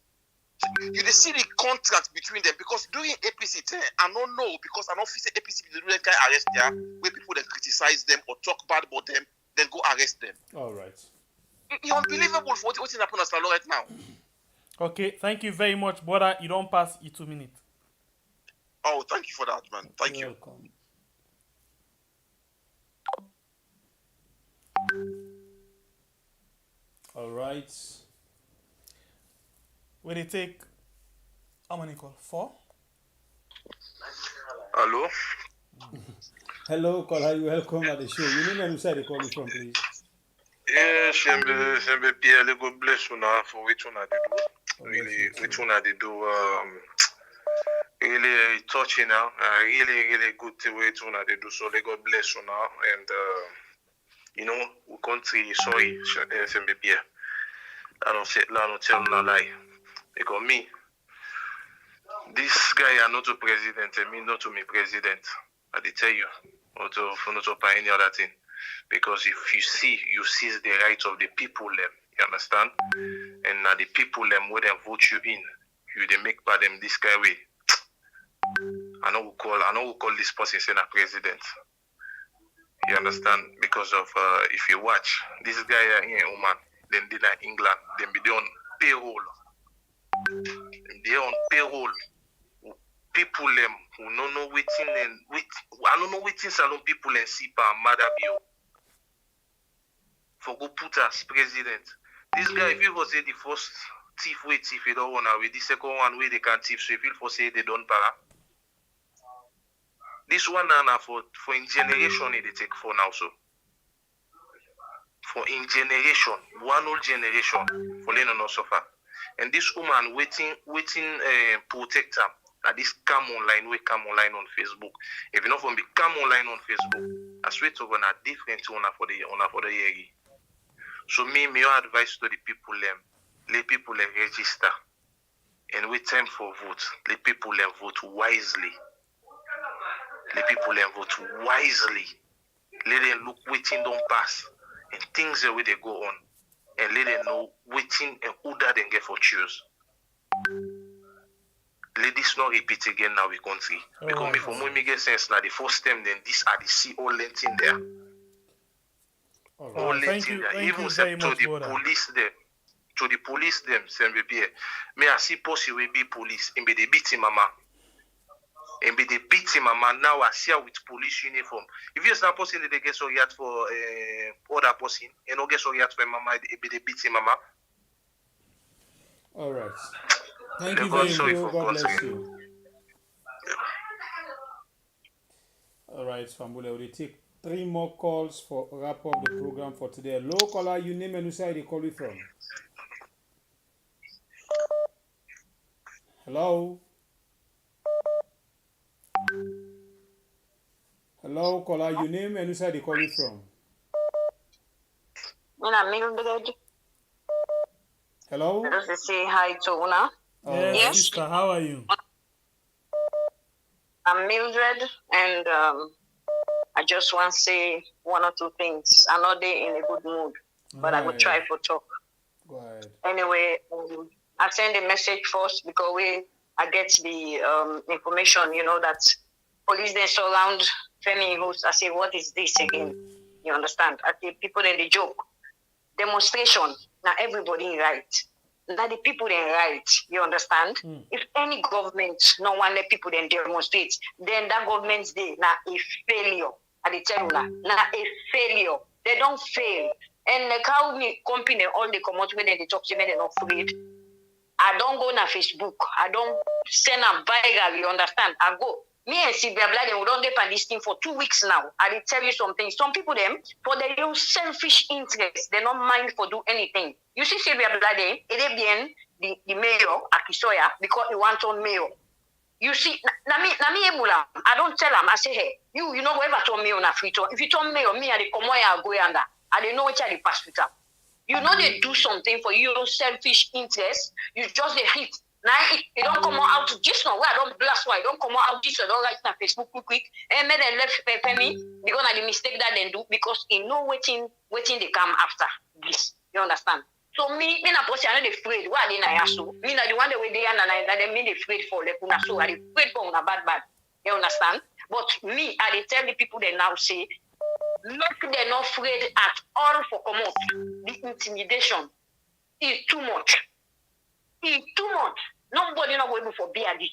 Speaker 12: You see the contrast between them because during APC I don't know because I don't feel APC they do kind of arrest there where people then criticize them or talk bad about them, then go arrest them.
Speaker 8: All right.
Speaker 12: It's unbelievable for what's happening at Salon right now.
Speaker 9: Okay, thank you very much, brother. You don't pass your 2 minutes.
Speaker 12: Oh, thank you for that, man. Thank you.
Speaker 8: Welcome. All right.
Speaker 9: Will they take how many calls? 4?
Speaker 15: Hello.
Speaker 8: Hello, caller. You welcome at the show. You name and who side they call me from, please.
Speaker 15: Yeah, Shembe Pierre, God bless you now for which one I do. Really, which one I do. Really touching now. Really good which one I do. So God bless you now. And we country sorry, Shembe Pierre. I don't tell no lie. Because me, this guy are not a president, and me not to me president. I did tell you, or for not to any other thing. Because if you seize the rights of the people them, you understand? And now the people them where they vote you in, you they make by them this guy way. I know we call this person saying a president. You understand? Because of if you watch this guy in Oman, then they in England, then be on payroll. They're on payroll. People them who don't know waiting and I don't know waiting salon people and see pa Madabio. For go put as president. This guy, if you go say the first thief you don't want to, the second one way they can't thief, so if you for say they don't para. This one now for in generation they take for now so. For in generation, one whole generation for letting no suffer. And this woman waiting protect her. That this come online on Facebook. If you not from be come online on Facebook, I swear to God, a different one for the year. So me your advice to the people let people register. And wait time for vote. Let people vote wisely. Let people vote wisely. Let them look waiting don't pass. And things the way they go on. And let them know waiting and who that they get for choose. Let this not repeat again now we country. Because me for me get sense now the first time then this are the see all letting there. All letting there. Even to the police them, may I see posse will be police and be the beating mama. And be the beating mama now I see her with police uniform. If you're not posting they get so yet for other person and not get so yet for mama, it be the beating mama.
Speaker 8: All right. Thank you very much. God bless you. All right, Fambule, we'll take 3 more calls for wrap up the program for today. Hello, caller, you name and who side they call you from? Hello? Hello, caller, you name and who side they call you from?
Speaker 4: I'm Mildred.
Speaker 8: Hello?
Speaker 4: Just say hi to Una.
Speaker 9: Yes, sister, how are you?
Speaker 4: I'm Mildred, and I just want to say one or two things. I'm not there in a good mood, but I will try to talk.
Speaker 8: Go ahead.
Speaker 4: Anyway, I send a message first because I get the information, that police then surround Femi host. I say, what is this again? You understand? I say, people in the joke. Demonstration. Now everybody right. Now the people then right. You understand? If any government no one let people then demonstrate, then that government's day now a failure. I tell you now a failure. They don't fail. And like how me company all the come out when they talk to me, they're not afraid. I don't go on Facebook. I don't send a viral. You understand? I go. Me and Sylvia Blade, we don't depend this thing for 2 weeks now. I will tell you something. Some people, them, for their own selfish interest, they don't mind for do anything. You see Sylvia Blade, it is bien the mayor, Akisoya, because he wants on mayor. You see, I don't tell him. I say, hey, you know whoever told me on a free tour. If you told me on me, I come where I go under. I don't know which I pass with them. You know they do something for your selfish interest. You just they hit. Now it don't come out just now. Where I don't blast why don't come out just I don't write on Facebook quick. And then they left me because of the mistake that they do because in no waiting they come after this. You understand? So me na person I know they afraid. Why they na so? Me na the one the way they and that they mean they afraid for like una so I they afraid for una bad. You understand? But me I they tell the people they now say look they're not afraid at all for come out. The intimidation is too much. It's too much. Nobody not going for BRD.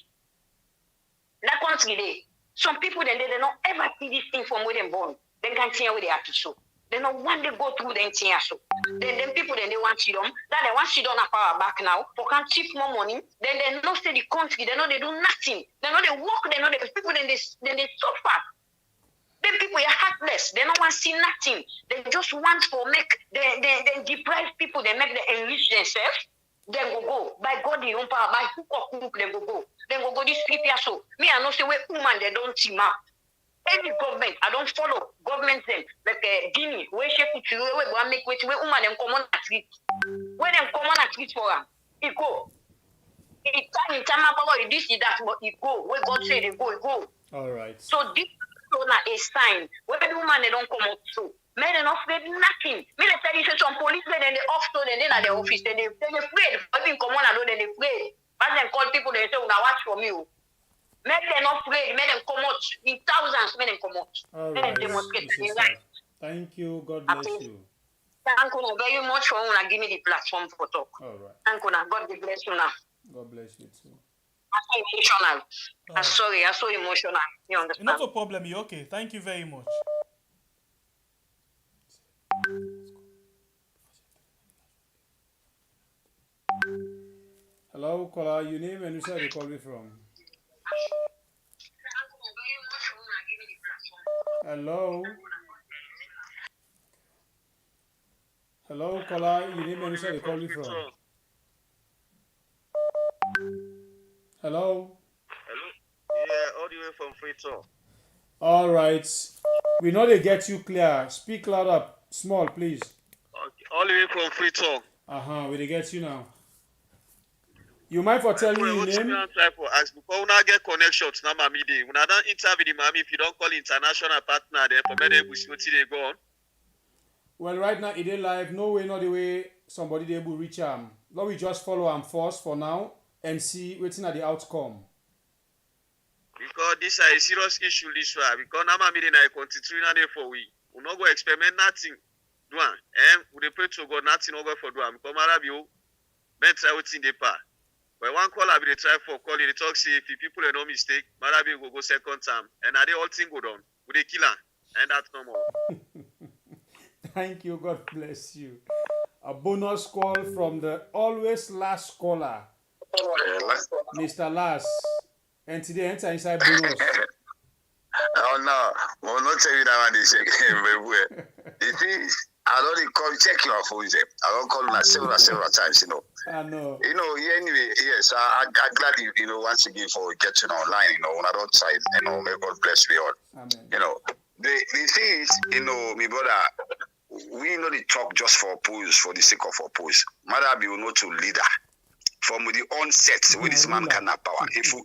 Speaker 4: That country there. Some people they don't ever see this thing from where they born. They can't see where they are to so. They don't want to go through the thing so. Then people they want to them. That they want to don't have power back now. For can cheap more money. Then they not say the country. They know they do nothing. They know they work. They know the people then they suffer. Then people are heartless. They don't want to see nothing. They just want to make they deprive people. They make them enrich themselves. Then go. By God, you don't power. By hook or crook, then go. Then go this 3 years so. Me, I know say where woman they don't team up. Any government, I don't follow government them like Guinea. Where she put you, where go make where woman them come on a street. Where them come on a street for them, it go. It time about this is that, but it go. Where God say they go, it go.
Speaker 8: All right.
Speaker 4: So this is a sign. Where the woman they don't come out so. Men are not afraid nothing. Me they tell you say some police then they off to then at the office then they afraid. Even come on and then they afraid. But then call people they say una watch for me. Men they not afraid. Men them come out in thousands. Men them come out.
Speaker 8: All right.
Speaker 4: Right.
Speaker 8: Thank you. God bless you.
Speaker 4: Thank you very much for una give me the platform for talk.
Speaker 8: All right.
Speaker 4: Thank you. God bless you now.
Speaker 8: God bless you too.
Speaker 4: I'm so emotional. I'm sorry. I'm so emotional. You understand?
Speaker 9: Not a problem. You okay? Thank you very much.
Speaker 8: Hello, caller. Your name and where you call me from? Hello. Hello, caller. Your name and where you call me from? Hello.
Speaker 19: Hello. Yeah, all the way from Freetown.
Speaker 8: All right. We know they get you clear. Speak louder, small, please.
Speaker 19: Okay. All the way from Freetown.
Speaker 8: We they get you now. You mind for telling me your name?
Speaker 19: Try for ask because we not get connections now, mommy. We not interview the mommy if you don't call international partner. Then for me, we see what they go on.
Speaker 8: Well, right now it is live. No way, not the way somebody they will reach Let we just follow first for now and see waiting at the outcome.
Speaker 19: Because this is a serious issue this way. Because now mommy they continue na for we. We not go experiment nothing. Do we pray to God nothing over for do because Marabio, men try waiting the part. But one call I be try for call it talk say if people are no mistake, Marabi will go second time. And are they all thing go down? With the killer. And that's no more.
Speaker 8: Thank you, God bless you. A bonus call from the always last caller. Mr. Last. And today enter inside bonus.
Speaker 7: Oh no, we'll not tell you that one is everywhere. The thing is, I don't call check your phone. I don't call you several times, you know.
Speaker 8: I know.
Speaker 7: You know, anyway, yes, I'm glad you know once again for getting online, you know, when I don't side, you know, may God bless me all.
Speaker 8: Amen.
Speaker 7: You know. The thing is, you know, my brother, we know the talk just for oppose, for the sake of oppose. Mother be not to leader. From the onset, where this man can have power. If we,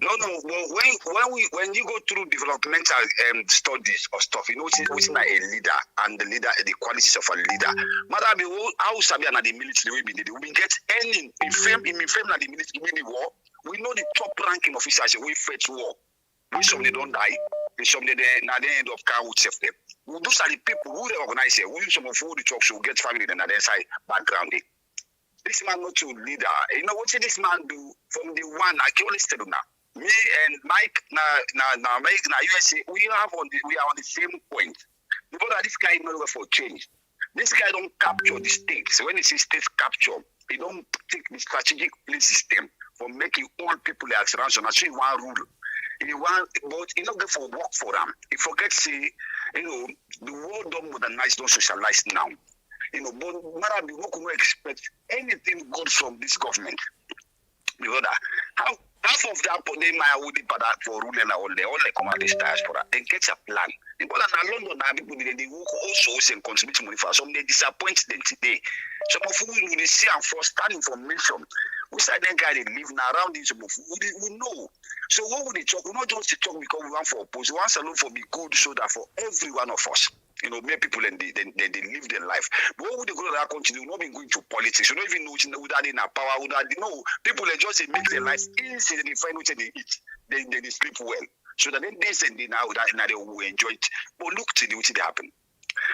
Speaker 7: no, when you go through developmental studies or stuff, you know what's like a leader and the leader, the qualities of a leader. Mother be how Sabi and the military we get any in fame the military in the war. We know the top ranking officers we fight war. We some they don't die, and some they now they end up car with them. Those are the people who they organize here. We some of who the talk should get family and their side background. This man not to leader. You know what this man do from the one I can always tell you now. Me and Mike Mike USA we are on the same point. Because this guy is not for change. This guy don't capture the states. When he says states capture, he don't take the strategic place system for making all people like surrounded. So he want rule. He want, but he not go for work for them. He forget say, you know, the world don't modernize, don't socialize now. You know, but Marabi, we could not expect anything good from this government. Because half of that they might would be for ruling all the commanders diaspora. They get a plan. Because in London now people they work also and contribute money for some they disappoint them today. Some of who we see and first hand information. We said that guy they live now around this we know. So what would they talk? We not just talk because we want for oppose, we want to look for be good so that for every one of us. You know, many people and they live their life. But what would they go to that country? They will not be going to politics. You don't even know without in power, without people they just make their life easy and they find what they eat. They sleep well. So that then they send it now they will enjoy it. But look to what they happen.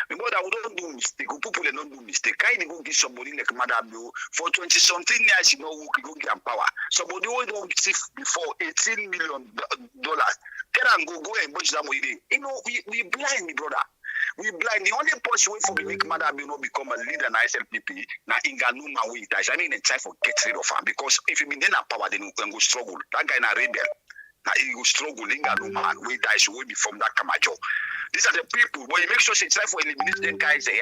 Speaker 7: Because I don't do mistake. People don't do mistake. Kind of go give somebody like Madam for 20-something years, you know, we go get power. Somebody who don't see before $18 million. Can go and bunch them with it. You know, we blind, brother. We blind. The only push way for me make Madam not become a leader in SLPP. Now Inga no man we die. I mean, in time for get rid of him because if he been in power, then we can go struggle. That guy in a rebel. Now he will struggle. Inga no man we die. So we be from that Kamajo. These are the people. But you make sure she try for eliminate them guys there.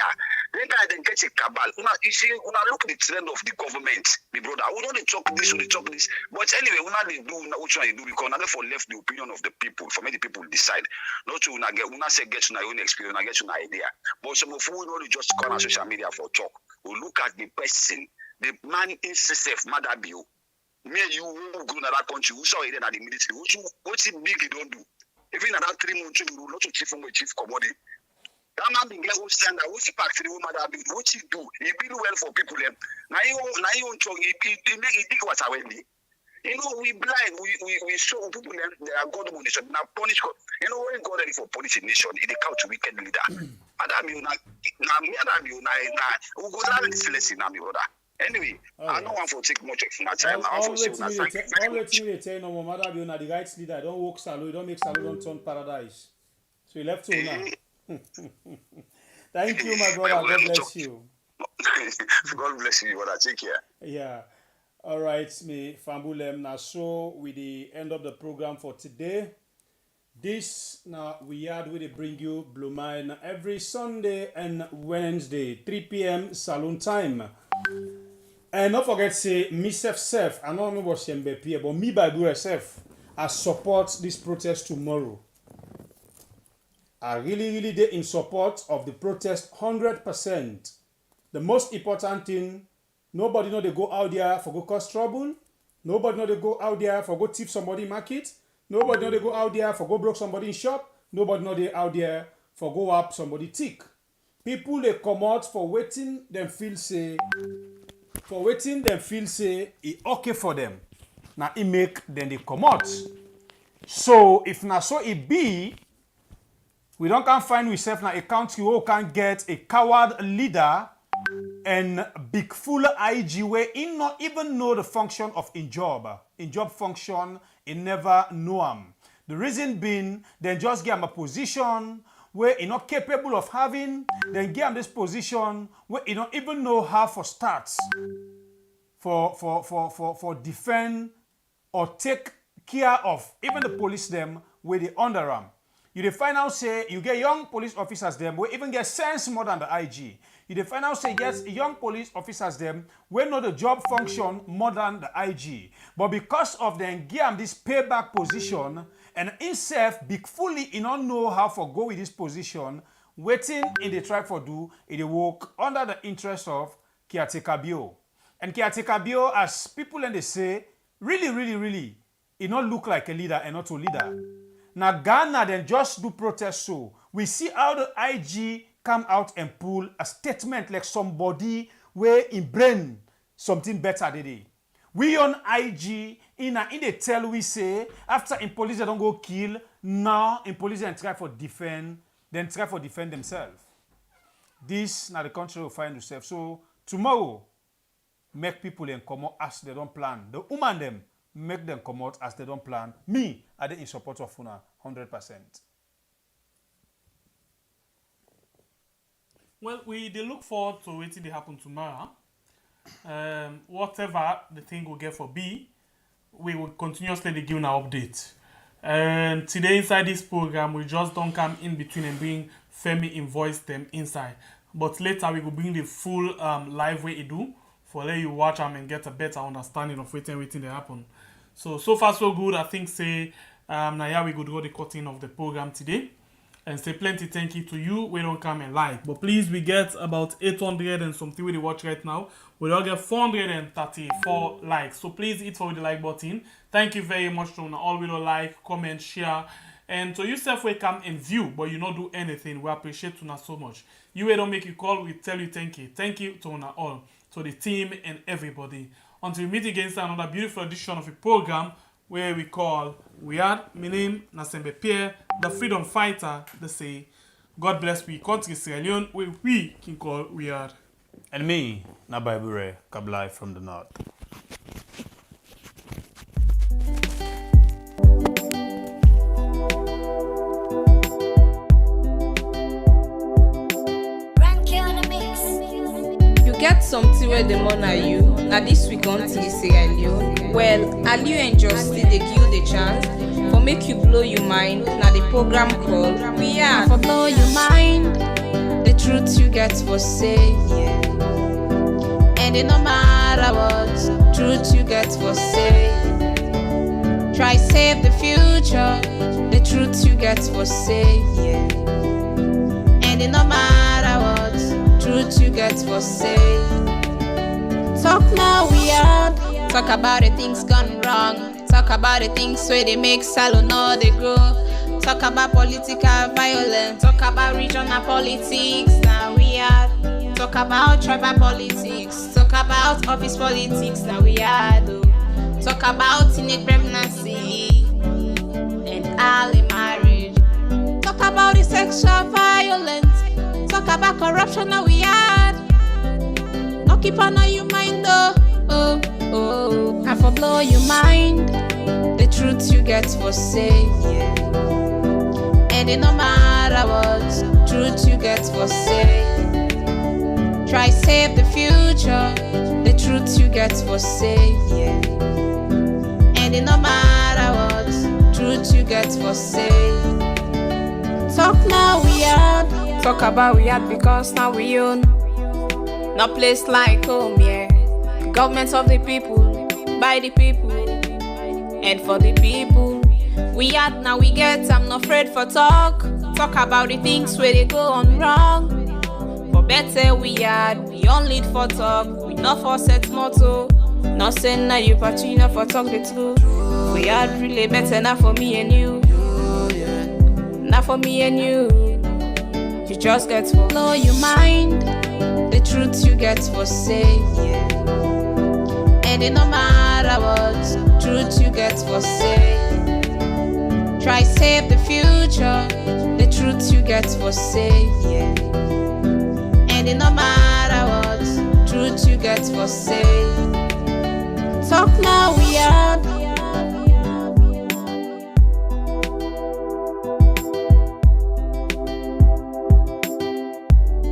Speaker 7: Then guys then get a cabal. You see, when I look at the trend of the government, my brother, we don't talk this, we talk this. But anyway, when they do which one they do because now for left the opinion of the people, for many people decide. Not to get to your own experience, get to an idea. But some of you know just call on social media for talk. We look at the person, the man in self, Madabio. Me you who go to that country, who saw it in the military, what's it big you don't do? Even about 3 months, you will not to chief commodity. That man being like, stand out, what's the factory, what he do? He build well for people. Now you talk, he think what's our way. You know, we blind, we show people that they are God nation. Now punish God. You know, when God ready for punish a nation, he the couch wicked leader. Madam, you who go down this lesson, now, brother. Anyway, I don't want to take much of my time.
Speaker 8: Always me tell no more matter be the right leader. Don't walk salute, don't make salute, don't turn paradise. So you left to now. Thank you, my brother. God bless you.
Speaker 7: God bless you, brother. Take care.
Speaker 8: Yeah. All right, me Fambulem. Now, so with the end of the program for today. This now we had we bring you Blue Mine every Sunday and Wednesday, 3 p.m. saloon time. And don't forget say myself, I don't know what Shembe but me by myself, I support this protest tomorrow. I really did in support of the protest 100%. The most important thing, nobody know they go out there for go cause trouble. Nobody know they go out there for go thief somebody market. Nobody know they go out there for go broke somebody in shop. Nobody know they out there for go up somebody tick. People they come out for waiting them feel say it okay for them. Now it make then they come out. So if now so it be, we don't can find ourselves now a country who can get a coward leader and big full IG where he not even know the function of in job. In job function, he never know him. The reason being, then just give him a position where he not capable of having, then give him this position where he don't even know how for starts for defend or take care of even the police them where they under him. You dey find out say you get young police officers them where even get sense more than the IG. You dey find out say yes, young police officers them where know the job function more than the IG. But because of them give them this payback position and himself big fully he don't know how for go with this position, waiting in the tribe for do, it work under the interest of caretaker bio. And caretaker bio, as people and they say, really, it not look like a leader and not a leader. Now Ghana then just do protest so. We see how the IG come out and pull a statement like somebody where in brain something better today. We on IG in the tell we say after in police they don't go kill, now in police and try for defend themselves. This now the country will find yourself. So tomorrow make people and come out as they don't plan. The woman them make them come out as they don't plan. Me, I in support of Una 100%.
Speaker 9: Well, we look forward to waiting to happen tomorrow. Whatever the thing will get for B, we will continuously give an update. And today inside this program, we just don't come in between and bring Femi invoice them inside. But later we will bring the full live way it do for let you watch them and get a better understanding of waiting they happen. So far so good. I think say now yeah we could go the cutting of the program today. And say plenty thank you to you. We don't come and like. But please, we get about 800 and something we watch right now. We don't get 434 likes. So please hit for the like button. Thank you very much to all we don't like, comment, share. And to yourself we come and view, but you not do anything. We appreciate you so much. You don't make you call, we tell you thank you. Thank you to all, to the team and everybody. Until we meet again, another beautiful edition of a program where we call Weird. My name Nasembe Pierre, the freedom fighter. They say, God bless we country Sierra Leone, where we can call Weird.
Speaker 8: And me, Nabaibure Kablai from the north.
Speaker 16: Get something where the money are you. Now this week on Sierra Leone. Well, Aliu and Justy they give you the chance for make you blow your mind. Now the program called We Are for blow your mind. The truth you get for say, yeah. And it no matter what truth you get for say. Try save the future. The truth you get for say, yeah. And it no matter what truth you get for say. Talk now we are. Talk about the things gone wrong. Talk about the things where they make salon or they grow. Talk about political violence. Talk about regional politics. Now we are. Talk about tribal politics. Talk about office politics. Now we are. Talk about teenage pregnancy and early marriage. Talk about the sexual violence. Talk about corruption that we had. No keep on your mind though. I for blow your mind. The truth you get for say, yeah. And it no matter what truth you get for say. Try save the future. The truth you get for say, yeah. And it no matter what truth you get for say. Talk now we are. Talk about we had because now we own. No place like home, yeah. Government of the people, by the people, and for the people. We had now we get, I'm not afraid for talk. Talk about the things where they go on wrong. For better we had, we only for talk. We not for set motto. Not saying now you party, not for talk the truth. We had really better now for me and you. Not for me and you. You just get to blow your mind. The truth you get for say, yeah. And it no matter what truth you get for say. Try save the future. The truth you get for say, yeah. And it no matter what truth you get for say. Talk now we